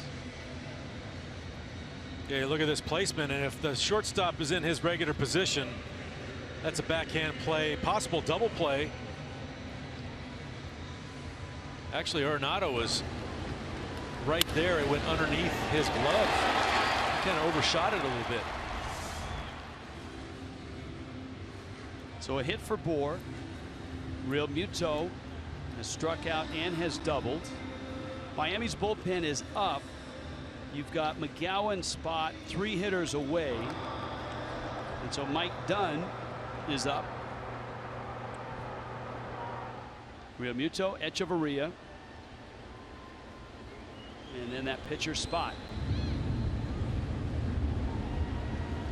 Yeah, look at this placement, and if the shortstop is in his regular position, that's a backhand play, possible double play. Actually, Arenado was right there. It went underneath his glove. He kind of overshot it a little bit. So a hit for Bohr. Real Muto has struck out and has doubled. Miami's bullpen is up. You've got McGowan spot 3 hitters away. And so Mike Dunn is up. Real Muto, Echeverria. And then that pitcher spot.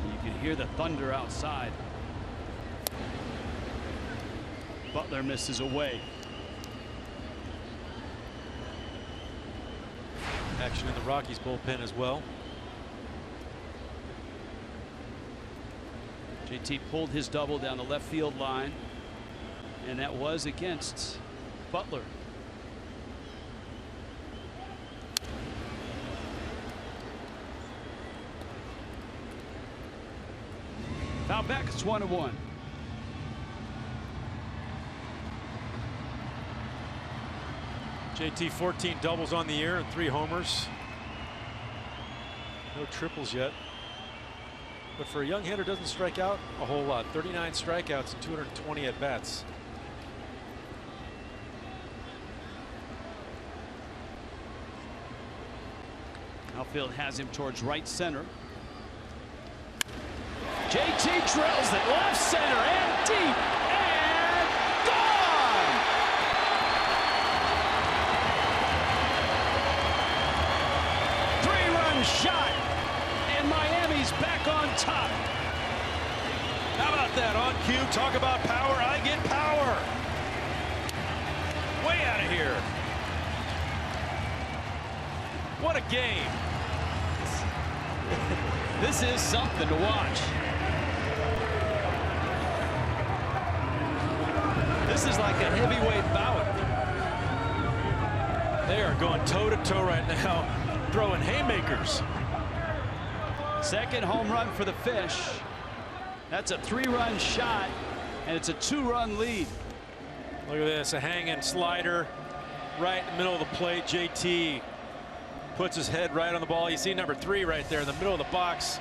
You can hear the thunder outside. Butler misses away. Action in the Rockies bullpen as well. JT pulled his double down the left field line, and that was against Butler. Foul back, it's 1-1. JT 14 doubles on the year and 3 homers. No triples yet. But for a young hitter, doesn't strike out a whole lot. 39 strikeouts and 220 at bats. Outfield has him towards right center. JT drills it left center and deep and gone. Three-run shot, and Miami's back on top. How about that on cue? Talk about power. I get power. Way out of here. What a game. This is something to watch. This is like a heavyweight bout. They are going toe-to-toe right now, throwing haymakers. Second home run for the Fish. That's a 3-run shot, and it's a 2-run lead. Look at this, a hanging slider right in the middle of the plate. JT puts his head right on the ball. You see number 3 right there in the middle of the box.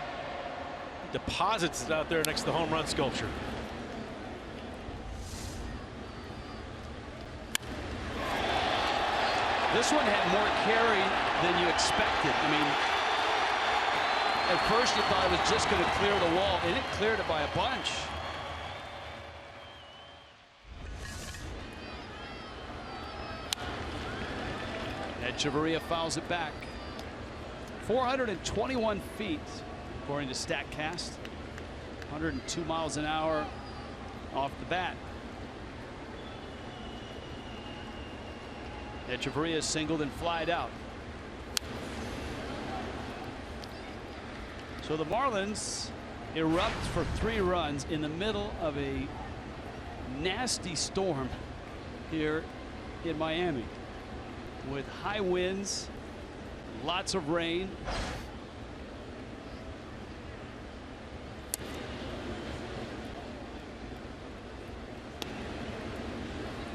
He deposits it out there next to the home run sculpture. This one had more carry than you expected. I mean, at first you thought it was just going to clear the wall, and it cleared it by a bunch. Echeverria fouls it back. 421 feet, according to StatCast. 102 miles an hour off the bat. Echeverria singled and flied out. So the Marlins erupt for 3 runs in the middle of a nasty storm here in Miami, with high winds, lots of rain.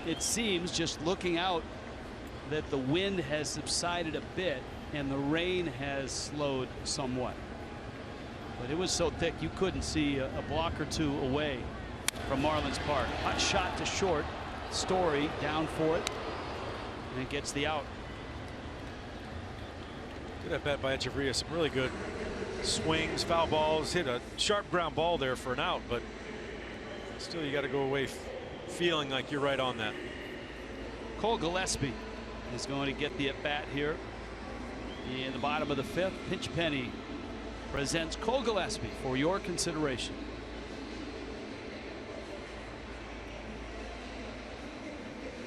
It seems, just looking out, that the wind has subsided a bit and the rain has slowed somewhat. But it was so thick you couldn't see a block or 2 away from Marlins Park. Hot shot to short. Story down for it, and it gets the out. Good at bat by Echeverria. Some really good swings, foul balls. Hit a sharp ground ball there for an out, but still you got to go away feeling like you're right on that. Cole Gillespie is going to get the at bat here in the bottom of the 5th. Pinch Penny presents Cole Gillespie for your consideration.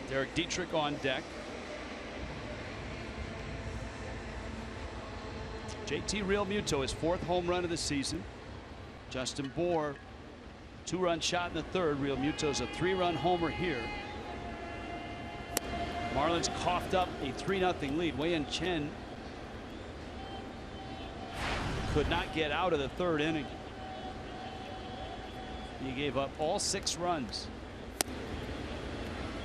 Derek Dietrich on deck. JT Realmuto, his 4th home run of the season. Justin Bour, 2-run shot in the 3rd. Realmuto's a 3-run homer here. Marlins coughed up a 3-0 lead. Wei-Yin Chen could not get out of the 3rd inning. He gave up all 6 runs.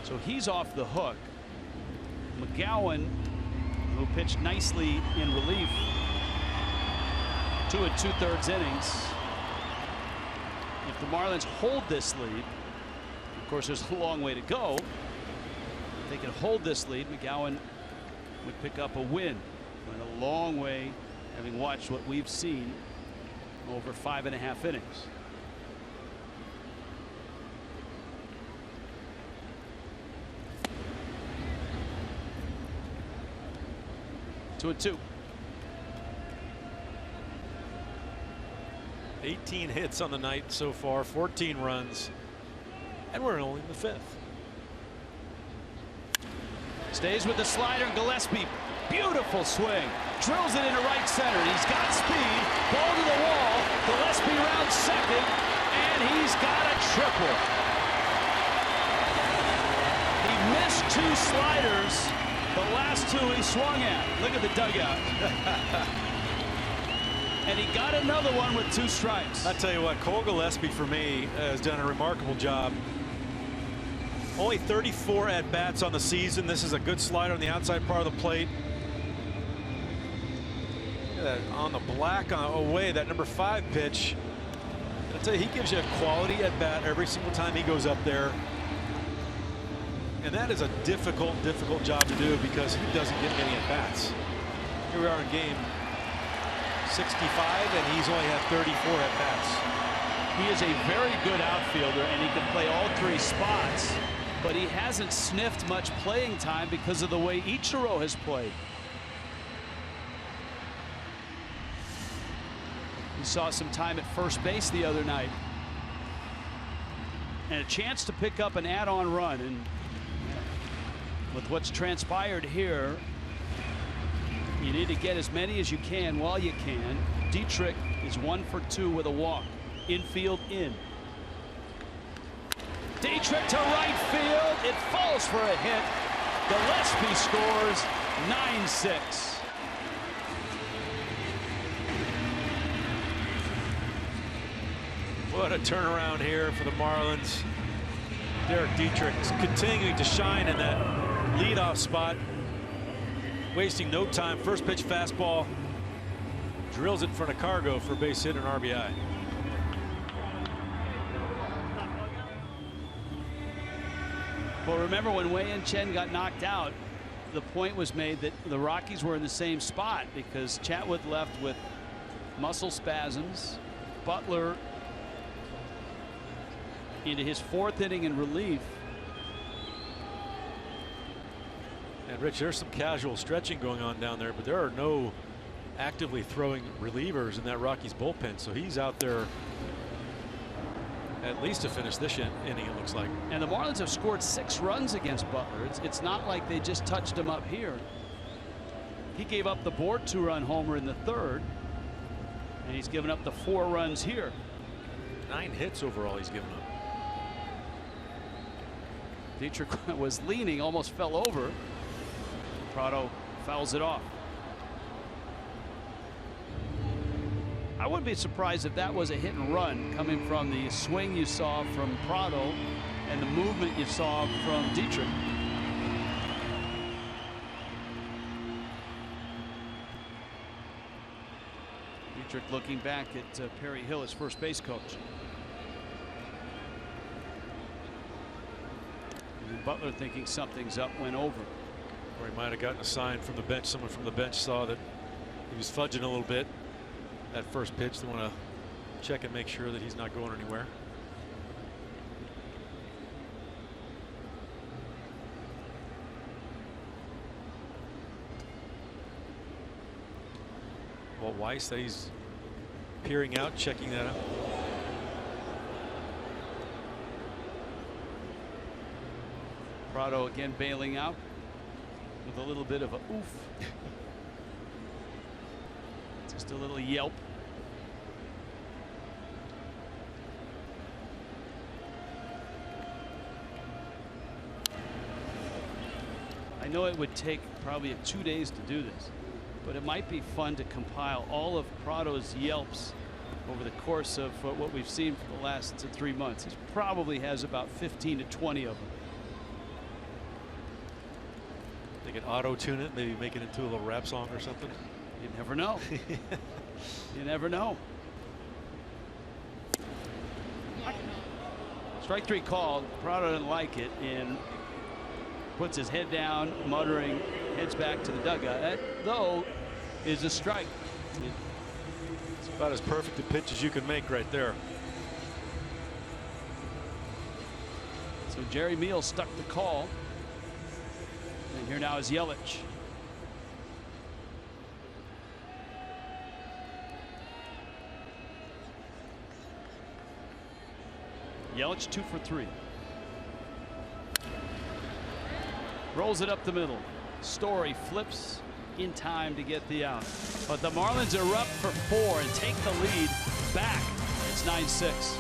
So he's off the hook. McGowan, who pitched nicely in relief, 2 2/3 innings. If the Marlins hold this lead, of course there's a long way to go. If they can hold this lead, McGowan would pick up a win. Went a long way, having watched what we've seen over 5.5 innings. Two and 2. 18 hits on the night so far, 14 runs, and we're only in the 5th. Stays with the slider, and Gillespie, beautiful swing, drills it into right center. He's got speed, ball to the wall. Gillespie rounds second, and he's got a triple. He missed 2 sliders. The last 2 he swung at. Look at the dugout. And he got another one with 2 strikes. I tell you what, Cole Gillespie for me has done a remarkable job. Only 34 at bats on the season. This is a good slider on the outside part of the plate. Look at that on the black away, that number 5 pitch. I tell you, he gives you a quality at bat every single time he goes up there. And that is a difficult job to do because he doesn't get many at bats. Here we are in game 65, and he's only had 34 at bats. He is a very good outfielder, and he can play all 3 spots, but he hasn't sniffed much playing time because of the way Ichiro has played. He saw some time at first base the other night, and a chance to pick up an add-on run. And with what's transpired here, you need to get as many as you can while you can. Dietrich is 1 for 2 with a walk. Infield in. Dietrich to right field. It falls for a hit. Gillespie scores 9-6. What a turnaround here for the Marlins. Derek Dietrich continuing to shine in that leadoff spot, wasting no time. First pitch fastball, drills it in front of Cargo for a base hit and RBI. Well, remember when Wei and Chen got knocked out, the point was made that the Rockies were in the same spot because Chatwood left with muscle spasms. Butler into his 4th inning in relief. And Rich, there's some casual stretching going on down there, but there are no actively throwing relievers in that Rockies bullpen, so he's out there at least to finish this inning, it looks like. And the Marlins have scored 6 runs against Butler. It's not like they just touched him up here. He gave up the Board 2-run homer in the 3rd, and he's given up the 4 runs here. 9 hits overall he's given up. Dietrich was leaning, almost fell over. Prado fouls it off. I wouldn't be surprised if that was a hit and run coming from the swing you saw from Prado and the movement you saw from Dietrich. Dietrich looking back at Perry Hill, his first base coach. And Butler thinking something's up, went over. Or he might have gotten a sign from the bench. Someone from the bench saw that he was fudging a little bit at first pitch. They want to check and make sure that he's not going anywhere. Well, Weiss, he's peering out, checking that out. Prado again bailing out with a little bit of a oof. Just a little yelp. I know it would take probably 2 days to do this, but it might be fun to compile all of Prado's yelps over the course of what we've seen for the last 3 months. He probably has about 15 to 20 of them. They can auto-tune it, maybe make it into a little rap song or something. You never know. You never know. Strike 3 called. Prado didn't like it and puts his head down, muttering, heads back to the dugout. That, though, is a strike. It's about as perfect a pitch as you can make right there. So Jerry Meal stuck the call. And here now is Yelich. Yelich 2 for 3. Rolls it up the middle. Story flips in time to get the out. But the Marlins are up for 4 and take the lead back. It's 9-6.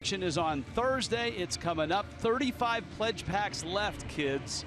Is on Thursday. It's coming up. 35 pledge packs left, kids.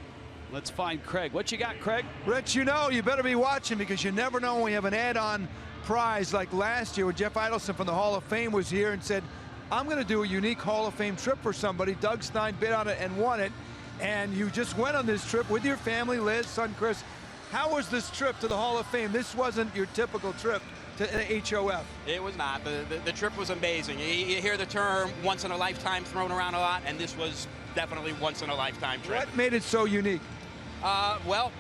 Let's find Craig. What you got, Craig? Rich, you know, you better be watching because you never know when we have an add-on prize like last year when Jeff Idelson from the Hall of Fame was here and said, I'm going to do a unique Hall of Fame trip for somebody. Doug Stein bid on it and won it. And you just went on this trip with your family, Liz, son Chris. How was this trip to the Hall of Fame? This wasn't your typical trip to HOF. It was not. The trip was amazing. You hear the term once in a lifetime thrown around a lot, and this was definitely once in a lifetime trip. What made it so unique? Well,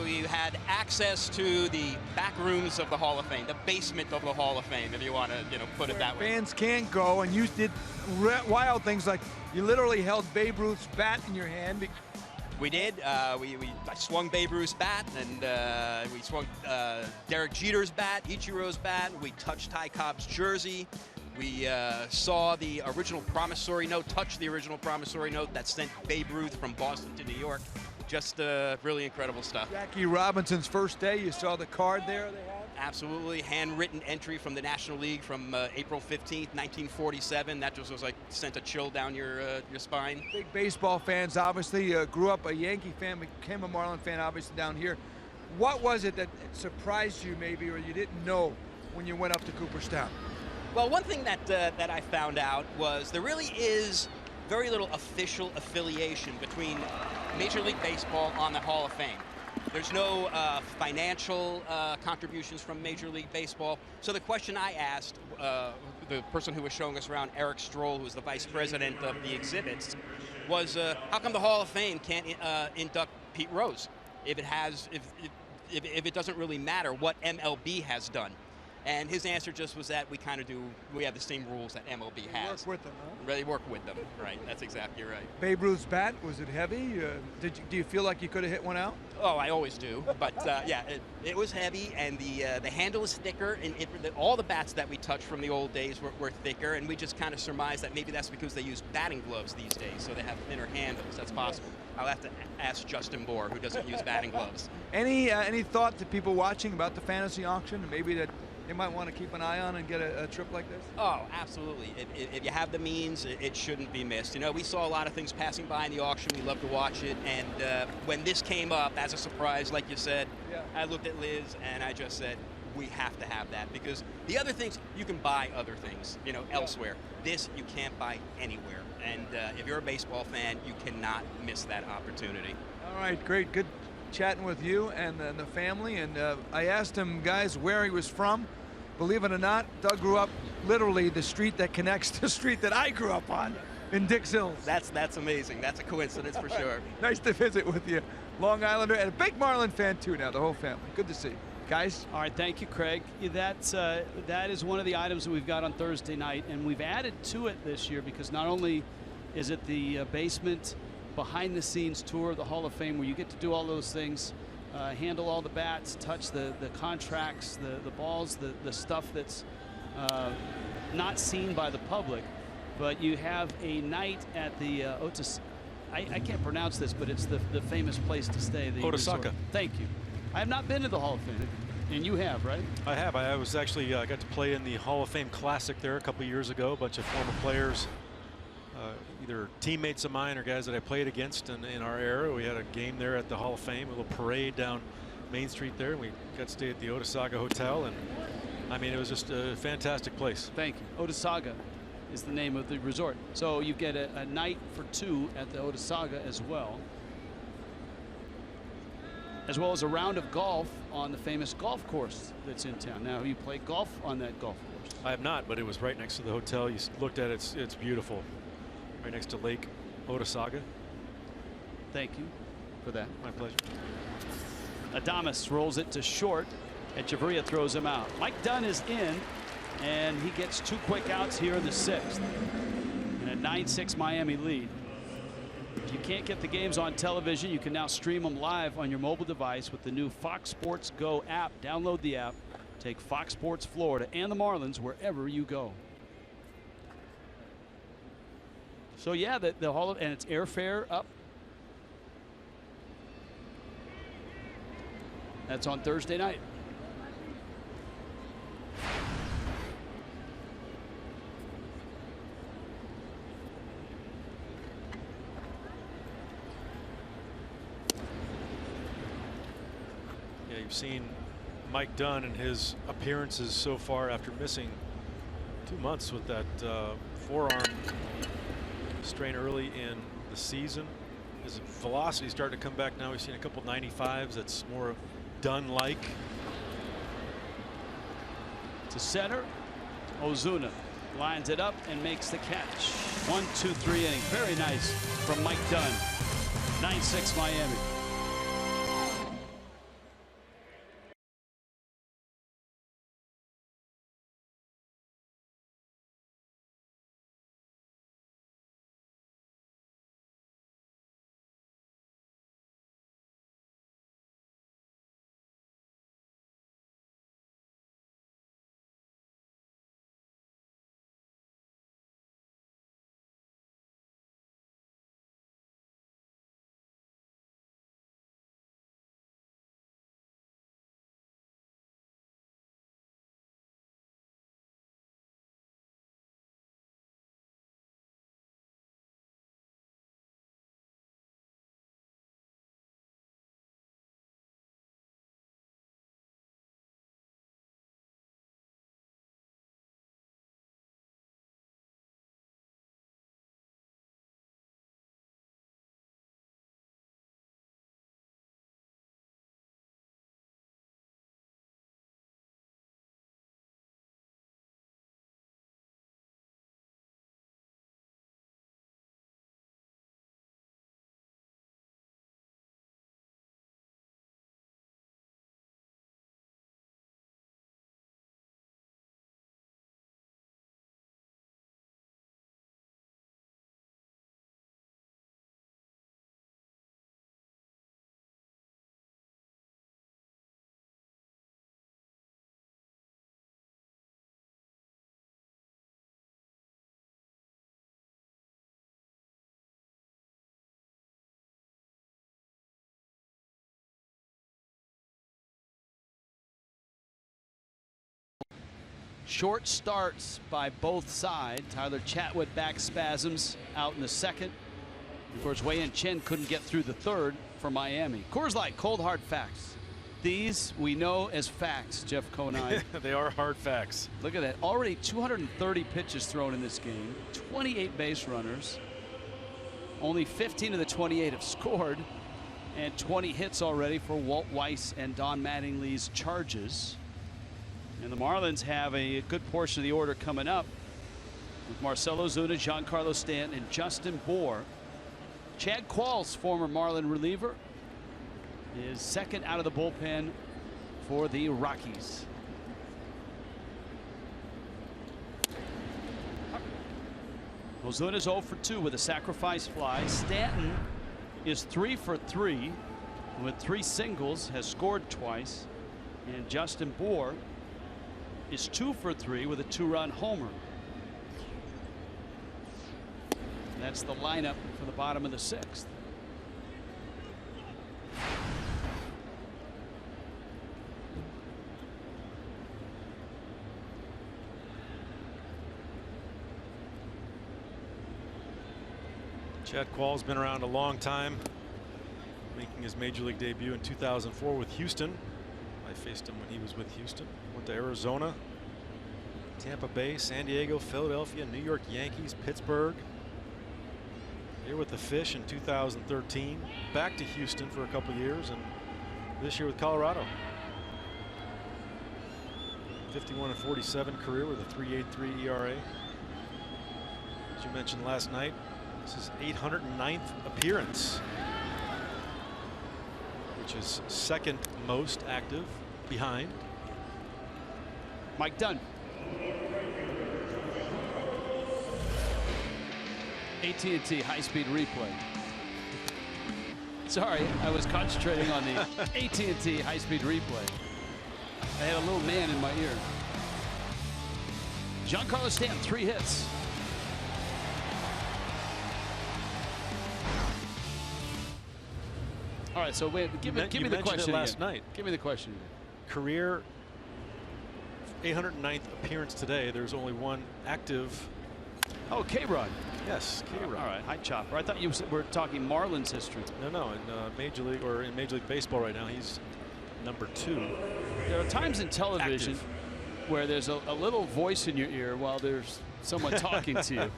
we had access to the back rooms of the Hall of Fame, the basement of the Hall of Fame, if you want to, put it that way. Fans can't go, and you did wild things like you literally held Babe Ruth's bat in your hand. We did. I swung Babe Ruth's bat, and we swung Derek Jeter's bat, Ichiro's bat. We touched Ty Cobb's jersey. We saw the original promissory note, touched the original promissory note that sent Babe Ruth from Boston to New York. Just really incredible stuff. Jackie Robinson's first day, you saw the card there they had? Absolutely. Handwritten entry from the National League from April 15th, 1947. That just was like sent a chill down your spine. Big baseball fans, obviously. Grew up a Yankee fan, became a Marlin fan, obviously, down here. What was it that surprised you maybe or you didn't know when you went up to Cooperstown? Well, one thing that I found out was there really is very little official affiliation between Major League Baseball on the Hall of Fame. There's no financial contributions from Major League Baseball. So the question I asked the person who was showing us around, Eric Stroll, who was the vice president of the exhibits, was how come the Hall of Fame can't induct Pete Rose if it doesn't really matter what MLB has done? And his answer just was that we have the same rules that MLB has. Work with them, huh? Really work with them, right? That's exactly right. Babe Ruth's bat, was it heavy? Do you feel like you could have hit one out? Oh, I always do. But yeah, it was heavy, and the handle is thicker, and all the bats that we touched from the old days were thicker, and we just kind of surmised that maybe that's because they use batting gloves these days, so they have thinner handles. That's possible. I'll have to ask Justin Bohr, who doesn't use batting gloves. Any thought to people watching about the fantasy auction, maybe that they might want to keep an eye on and get a trip like this? Oh, absolutely. If you have the means, it shouldn't be missed. We saw a lot of things passing by in the auction. We love to watch it. And when this came up as a surprise, like you said, yeah. I looked at Liz and I just said, we have to have that. Because the other things, you can buy other things, elsewhere. This, you can't buy anywhere. And if you're a baseball fan, you cannot miss that opportunity. All right, great. Good chatting with you and the family, and I asked him, guys, where he was from. Believe it or not, Doug grew up literally the street that connects the street that I grew up on in Dix Hills. That's amazing. That's a coincidence for sure. Nice to visit with you. Long Islander and a big Marlin fan too now, the whole family. Good to see you. Guys? All right, thank you, Craig. That is one of the items that we've got on Thursday night, and we've added to it this year because not only is it the basement behind-the-scenes tour of the Hall of Fame where you get to do all those things, handle all the bats, touch the contracts, the balls, the stuff that's not seen by the public. But you have a night at the I can't pronounce this, but it's the famous place to stay. The Otisaka. resort. Thank you. I have not been to the Hall of Fame, and you have, right? I have. I was actually got to play in the Hall of Fame Classic there a couple years ago. A bunch of former players, either teammates of mine or guys that I played against in our era. We had a game there at the Hall of Fame, a little parade down Main Street there. And we got to stay at the Otisaka Hotel, and I mean, it was just a fantastic place. Thank you. Otisaka is the name of the resort. So you get a night for two at the Otisaka as well as a round of golf on the famous golf course that's in town. Now, have you played golf on that golf course? I have not, but it was right next to the hotel. You looked at it, it's beautiful. Right next to Lake Otisaka. Thank you for that. My pleasure. Adames rolls it to short, and Chavarria throws him out. Mike Dunn is in, and he gets two quick outs here in the sixth. And a 9-6 Miami lead. If you can't get the games on television, you can now stream them live on your mobile device with the new Fox Sports Go app. Download the app. Take Fox Sports Florida and the Marlins wherever you go. So yeah, the Hall of, and it's airfare up. That's on Thursday night. you've seen Mike Dunn and his appearances so far after missing 2 months with that forearm strain early in the season. His velocity starting to come back now. We've seen a couple 95s. That's more Dunn-like. To center, Ozuna lines it up and makes the catch. 1-2-3 inning. Very nice from Mike Dunn. 9-6 Miami. Short starts by both sides. Tyler Chatwood back spasms out in the second. Of course, Wei and Chen couldn't get through the third for Miami. Coors Light, cold hard facts. These we know as facts, Jeff Conine. They are hard facts. Look at that. Already 230 pitches thrown in this game. 28 base runners. Only 15 of the 28 have scored. And 20 hits already for Walt Weiss and Don Mattingly's Charges. And the Marlins have a good portion of the order coming up with Marcell Ozuna, Giancarlo Stanton, and Justin Bour. Chad Qualls, former Marlin reliever, is second out of the bullpen for the Rockies. Ozuna's 0 for 2 with a sacrifice fly. Stanton is 3 for 3 with 3 singles, has scored twice. And Justin Bour is 2 for 3 with a 2-run homer. That's the lineup for the bottom of the 6th. Chad Qualls been around a long time, making his major league debut in 2004 with Houston. I faced him when he was with Houston. Went to Arizona, Tampa Bay, San Diego, Philadelphia, New York Yankees, Pittsburgh. Here with the Fish in 2013. Back to Houston for a couple years, and this year with Colorado. 51-47 career with a 3.83 ERA. As you mentioned last night, this is 809th appearance, which is second most active behind Mike Dunn. AT&T high-speed replay. Sorry, I was concentrating on the AT&T high-speed replay. I had a little man in my ear. Giancarlo Stanton, 3 hits. All right, so wait, give me the question last night. Give me the question again. Career 809th appearance today. There's only one active. Oh, K-Rod. Yes, K-Rod. All right, High Chopper. I thought you were talking Marlins history. No, in Major League Baseball right now, he's number 2. There are times in television Active. where there's a little voice in your ear while there's someone talking to you.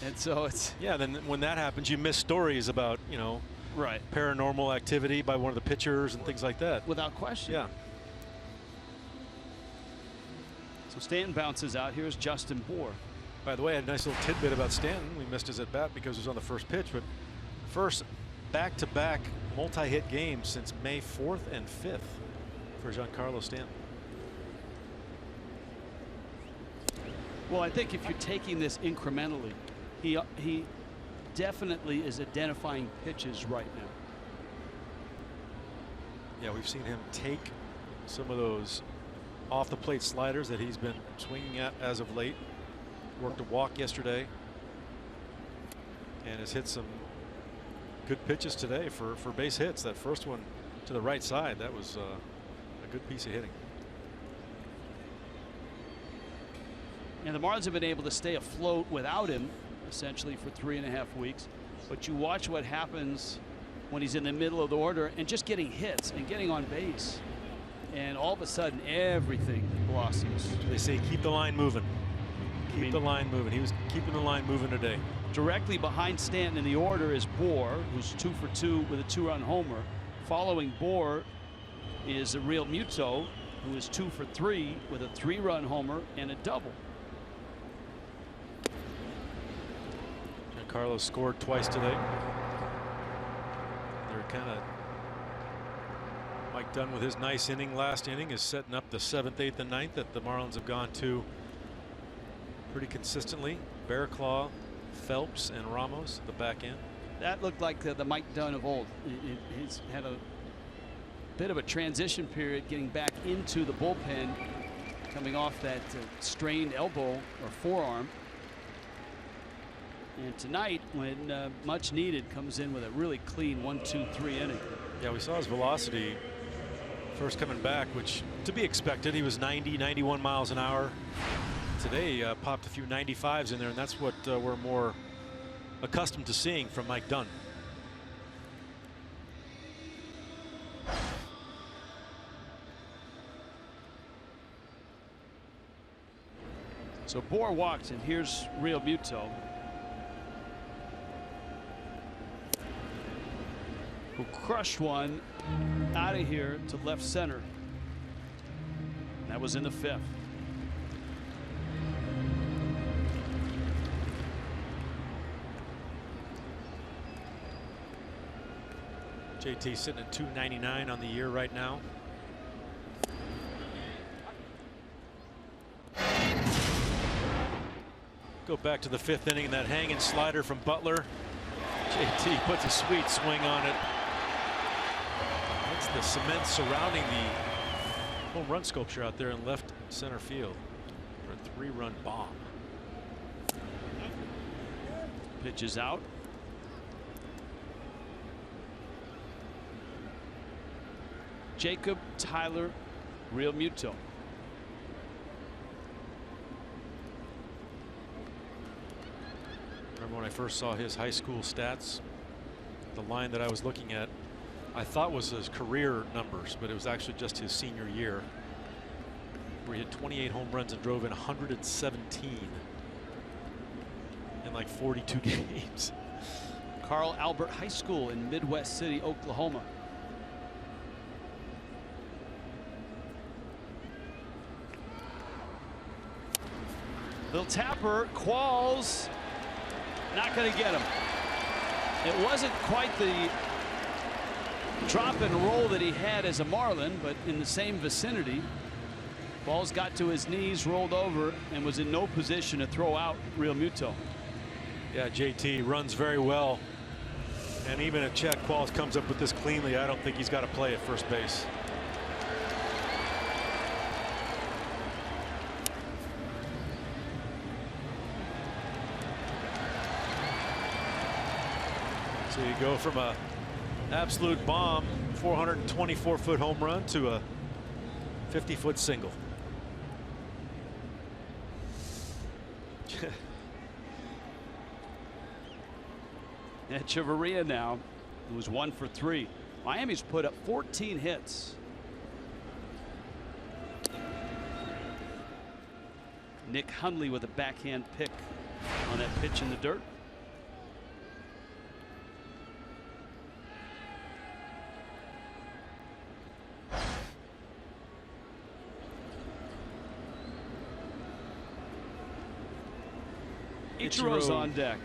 And so it's. Yeah, then when that happens, you miss stories about, you know, right, paranormal activity by one of the pitchers and things like that. Without question. Yeah. So Stanton bounces out. Here's Justin Bour. By the way, a nice little tidbit about Stanton. We missed his at bat because it was on the first pitch, but first back-to-back multi-hit games since May 4th and 5th for Giancarlo Stanton. Well, I think if you're taking this incrementally, he definitely is identifying pitches right now. Yeah, we've seen him take some of those off the plate sliders that he's been swinging at as of late. Worked a walk yesterday and has hit some good pitches today for base hits. That first one to the right side, that was a good piece of hitting. And the Marlins have been able to stay afloat without him essentially for 3.5 weeks. But you watch what happens when he's in the middle of the order and just getting hits and getting on base. And all of a sudden, everything blossoms. They say keep the line moving. Keep the line moving. He was keeping the line moving today. Directly behind Stanton in the order is Bour, who's 2 for 2 with a 2-run homer. Following Bour is Real Muto, who is 2 for 3 with a 3-run homer and a double. Giancarlo scored twice today. They're kind of Mike Dunn with his nice inning last inning is setting up the 7th, 8th, and 9th that the Marlins have gone to pretty consistently. Bearclaw, Phelps, and Ramos at the back end. That looked like the Mike Dunn of old. He's had a bit of a transition period getting back into the bullpen, coming off that strained elbow or forearm. And tonight, when much needed, comes in with a really clean 1-2-3 inning. Yeah, we saw his velocity first coming back, which to be expected. He was 90, 91 miles an hour. Today popped a few 95s in there, and that's what we're more accustomed to seeing from Mike Dunn. So Bour walks, and here's Real Muto, who crushed one out of here to left center. That was in the 5th. JT sitting at 299 on the year right now. Go back to the 5th inning, and that hanging slider from Butler. JT puts a sweet swing on it. That's the cement surrounding the home run sculpture out there in left center field for a 3-run bomb. Pitch is out. Jacob Tyler Real Muto. Remember when I first saw his high school stats, the line that I was looking at I thought was his career numbers, but it was actually just his senior year, where he had 28 home runs and drove in 117 in like 42 games. Carl Albert High School in Midwest City, Oklahoma. Little tapper, Qualls, not going to get him. It wasn't quite the drop and roll that he had as a Marlin, but in the same vicinity. Qualls got to his knees, rolled over, and was in no position to throw out Real Muto. Yeah, JT runs very well. And even if Chad Qualls comes up with this cleanly, I don't think he's got to play at first base. So you go from a absolute bomb 424-foot home run to a 50-foot single. Echeverria now, who was 1 for 3. Miami's put up 14 hits Nick Hundley with a backhand pick on that pitch in the dirt. Ichiro's on deck.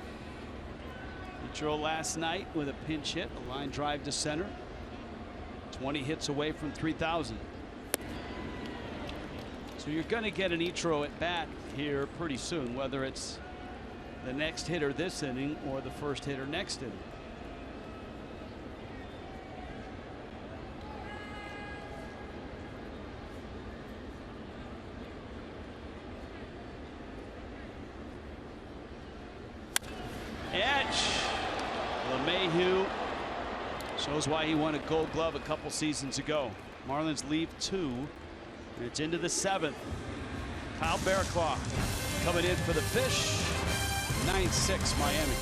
Ichiro last night with a pinch hit, a line drive to center. 20 hits away from 3,000. So you're going to get an Ichiro at bat here pretty soon, whether it's the next hitter this inning or the first hitter next inning. Edge. LeMahieu shows why he won a Gold Glove a couple seasons ago. Marlins leave 2, and it's into the 7th. Kyle Bearclaw coming in for the Fish. 9-6 Miami.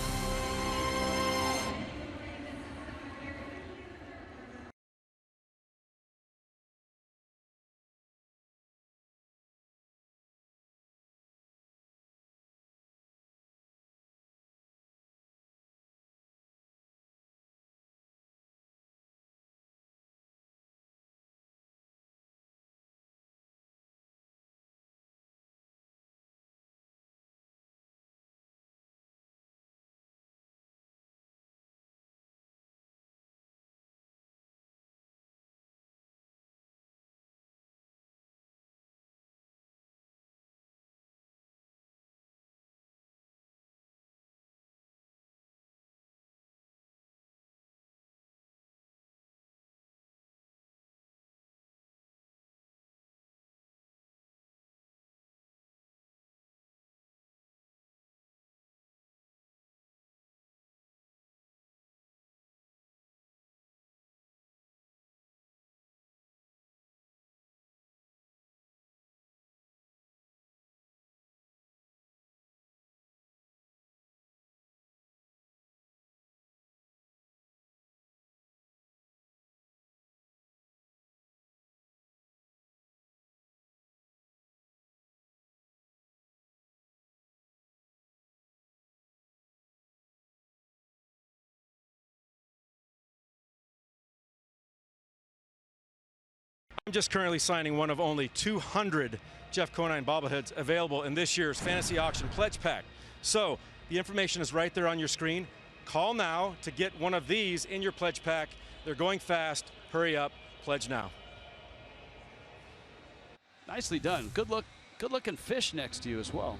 I'm just currently signing one of only 200 Jeff Conine bobbleheads available in this year's Fantasy Auction Pledge Pack. So the information is right there on your screen. Call now to get one of these in your pledge pack. They're going fast. Hurry up. Pledge now. Nicely done. Good looking fish next to you as well.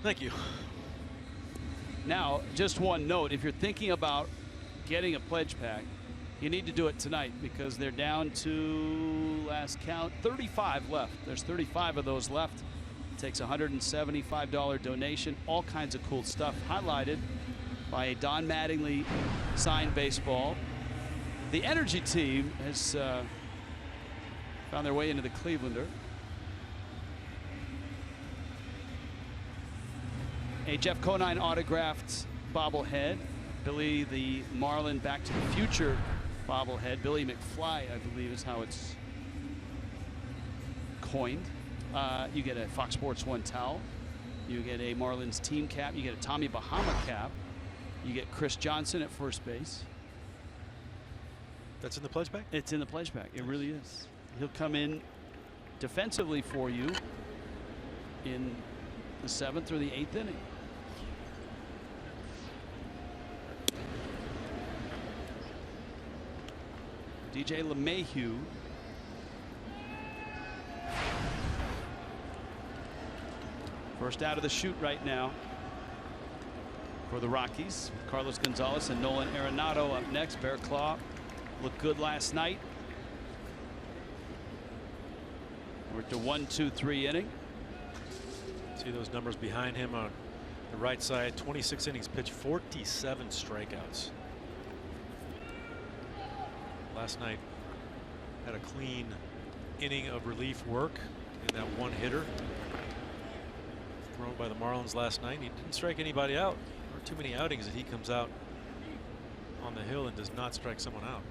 Thank you. Now, just one note, if you're thinking about getting a pledge pack, you need to do it tonight because they're down to, last count, 35 left. There's 35 of those left. It takes a $175 donation. All kinds of cool stuff highlighted by a Don Mattingly signed baseball. The Energy team has found their way into the Clevelander. A Jeff Conine autographed bobblehead. Billy the Marlin Back to the Future bobblehead. Billy McFly, I believe, is how it's coined. You get a Fox Sports 1 towel. You get a Marlins team cap. You get a Tommy Bahama cap. You get Chris Johnson at first base. That's in the pledge pack? It's in the pledge pack. It really is. He'll come in defensively for you in the 7th or the 8th inning. DJ LeMahieu. First out of the chute right now for the Rockies. Carlos Gonzalez and Nolan Arenado up next. Bearclaw looked good last night. We're to 1-2-3 inning. See those numbers behind him on the right side. 26 innings pitched, 47 strikeouts. Last night had a clean inning of relief work in that one hitter thrown by the Marlins last night. He didn't strike anybody out. There are too many outings that he comes out on the hill and does not strike someone out.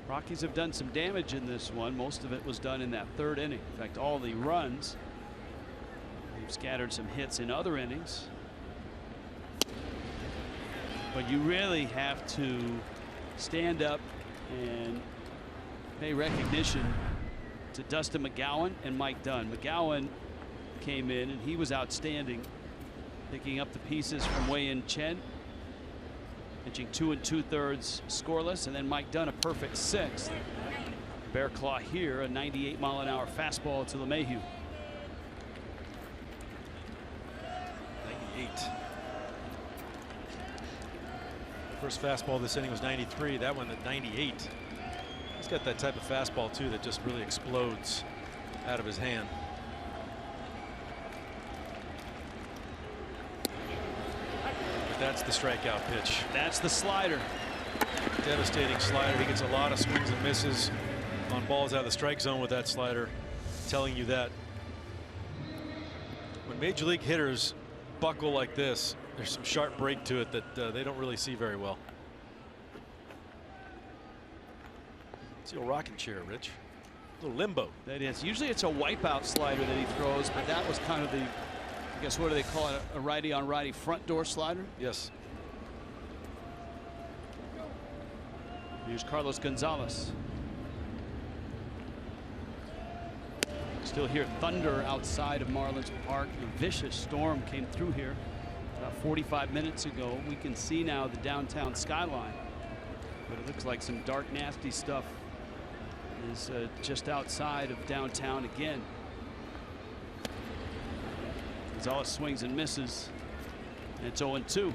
Rockies have done some damage in this one. Most of it was done in that 3rd inning. In fact, all the runs, the scattered some hits in other innings. But you really have to stand up and pay recognition to Dustin McGowan and Mike Dunn. McGowan came in and he was outstanding, picking up the pieces from Wei-Yin Chen, pitching 2 2/3 scoreless, and then Mike Dunn a perfect 6th. Bear Claw here, a 98-mile-an-hour fastball to LeMahieu. 98. First fastball this inning was 93. That one at 98. He's got that type of fastball too that just really explodes out of his hand. But that's the strikeout pitch. That's the slider. Devastating slider. He gets a lot of swings and misses on balls out of the strike zone with that slider, telling you that when major league hitters buckle like this, there's some sharp break to it that they don't really see very well. It's a rocking chair, Rich. A little limbo. That is. Usually it's a wipeout slider that he throws, but that was kind of the, I guess, what do they call it? A righty on righty front door slider? Yes. Here's Carlos Gonzalez. Still hear thunder outside of Marlins Park. A vicious storm came through here about 45 minutes ago. We can see now the downtown skyline, but it looks like some dark, nasty stuff is just outside of downtown again. Gonzalez swings and misses, and it's 0-2.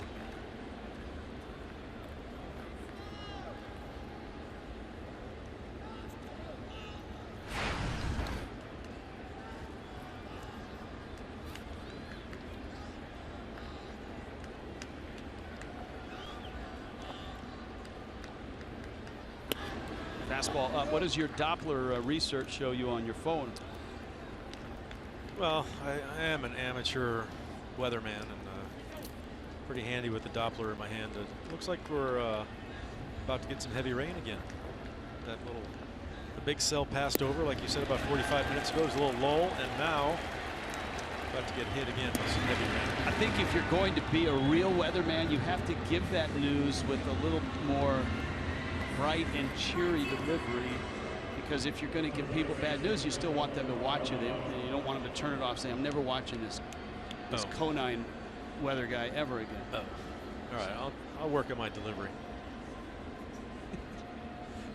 Fastball up. What does your Doppler research show you on your phone? Well, I am an amateur weatherman and pretty handy with the Doppler in my hand. It looks like we're about to get some heavy rain again. The big cell passed over, like you said, about 45 minutes ago. It was a little lull, and now about to get hit again with some heavy rain. I think if you're going to be a real weatherman, you have to give that news with a little more bright and cheery delivery, because if you're going to give people bad news, you still want them to watch it. You don't want them to turn it off, saying, I'm never watching this Conine weather guy ever again. Oh. All right, I'll work on my delivery.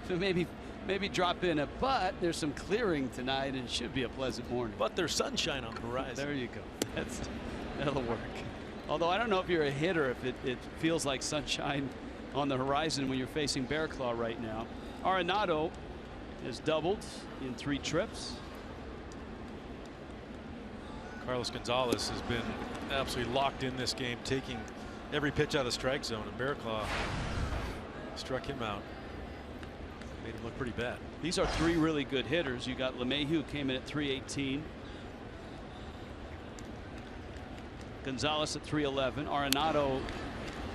So maybe drop in a but there's some clearing tonight and it should be a pleasant morning. But there's sunshine on the horizon. There you go. That'll work. Although I don't know if you're a hitter if it feels like sunshine on the horizon when you're facing Bear Claw right now. Arenado has doubled in 3 trips. Carlos Gonzalez has been absolutely locked in this game, taking every pitch out of the strike zone, and Bear Claw struck him out. Made him look pretty bad. These are 3 really good hitters. You got LeMahieu came in at 318. Gonzalez at 311. Arenado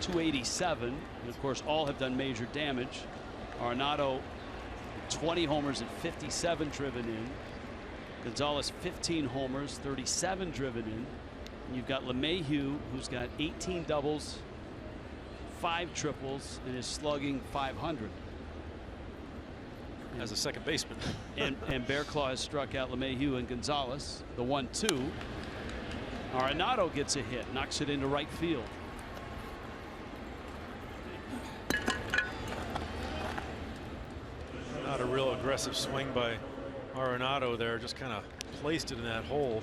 287. And of course, all have done major damage. Arenado 20 homers and 57 driven in. Gonzalez 15 homers, 37 driven in. And you've got LeMahieu, who's got 18 doubles, 5 triples, and is slugging .500. As a second baseman. and Bear Claw has struck out LeMahieu and Gonzalez. The 1-2. Arenado gets a hit, knocks it into right field. Not a real aggressive swing by Arenado there, just kind of placed it in that hole.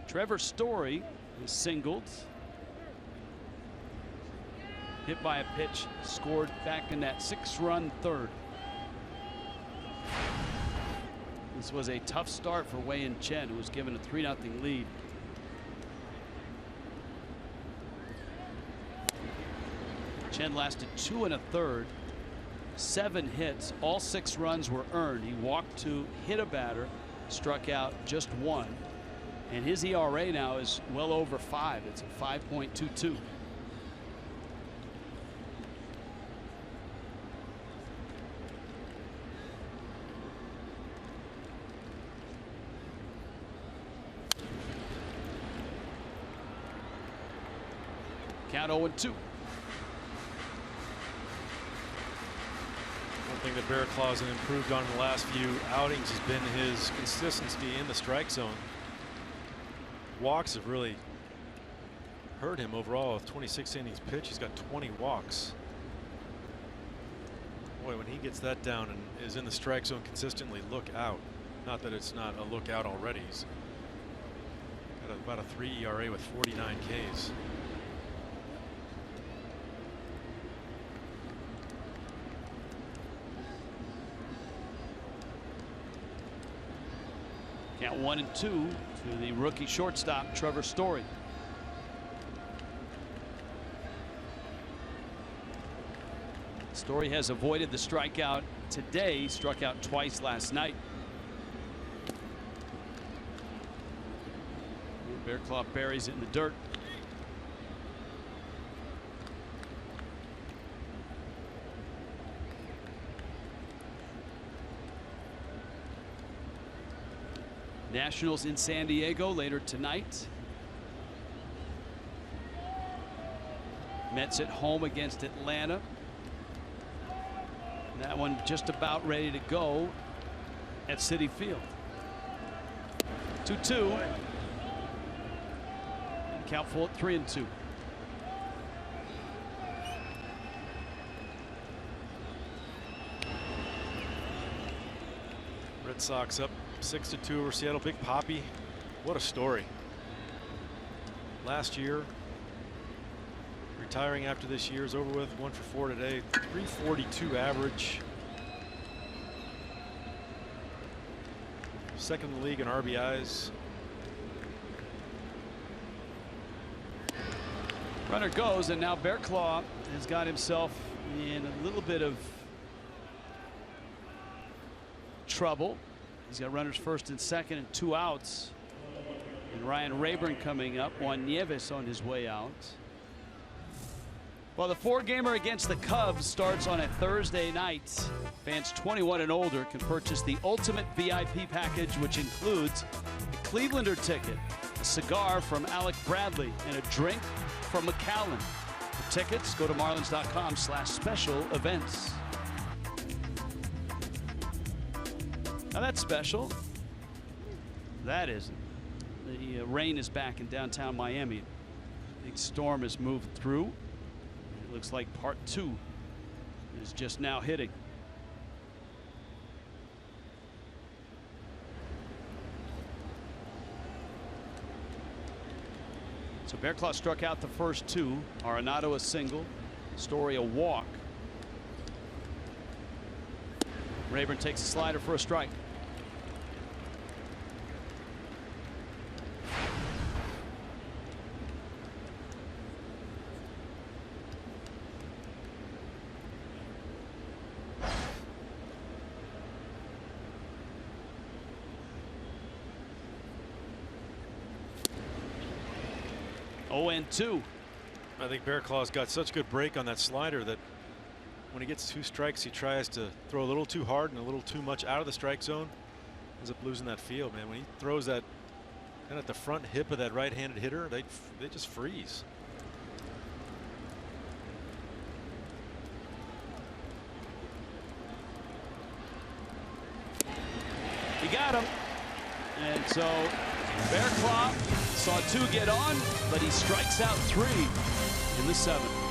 Trevor Story is singled. Hit by a pitch, scored back in that 6-run third. This was a tough start for Wei-Yin Chen, who was given a 3-0 lead. Chen lasted 2 1/3, 7 hits, all 6 runs were earned. He walked 2, hit a batter, struck out just 1, and his ERA now is well over 5. It's a 5.22. count 0-2. One thing that Bearclaws has improved on in the last few outings has been his consistency in the strike zone. Walks have really hurt him overall. With 26 innings pitched, he's got 20 walks. Boy, when he gets that down and is in the strike zone consistently, look out. Not that it's not a look out already. He's got about a 3 ERA with 49 Ks. Count 1-2 to the rookie shortstop, Trevor Story. Story has avoided the strikeout today, struck out twice last night. Bearclaw buries it in the dirt. Nationals in San Diego later tonight. Mets at home against Atlanta. That one just about ready to go at Citi Field. 2-2. And count full at 3-2. Red Sox up 6-2 over Seattle. Big Poppy, what a story. Last year, retiring after this year's over with. 1 for 4 today. 342 average. Second in the league in RBIs. Runner goes, and now Bearclaw has got himself in a little bit of trouble. He's got runners first and second and 2 outs. And Ryan Rayburn coming up. Juan Nieves on his way out. Well, the 4-gamer against the Cubs starts on a Thursday night. Fans 21 and older can purchase the ultimate VIP package, which includes a Clevelander ticket, a cigar from Alec Bradley, and a drink from McAllen. For tickets, go to marlins.com/special events. Now that's special. That isn't. The rain is back in downtown Miami. Big storm has moved through. It looks like part 2 is just now hitting. So Bearclaw struck out the first 2. Arenado a single. Story a walk. Rayburn takes a slider for a strike. And 2. I think Bearclaw's got such good break on that slider that when he gets 2 strikes, he tries to throw a little too hard and a little too much out of the strike zone. Ends up losing that field, man. When he throws that kind of at the front hip of that right-handed hitter, they just freeze. He got him. And so Bearclaw saw 2 get on, but he strikes out 3 in the 7th.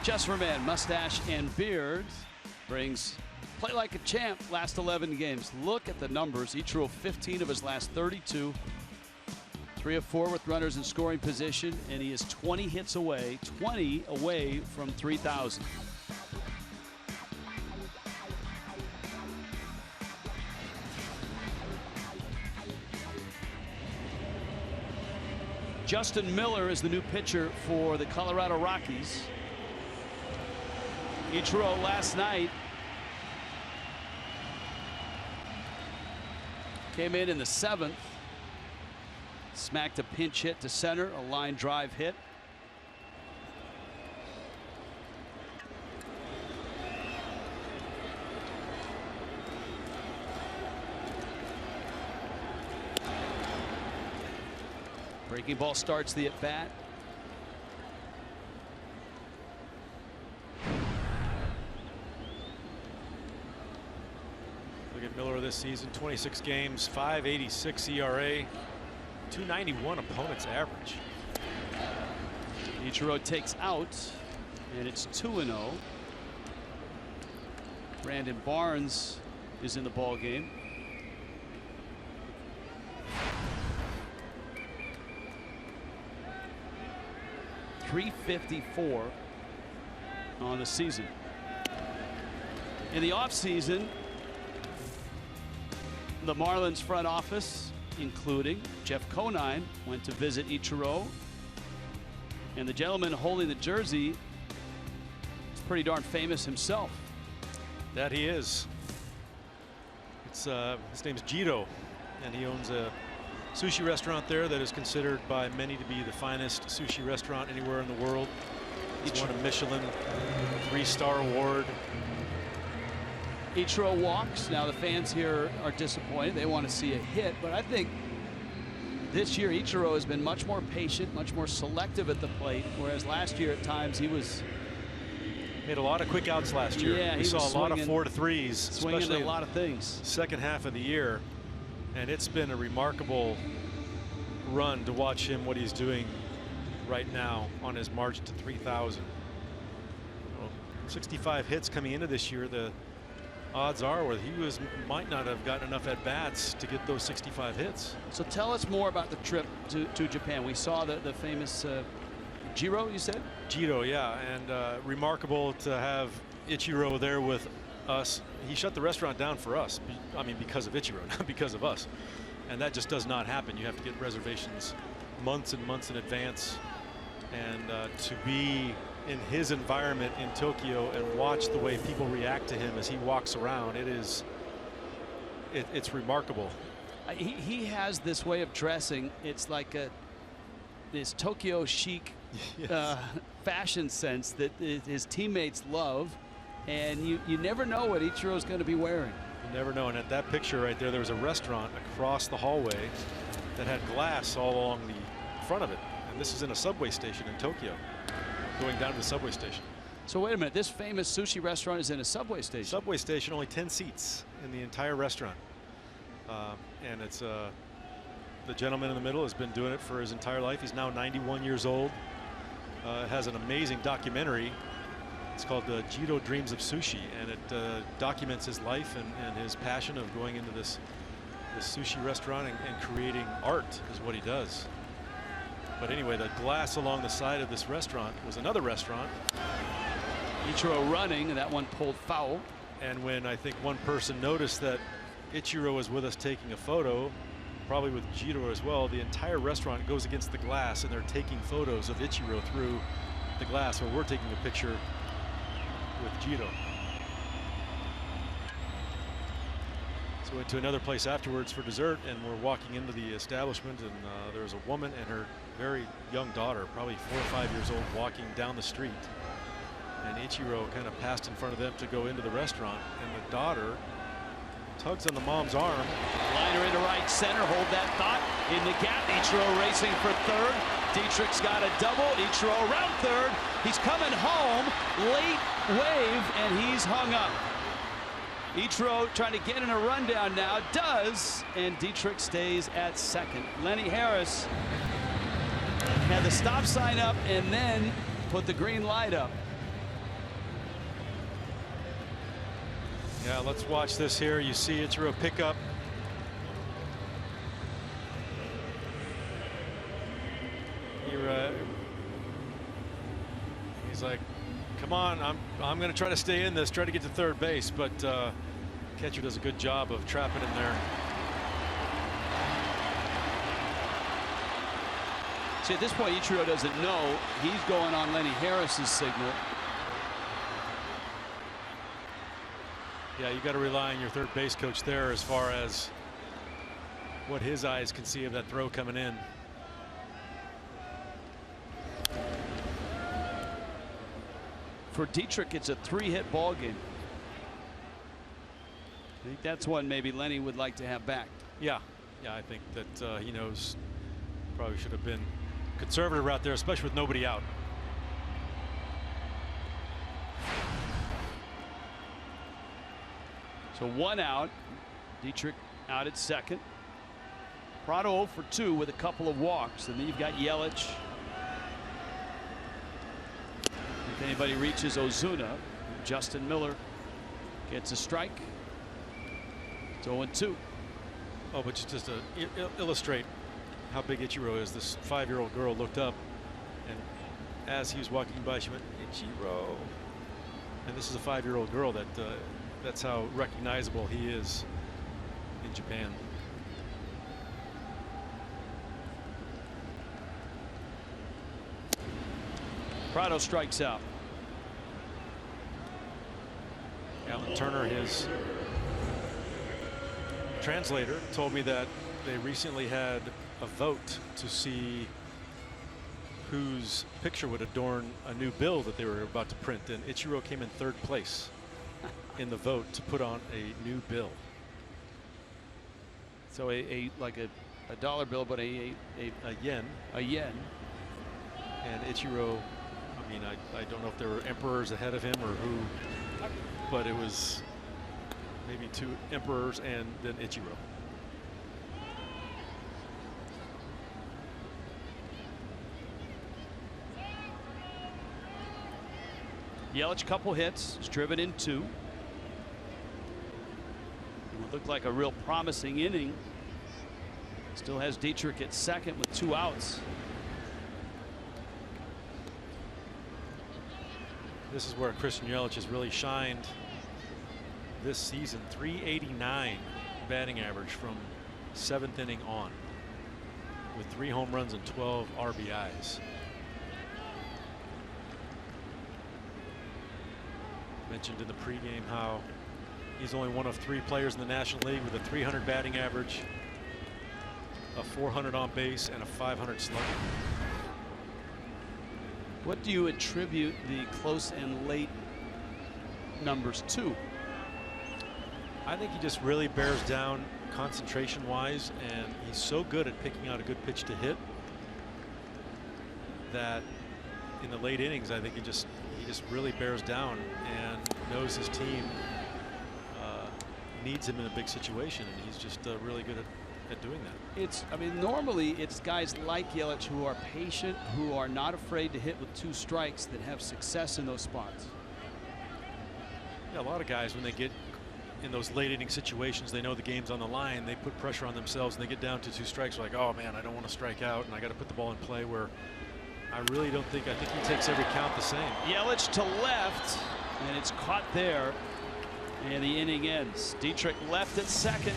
Just for Man, mustache and beard, brings play like a champ last 11 games. Look at the numbers. Ichiro 15 of his last 32. 3 of 4 with runners in scoring position, and he is 20 hits away, 20 away from 3,000. Justin Miller is the new pitcher for the Colorado Rockies. Ichiro last night came in the 7th, smacked a pinch hit to center, a line drive hit. Breaking ball starts the at bat. Look at Miller this season, 26 games, 5.86 ERA, 291 opponent's average. Ichiro takes out, and it's 2-0. Brandon Barnes is in the ball game. .354 on the season. In the offseason, the Marlins front office, including Jeff Conine, went to visit Ichiro, and the gentleman holding the jersey is pretty darn famous himself. That he is. It's his name's Jiro, and he owns a sushi restaurant there that is considered by many to be the finest sushi restaurant anywhere in the world. He's won a Michelin 3-star award. Ichiro walks. Now the fans here are disappointed. They want to see a hit, but I think this year Ichiro has been much more patient, much more selective at the plate, whereas last year at times he was made a lot of quick outs last year. Yeah, we saw a lot of 4-3s, swinging especially a lot of things. Second half of the year, and it's been a remarkable run to watch him, what he's doing right now on his march to 3,000. 65 hits coming into this year. The odds are where he might not have gotten enough at bats to get those 65 hits. So tell us more about the trip to Japan. We saw the famous Jiro, you said? Jiro, yeah, and remarkable to have Ichiro there with us. He shut the restaurant down for us. I mean, because of Ichiro, not because of us. And that just does not happen. You have to get reservations months and months in advance. And to be in his environment in Tokyo and watch the way people react to him as he walks around, it's remarkable. He has this way of dressing. It's like this Tokyo chic yes. Fashion sense that his teammates love, and you never know what Ichiro is going to be wearing. You never know. And at that picture right there, there was a restaurant across the hallway that had glass all along the front of it, and this is in a subway station in Tokyo, going down to the subway station. So wait a minute, this famous sushi restaurant is in a subway station? Subway station, only 10 seats in the entire restaurant, and it's the gentleman in the middle has been doing it for his entire life. He's now 91 years old. Has an amazing documentary. It's called Jiro Dreams of Sushi, and it documents his life and his passion of going into this sushi restaurant and creating art is what he does. But anyway, the glass along the side of this restaurant was another restaurant. Ichiro running, and that one pulled foul. And when I think one person noticed that Ichiro was with us taking a photo, probably with Jiro as well, the entire restaurant goes against the glass, and they're taking photos of Ichiro through the glass, where we're taking a picture with Jiro. So we went to another place afterwards for dessert, and we're walking into the establishment, and there was a woman and her very young daughter, probably 4 or 5 years old, walking down the street. And Ichiro kind of passed in front of them to go into the restaurant, and the daughter tugs on the mom's arm. Liner into right center, hold that thought. In the gap, Ichiro racing for third. Dietrich's got a double. Ichiro around third. He's coming home. Late wave, and he's hung up. Ichiro trying to get in a rundown now. Does, and Dietrich stays at second. Lenny Harris had the stop sign up and then put the green light up. Yeah, let's watch this here. You see Ichiro pick up. He's like, come on, I'm going to try to stay in this, try to get to third base, but catcher does a good job of trapping him there. See, at this point, Ichiro doesn't know. He's going on Lenny Harris's signal. Yeah, you got to rely on your third base coach there as far as what his eyes can see of that throw coming in. For Dietrich, it's a 3-hit ball game. I think that's one maybe Lenny would like to have back. Yeah, I think that he knows probably should have been conservative out there, especially with nobody out. So 1 out. Dietrich out at second. Prado 0 for 2 with a couple of walks, and then you've got Yelich. If anybody reaches Ozuna, Justin Miller gets a strike. It's 0-2. Oh, but just to illustrate how big Ichiro is, this 5-year-old girl looked up, and as he was walking by, she went, Ichiro. And this is a 5-year-old girl that's how recognizable he is in Japan. Prado strikes out. Alan Turner, his translator, told me that they recently had a vote to see whose picture would adorn a new bill that they were about to print, and Ichiro came in 3rd place in the vote to put on a new bill. So like a dollar bill, but a yen. A yen. And Ichiro, I mean, I don't know if there were emperors ahead of him or who, but it was maybe 2 emperors and then Ichiro. Yelich, couple hits, is driven in 2. It would look like a real promising inning. Still has Dietrich at second with 2 outs. This is where Christian Yelich has really shined this season. 389 batting average from 7th inning on, with 3 home runs and 12 RBIs. Mentioned in the pregame how he's only one of 3 players in the National League with a 300 batting average, a 400 on base, and a 500 slugging. What do you attribute the close and late numbers to? I think he just really bears down concentration wise, and he's so good at picking out a good pitch to hit that in the late innings, I think he just really bears down and knows his team needs him in a big situation, and he's just really good at doing that. I mean, normally it's guys like Yelich who are patient, who are not afraid to hit with 2 strikes, that have success in those spots. Yeah, a lot of guys, when they get in those late inning situations, they know the game's on the line, they put pressure on themselves, and they get down to 2 strikes, like, oh man, I don't want to strike out and I got to put the ball in play. Where I really don't think, I think he takes every count the same. Yelich to left, and it's caught there, and the inning ends. Dietrich left at second.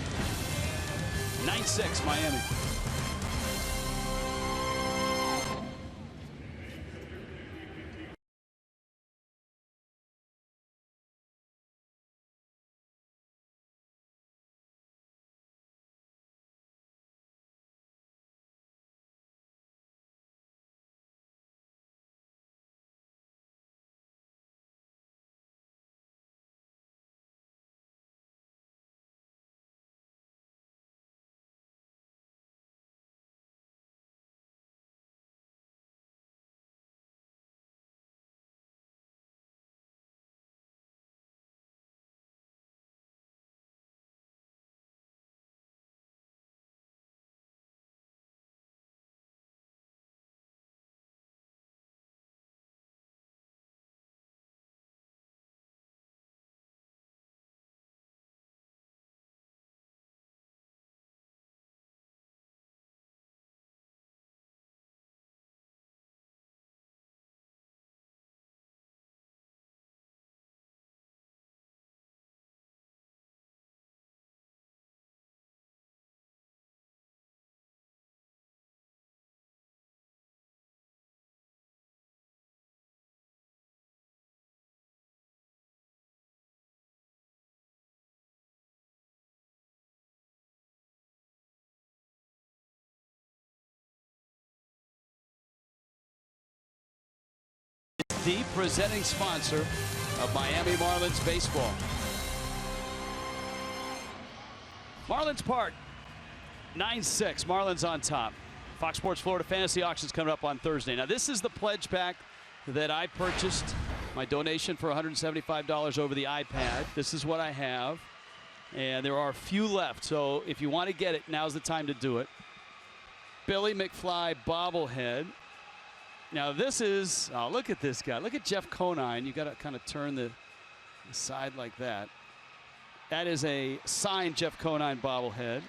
9-6 Miami. the presenting sponsor of Miami Marlins baseball. Marlins Park, 9-6. Marlins on top. Fox Sports Florida Fantasy Auctions coming up on Thursday. Now, this is the pledge pack that I purchased. My donation for $175 over the iPad. This is what I have. And there are a few left. So if you want to get it, now's the time to do it. Billy McFly bobblehead. Now this is, oh, look at this guy. Look at Jeff Conine. You got to kind of turn the side like that. That is a signed Jeff Conine bobblehead.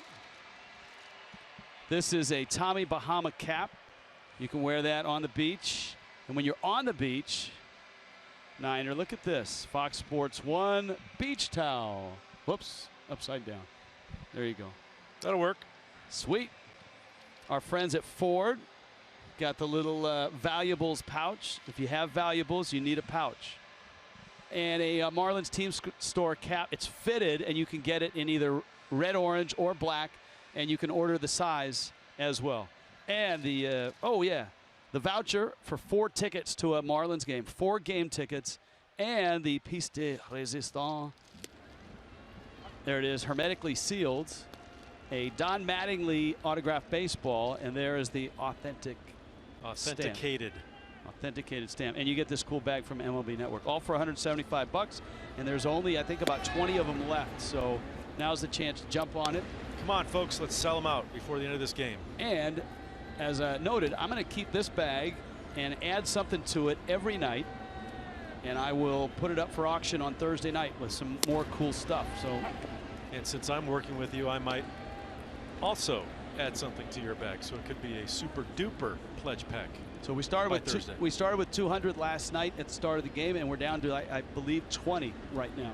This is a Tommy Bahama cap. You can wear that on the beach. And when you're on the beach, Niner, look at this. Fox Sports 1 beach towel. Whoops, upside down. There you go. That'll work. Sweet. Our friends at Ford got the little valuables pouch. If you have valuables, you need a pouch. And a Marlins Team Store cap. It's fitted, and you can get it in either red, orange, or black, and you can order the size as well. And the, the voucher for 4 tickets to a Marlins game, 4 game tickets, and the piece de résistance. There it is, hermetically sealed. A Don Mattingly autographed baseball, and there is the authenticated stamp. And you get this cool bag from MLB Network, all for $175. And there's only, I think, about 20 of them left. So now's the chance to jump on it. Come on, folks, let's sell them out before the end of this game. And as noted, I'm going to keep this bag and add something to it every night. And I will put it up for auction on Thursday night with some more cool stuff. So, and since I'm working with you, I might also add something to your bag, so it could be a super duper pledge pack. So we started with 200 last night at the start of the game, and we're down to I believe 20 right now.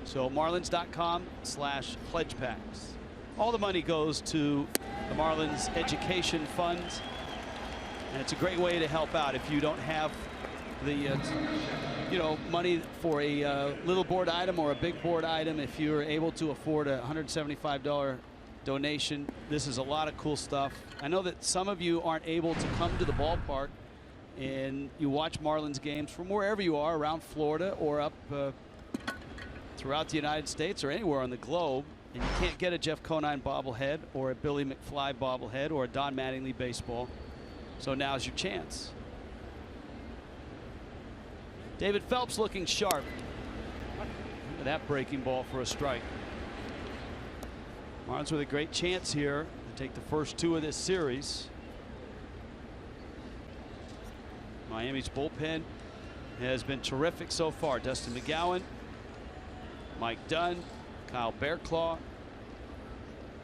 So Marlins.com/pledge packs. All the money goes to the Marlins Education Fund, and it's a great way to help out if you don't have the money for a little board item or a big board item. If you're able to afford a $175 donation, this is a lot of cool stuff. I know that some of you aren't able to come to the ballpark and you watch Marlins games from wherever you are around Florida or up throughout the United States or anywhere on the globe, and you can't get a Jeff Conine bobblehead or a Billy McFly bobblehead or a Don Mattingly baseball. So now's your chance. David Phelps looking sharp. Look at that breaking ball for a strike. Marlins with a great chance here to take the first 2 of this series. Miami's bullpen has been terrific so far. Dustin McGowan, Mike Dunn, Kyle Bearclaw,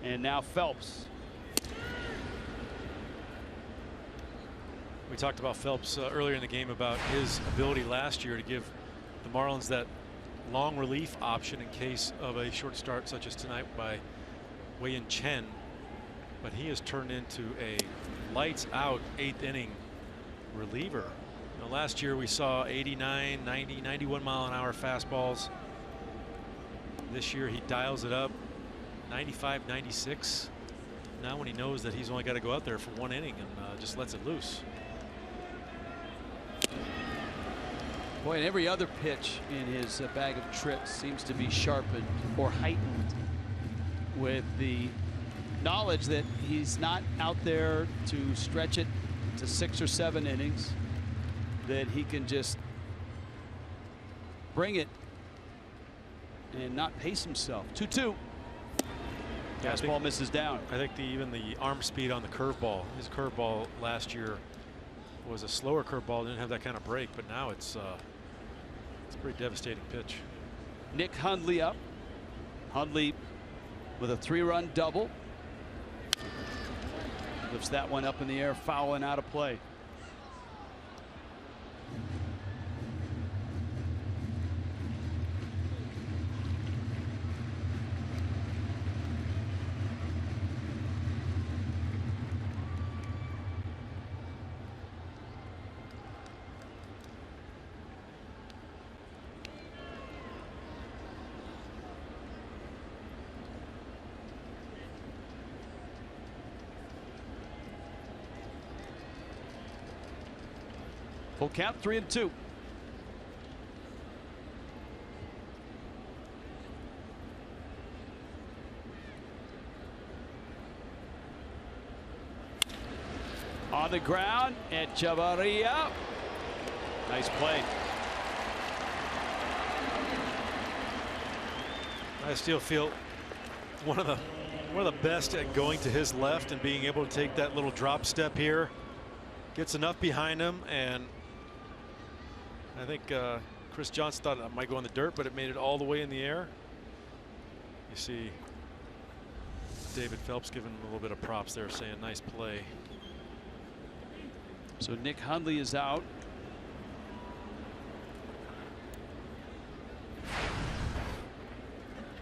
and now Phelps. We talked about Phelps earlier in the game about his ability last year to give the Marlins that long relief option in case of a short start such as tonight by Wei-Yin Chen, but he has turned into a lights out 8th inning reliever. Last year we saw 89, 90, 91 mile an hour fastballs. This year he dials it up 95, 96. Now when he knows that he's only got to go out there for 1 inning and just lets it loose. Boy, and every other pitch in his bag of tricks seems to be sharpened or heightened with the knowledge that he's not out there to stretch it to 6 or 7 innings, that he can just bring it and not pace himself. 2-2. Fastball misses down. I think even the arm speed on the curveball, his curveball last year was a slower curveball, didn't have that kind of break, but now it's a pretty devastating pitch. Nick Hundley up. Hundley with a 3-run double. Lifts that one up in the air, foul and out of play. Full count, 3-2. On the ground, Echevarria. Nice play. I still feel one of the best at going to his left and being able to take that little drop step here. Gets enough behind him, and I think Chris Johnson thought it might go in the dirt, but it made it all the way in the air. You see David Phelps giving him a little bit of props there, saying nice play. So Nick Hundley is out.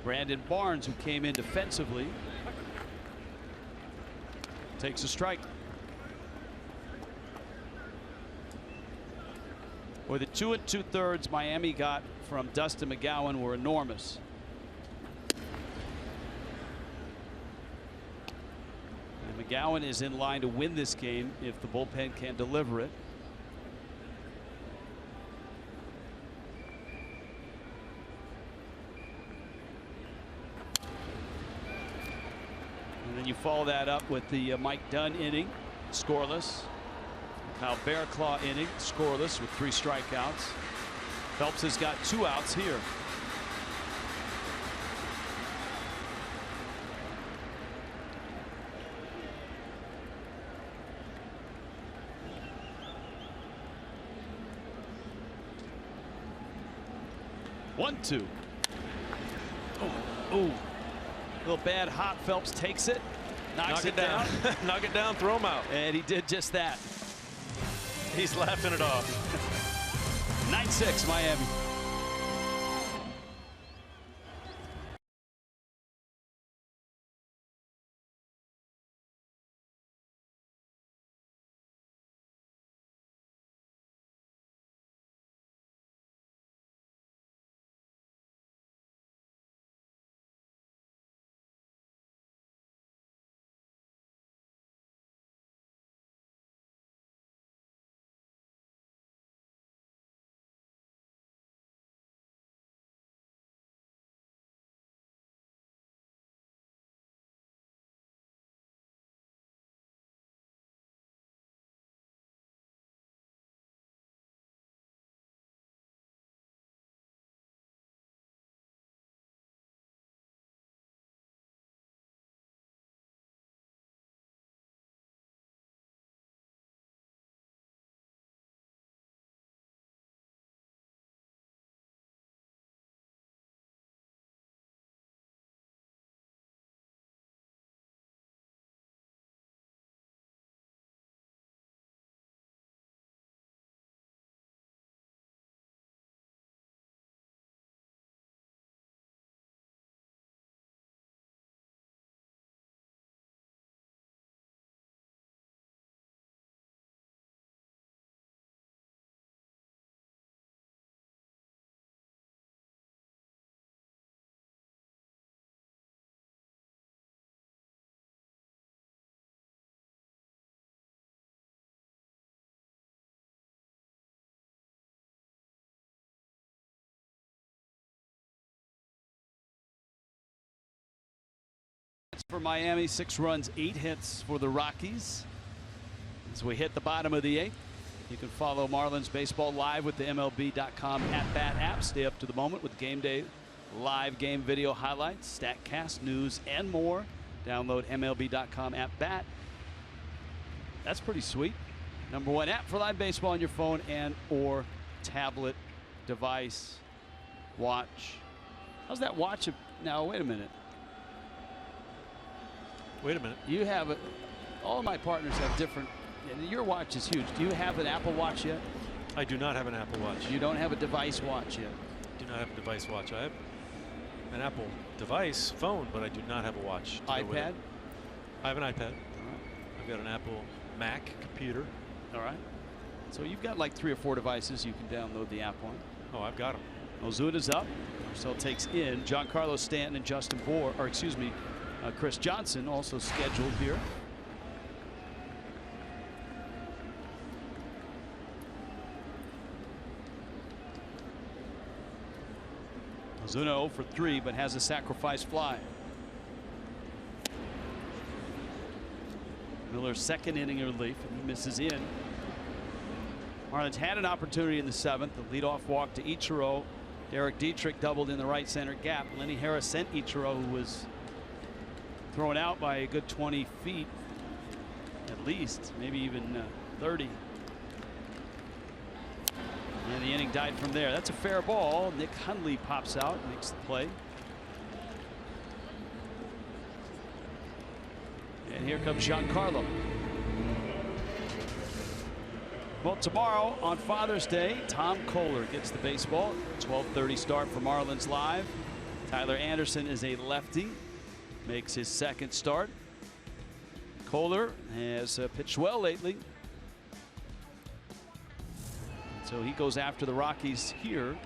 Brandon Barnes, who came in defensively, takes a strike. Well, the 2 2/3 Miami got from Dustin McGowan were enormous. And McGowan is in line to win this game if the bullpen can deliver it. And then you follow that up with the Mike Dunn inning, scoreless. Kyle Bearclaw inning, scoreless with 3 strikeouts. Phelps has got 2 outs here. One, 2. Oh, little bad hop. Phelps takes it, knocks it down. Knock it down, throw him out. And he did just that. He's laughing it off. 9-6 Miami. For Miami, 6 runs, 8 hits for the Rockies. As we hit the bottom of the 8th, you can follow Marlins baseball live with the MLB.com at-bat app. Stay up to the moment with game day live game video highlights, StatCast, news, and more. Download MLB.com at-bat. That's pretty sweet. #1 app for live baseball on your phone and or tablet device. Watch. How's that watch? Now, wait a minute. Wait a minute. You have it. All of my partners have different. Your watch is huge. Do you have an Apple Watch yet? I do not have an Apple Watch. You don't have a device watch yet? Do not have a device watch. I have an Apple device phone, but I do not have a watch. iPad? I have an iPad. All right. I've got an Apple Mac computer. All right. So you've got like 3 or 4 devices you can download the app on. Oh, I've got them. Ozuna's up. Marcel takes in Giancarlo Stanton and Justin Bour, or excuse me, Chris Johnson also scheduled here. Ozuna 0 for 3, but has a sacrifice fly. Miller's second inning of relief, and he misses in. Marlins had an opportunity in the 7th. The leadoff walk to Ichiro. Derek Dietrich doubled in the right center gap. Lenny Harris sent Ichiro, who was thrown out by a good 20 feet at least, maybe even 30. And the inning died from there. That's a fair ball. Nick Hundley pops out, makes the play. And here comes Giancarlo. Well, tomorrow on Father's Day, Tom Kohler gets the baseball. 12:30 start for Marlins Live. Tyler Anderson is a lefty, makes his second start. Kohler has pitched well lately, so he goes after the Rockies here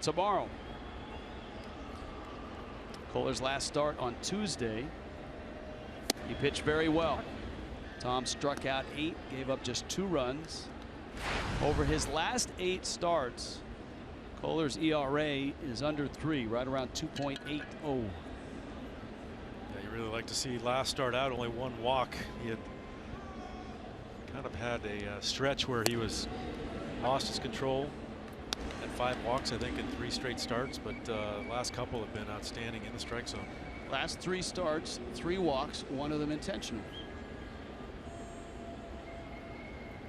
tomorrow. Kohler's last start on Tuesday, he pitched very well. Tom struck out 8, gave up just 2 runs. Over his last 8 starts, Kohler's ERA is under 3, right around 2.80. Yeah, you really like to see last start out only 1 walk. He had kind of had a stretch where he lost his control. Had 5 walks, I think, in 3 straight starts, but last couple have been outstanding in the strike zone. Last 3 starts, 3 walks, 1 of them intentional.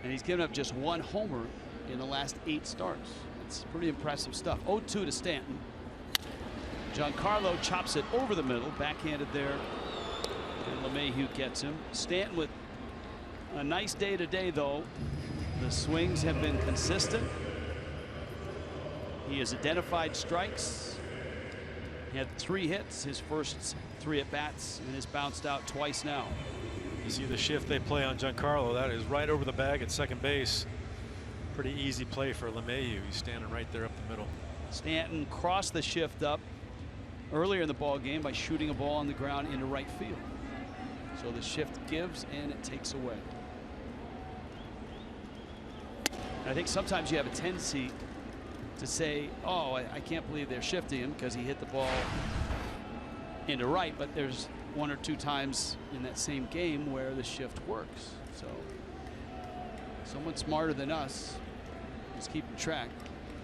And he's given up just 1 homer in the last 8 starts. It's pretty impressive stuff. 0-2 to Stanton. Giancarlo chops it over the middle, backhanded there, and LeMahieu gets him. Stanton with a nice day today, though. The swings have been consistent. He has identified strikes. He had 3 hits his first 3 at bats, and has bounced out twice now. You see the shift they play on Giancarlo. That is right over the bag at second base. Pretty easy play for LeMahieu. He's standing right there up the middle. Stanton crossed the shift up earlier in the ball game by shooting a ball on the ground into right field. So the shift gives and it takes away. I think sometimes you have a tendency to say, oh, I can't believe they're shifting him because he hit the ball into right, but there's 1 or 2 times in that same game where the shift works. So someone smarter than us is keeping track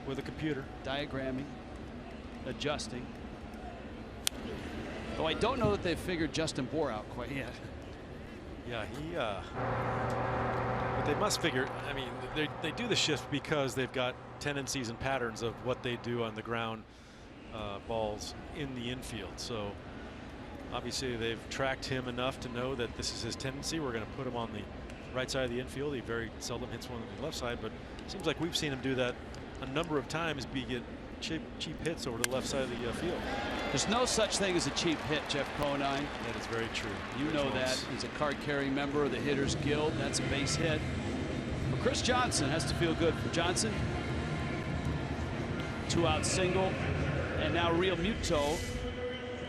with a computer, diagramming, adjusting. Though I don't know that they've figured Justin Bour out quite yet. Yeah, but they must figure. I mean, they do the shift because they've got tendencies and patterns of what they do on the ground balls in the infield. So obviously they've tracked him enough to know that this is his tendency. We're going to put him on the right side of the infield. He very seldom hits one on the left side, but it seems like we've seen him do that a number of times. Get cheap hits over the left side of the field. There's no such thing as a cheap hit, Jeff Conine. That is very true. You know that. He's a card-carrying member of the Hitters Guild. That's a base hit. But Chris Johnson has to feel good for Johnson. 2-out single, and now Real Muto,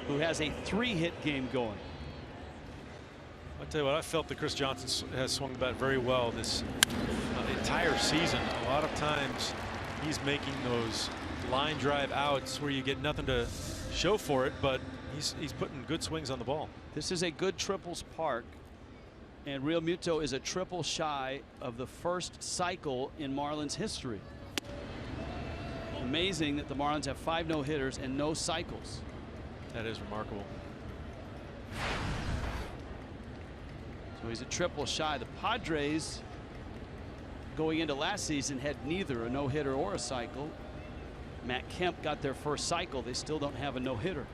who has a 3-hit game going. I'll tell you what, I felt that Chris Johnson has swung the bat very well this entire season. A lot of times he's making those line drive outs where you get nothing to show for it, but he's putting good swings on the ball. This is a good triples park, and Real Muto is a triple shy of the first cycle in Marlins history. Amazing that the Marlins have 5 no-hitters and no cycles. That is remarkable. So he's a triple shy. The Padres, going into last season, had neither a no-hitter or a cycle. Matt Kemp got their first cycle. They still don't have a no-hitter.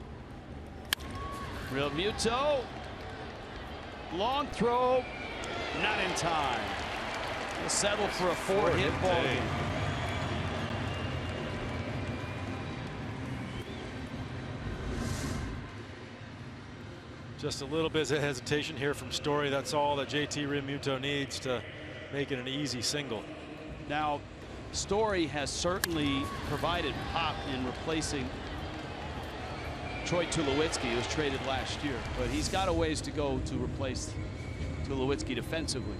Real Muto. Long throw. Not in time. He'll settle for a 4-hit ball game. Just a little bit of hesitation here from Story. That's all that JT Realmuto needs to make it an easy single. Now, Story has certainly provided pop in replacing Troy Tulowitzki, who was traded last year, but he's got a ways to go to replace Tulowitzki defensively.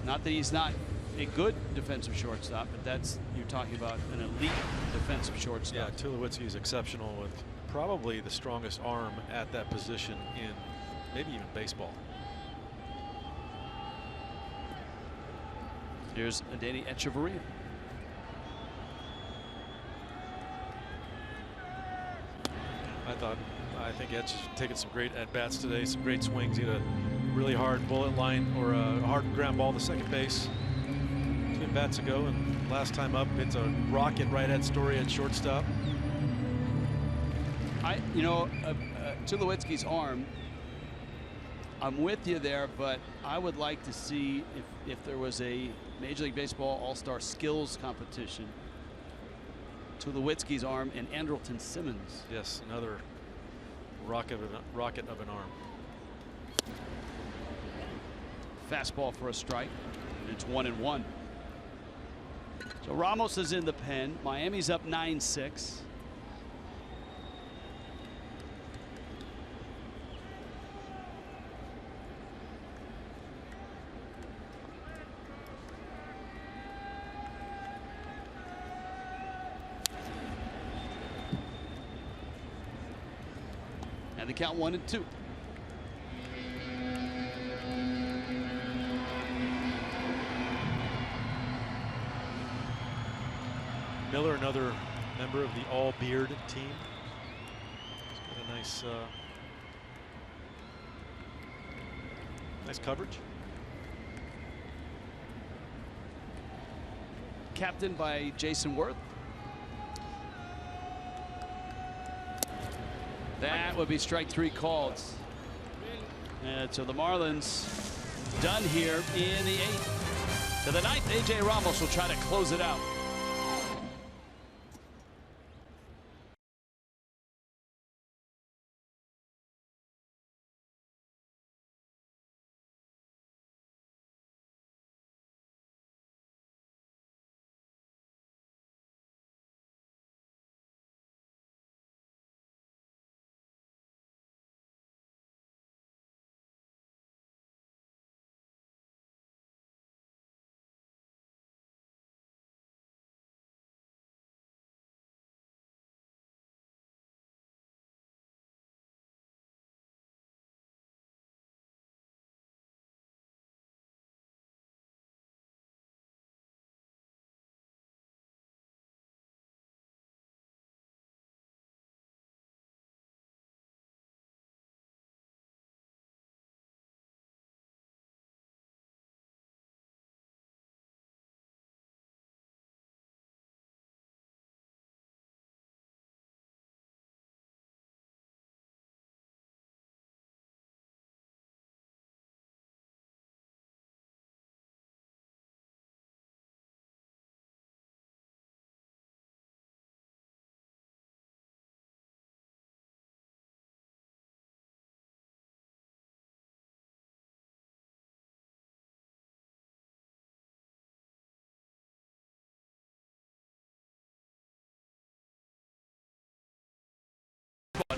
Not that he's not a good defensive shortstop, but that's, you're talking about an elite defensive shortstop. Yeah, Tulowitzki is exceptional with probably the strongest arm at that position in maybe even baseball. Here's Danny Echeverria. I think Edge has taken some great at-bats today, some great swings. He had a really hard bullet line or a hard ground ball to second base 2 at-bats ago, and last time up, it's a rocket right at Story at shortstop. Tulowitzki's arm, I'm with you there, but I would like to see if there was a Major League Baseball All-Star Skills competition. Tulowitzki's arm and Andrelton Simmons. Yes, another rocket of an arm. Fastball for a strike. It's 1-1. So Ramos is in the pen. Miami's up 9-6. And the count 1-2. Miller, another member of the all-beard team. He's got a nice, nice coverage. Captained by Jason Worth. That would be strike 3 called. And so the Marlins done here in the 8th. To the 9th, A.J. Ramos will try to close it out.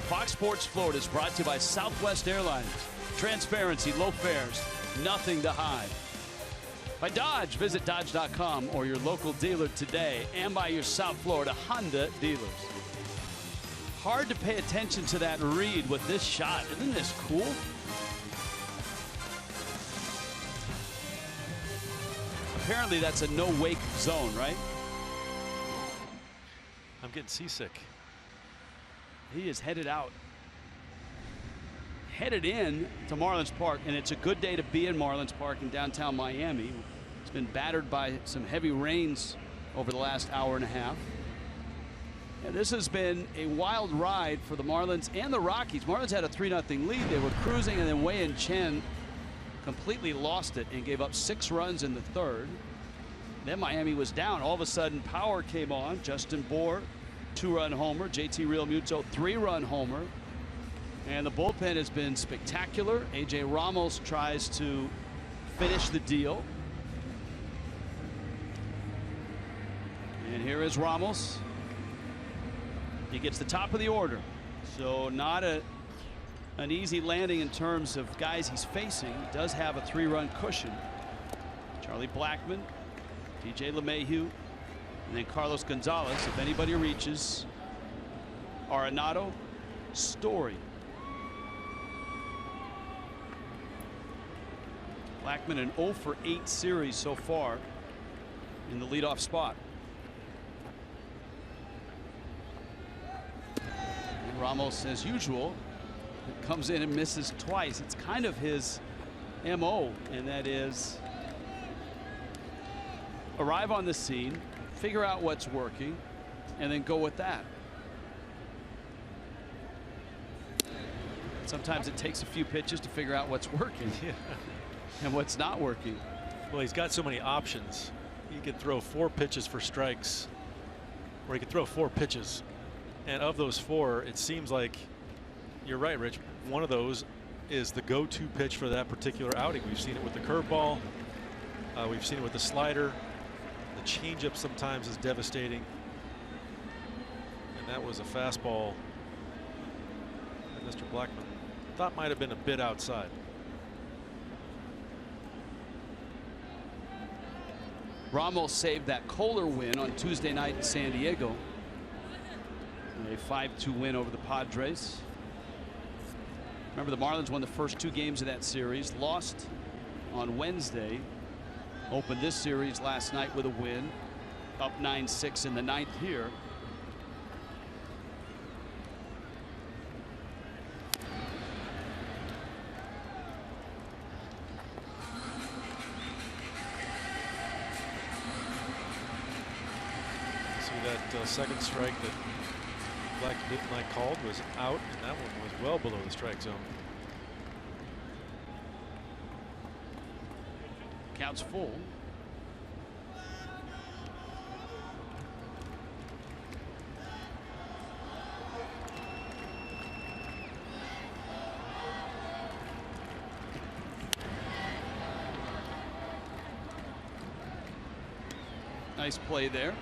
Fox Sports Florida is brought to you by Southwest Airlines. Transparency, low fares, nothing to hide. By Dodge, visit Dodge.com or your local dealer today, and by your South Florida Honda dealers. Hard to pay attention to that read with this shot. Isn't this cool? Apparently that's a no-wake zone, right? I'm getting seasick. He is headed out. Headed in to Marlins Park, and it's a good day to be in Marlins Park in downtown Miami. It's been battered by some heavy rains over the last hour and a half. And this has been a wild ride for the Marlins and the Rockies. Marlins had a 3-0 lead. They were cruising, and then Wei and Chen completely lost it and gave up 6 runs in the 3rd. Then Miami was down. All of a sudden, power came on. Justin Bour, 2-run homer. JT Realmuto, 3-run homer. And the bullpen has been spectacular. A.J. Ramos tries to finish the deal. And here is Ramos. He gets the top of the order. So not an easy landing in terms of guys he's facing. He does have a 3-run cushion. Charlie Blackmon, DJ LeMahieu, and then Carlos Gonzalez. If anybody reaches, Arenado, Story. Blackmon an 0 for 8 series so far in the leadoff spot. And Ramos, as usual, comes in and misses twice. It's kind of his MO, and that is arrive on the scene, figure out what's working, and then go with that. Sometimes it takes a few pitches to figure out what's working and what's not working. Well, he's got so many options. He could throw 4 pitches for strikes, or he could throw 4 pitches. And of those 4, it seems like, you're right, Rich, one of those is the go-to pitch for that particular outing. We've seen it with the curveball. We've seen it with the slider. The changeup sometimes is devastating. And that was a fastball that Mr. Blackmon thought might have been a bit outside. Ramos saved that Kohler win on Tuesday night in San Diego. A 5-2 win over the Padres. Remember, the Marlins won the first 2 games of that series, lost on Wednesday, opened this series last night with a win, up 9-6 in the 9th here. That second strike that Blackmon called was out, and that one was well below the strike zone. Count's full. Nice play there.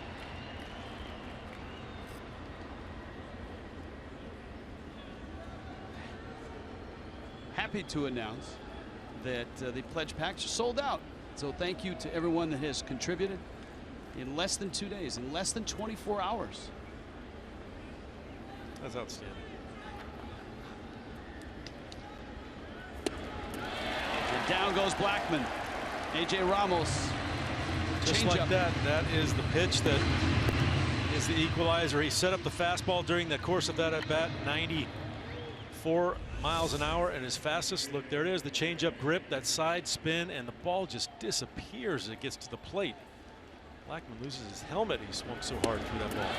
Happy to announce that the pledge packs are sold out. So thank you to everyone that has contributed in less than 2 days, in less than 24 hours. That's outstanding. And down goes Blackmon. AJ Ramos. Just like that. That is the pitch that is the equalizer. He set up the fastball during the course of that at bat. 94 miles an hour, and his fastest. Look, there it is, the changeup grip, that side spin, and the ball just disappears as it gets to the plate. Blackmon loses his helmet. He swung so hard through that ball.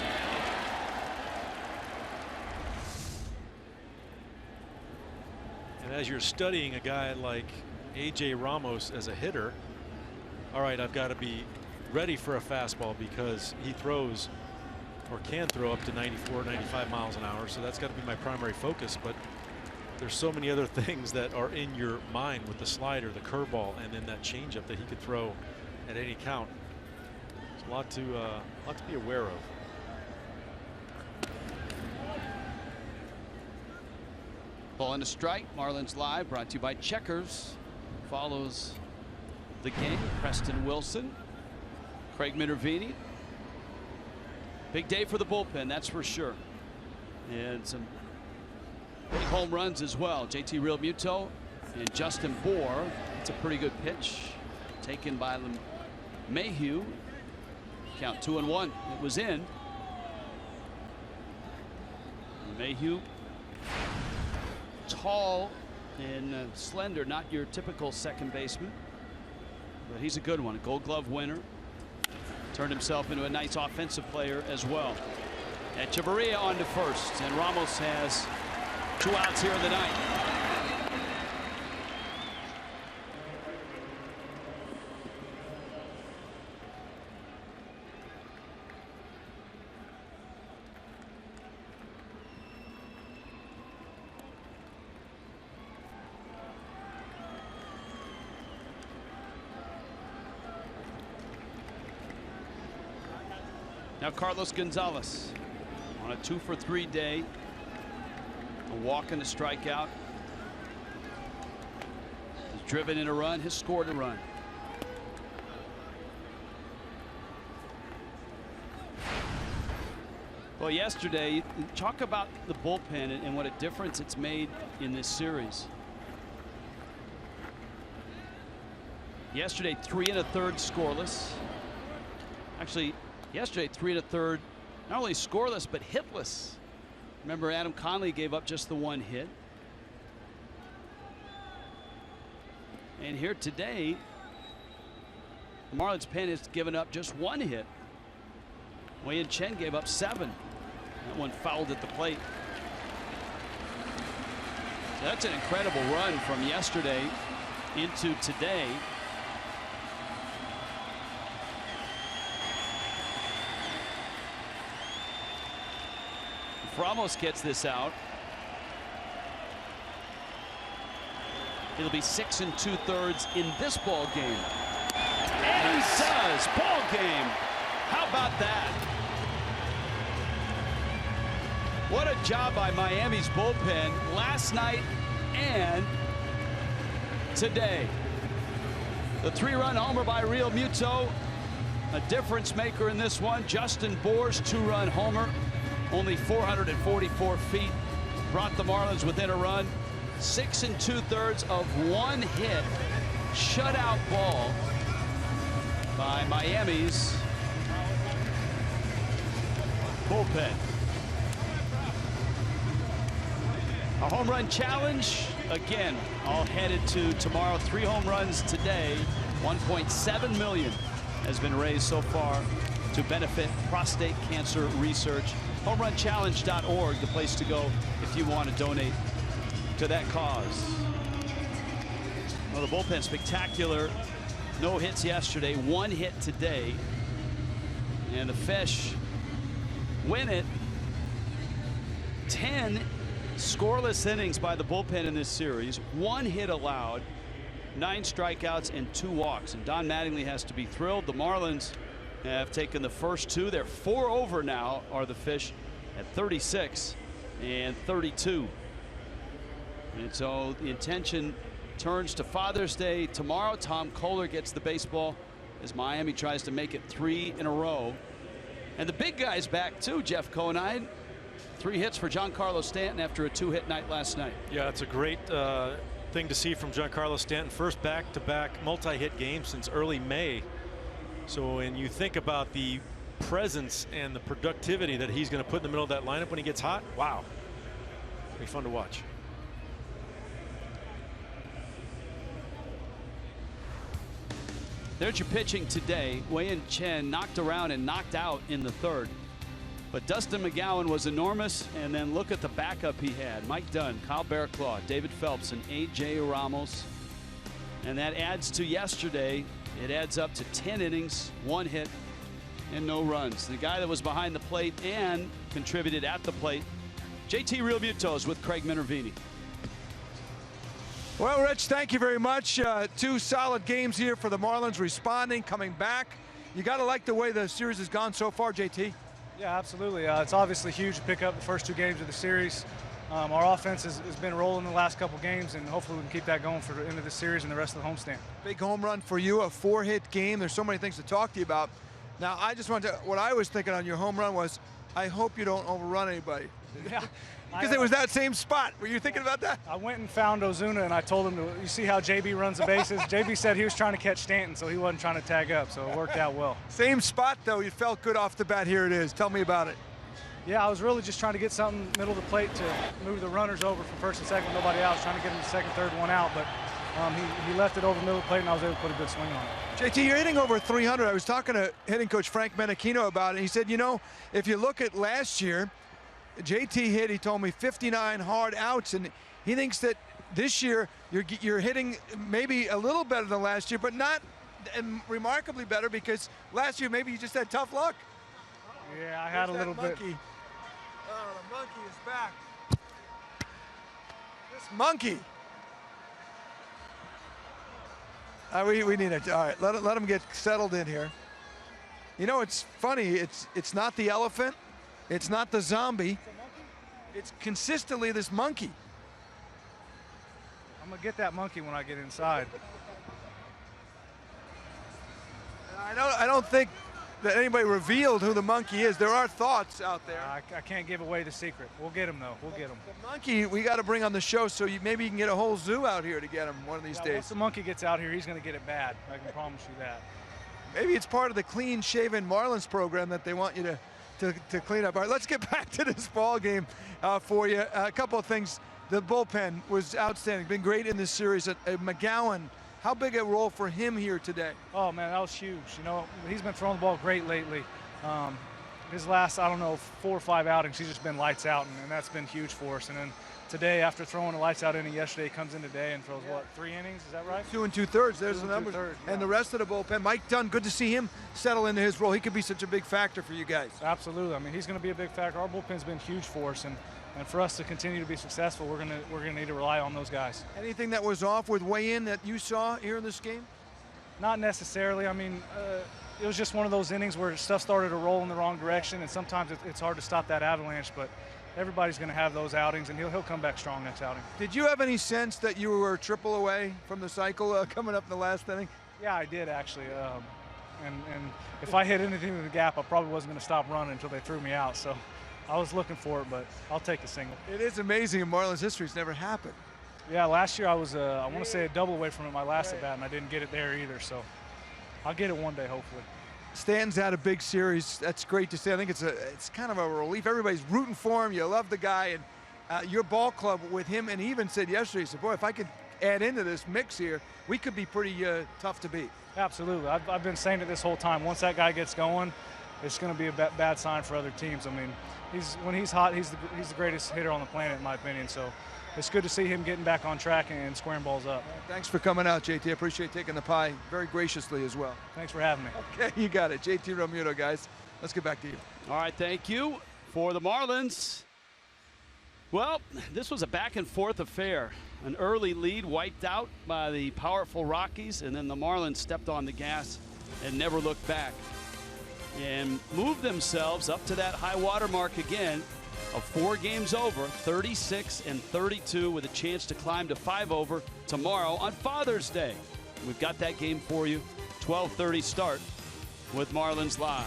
And as you're studying a guy like AJ Ramos as a hitter, all right, I've got to be ready for a fastball because he throws or can throw up to 94, 95 miles an hour. So that's got to be my primary focus. But there's so many other things that are in your mind with the slider, the curveball, and then that changeup that he could throw at any count. There's a lot to be aware of. Ball and a strike. Marlins Live brought to you by Checkers. Follows the game. Preston Wilson, Craig Minervini. Big day for the bullpen, that's for sure. And some big home runs as well. JT Realmuto and Justin Bohr. It's a pretty good pitch taken by Mayhew. Count 2-1. It was in. Mayhew, tall and slender, not your typical second baseman, but he's a good one. A Gold Glove winner. Turned himself into a nice offensive player as well. Echeverria on to first, and Ramos has 2 outs here in the ninth. Now Carlos Gonzalez on a 2-for-3 day. A walk and a strikeout. He's driven in a run, has scored a run. Well, yesterday, talk about the bullpen and what a difference it's made in this series. Yesterday, 3 1/3 scoreless. Actually, yesterday, 3 1/3, not only scoreless, but hitless. Remember, Adam Conley gave up just the 1 hit. And here today, the Marlins pen has given up just 1 hit. Wei-Yin Chen gave up 7. That one fouled at the plate. So that's an incredible run from yesterday into today. Ramos gets this out. It'll be 6 2/3 in this ball game. And he does. Ball game. How about that? What a job by Miami's bullpen last night and today. The 3-run homer by Real Muto, a difference maker in this one. Justin Bour's 2-run homer, only 444 feet, brought the Marlins within a run. 6 2/3 of 1 hit shutout ball by Miami's bullpen. A home run challenge, again, all headed to tomorrow. 3 home runs today. $1.7 million has been raised so far to benefit prostate cancer research. HomeRunChallenge.org, the place to go if you want to donate to that cause. Well, the bullpen spectacular. No hits yesterday, 1 hit today. And the Fish win it. 10 scoreless innings by the bullpen in this series. 1 hit allowed, 9 strikeouts and 2 walks. And Don Mattingly has to be thrilled. The Marlins have taken the first 2. They're 4 over now, are the Fish, at 36 and 32. And so the intention turns to Father's Day tomorrow. Tom Kohler gets the baseball as Miami tries to make it 3 in a row. And the big guy's back too, Jeff Conine. 3 hits for Giancarlo Stanton after a 2-hit night last night. Yeah, it's a great thing to see from Giancarlo Stanton. First back-to-back multi-hit game since early May. So when you think about the presence and the productivity that he's going to put in the middle of that lineup when he gets hot, wow, it'll be fun to watch. There's your pitching today. Wei-Yin Chen knocked around and knocked out in the 3rd. But Dustin McGowan was enormous, and then look at the backup he had. Mike Dunn, Kyle Barraclough, David Phelps, and A.J. Ramos. And that adds to yesterday. It adds up to 10 innings, 1 hit, and no runs. The guy that was behind the plate and contributed at the plate, JT Realmuto, is with Craig Minervini. Well, Rich, thank you very much. 2 solid games here for the Marlins, responding, coming back. You got to like the way the series has gone so far, JT. Yeah, absolutely. It's obviously huge to pick up the first 2 games of the series. Our offense has been rolling the last couple games, and hopefully we can keep that going for the end of the series and the rest of the homestand. Big home run for you, a 4-hit game. There's so many things to talk to you about. Now, I just wanted to, what I was thinking on your home run was, I hope you don't overrun anybody. Yeah. Because it was that same spot. Were you thinking about that? I went and found Ozuna, and I told him, you see how JB runs the bases? JB said he was trying to catch Stanton, so he wasn't trying to tag up, so it worked out well. Same spot, though. You felt good off the bat. Here it is. Tell me about it. Yeah, I was really just trying to get something middle of the plate to move the runners over from first and second with nobody else, trying to get him to second, third, 1 out, but he left it over the middle of the plate, and I was able to put a good swing on it. JT, you're hitting over 300. I was talking to hitting coach Frank Menachino about it. He said, you know, if you look at last year, JT hit, he told me, 59 hard outs, and he thinks that this year you're hitting maybe a little better than last year, but not remarkably better, because last year maybe you just had tough luck. Yeah, I had a little bit. Oh, the monkey is back. This monkey. We need it. All right, let him get settled in here. You know, it's funny. It's not the elephant. It's not the zombie. It's consistently this monkey. I'm gonna get that monkey when I get inside. I don't think that anybody revealed who the monkey is. There are thoughts out there. I can't give away the secret. We'll get him, though. We'll get him. The monkey we got to bring on the show, so maybe you can get a whole zoo out here to get him one of these days. Once the monkey gets out here, he's going to get it bad. I can promise you that. Maybe it's part of the clean-shaven Marlins program that they want you to clean up. All right, let's get back to this ball game for you. A couple of things. The bullpen was outstanding. Been great in this series. McGowan, how big a role for him here today? Oh, man, that was huge. You know, he's been throwing the ball great lately. His last, I don't know, 4 or 5 outings, he's just been lights out, and that's been huge for us. And then today, after throwing a lights out inning yesterday, he comes in today and throws, what, 3 innings? Is that right? 2 2/3. There's the numbers. Yeah. And the rest of the bullpen. Mike Dunn, good to see him settle into his role. He could be such a big factor for you guys. Absolutely. I mean, he's going to be a big factor. Our bullpen's been huge for us, and for us to continue to be successful, we're gonna need to rely on those guys. Anything that was off with weigh-in that you saw here in this game? Not necessarily. I mean, it was just one of those innings where stuff started to roll in the wrong direction, and sometimes it's hard to stop that avalanche, but everybody's going to have those outings, and he'll come back strong next outing. Did you have any sense that you were a triple away from the cycle coming up in the last inning? Yeah, I did, actually. And if I hit anything in the gap, I probably wasn't going to stop running until they threw me out. So I was looking for it, but I'll take a single. It is amazing in Marlins history. It's never happened. Yeah, last year I was, I want to say, a double away from it my last at bat, and I didn't get it there either. So I'll get it one day, hopefully. Stan's had a big series. That's great to see. I think it's kind of a relief. Everybody's rooting for him. You love the guy, and your ball club with him. And he even said yesterday, he said, "Boy, if I could add into this mix here, we could be pretty tough to beat." Absolutely. I've been saying it this whole time. Once that guy gets going, it's going to be a bad sign for other teams. I mean, when he's hot, he's the greatest hitter on the planet, in my opinion. So it's good to see him getting back on track and squaring balls up. Thanks for coming out, JT. I appreciate taking the pie very graciously as well. Thanks for having me. Okay, you got it. JT Realmuto, guys. Let's get back to you. All right, thank you. For the Marlins, well, this was a back-and-forth affair. An early lead wiped out by the powerful Rockies, and then the Marlins stepped on the gas and never looked back and moved themselves up to that high water mark again of 4 games over, 36-32, with a chance to climb to 5 over tomorrow on Father's Day. We've got that game for you. 12:30 start with Marlins Live.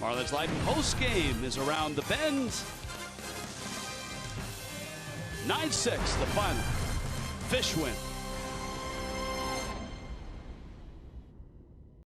Marlins Live post-game is around the bend. 9-6 the final. Fish win.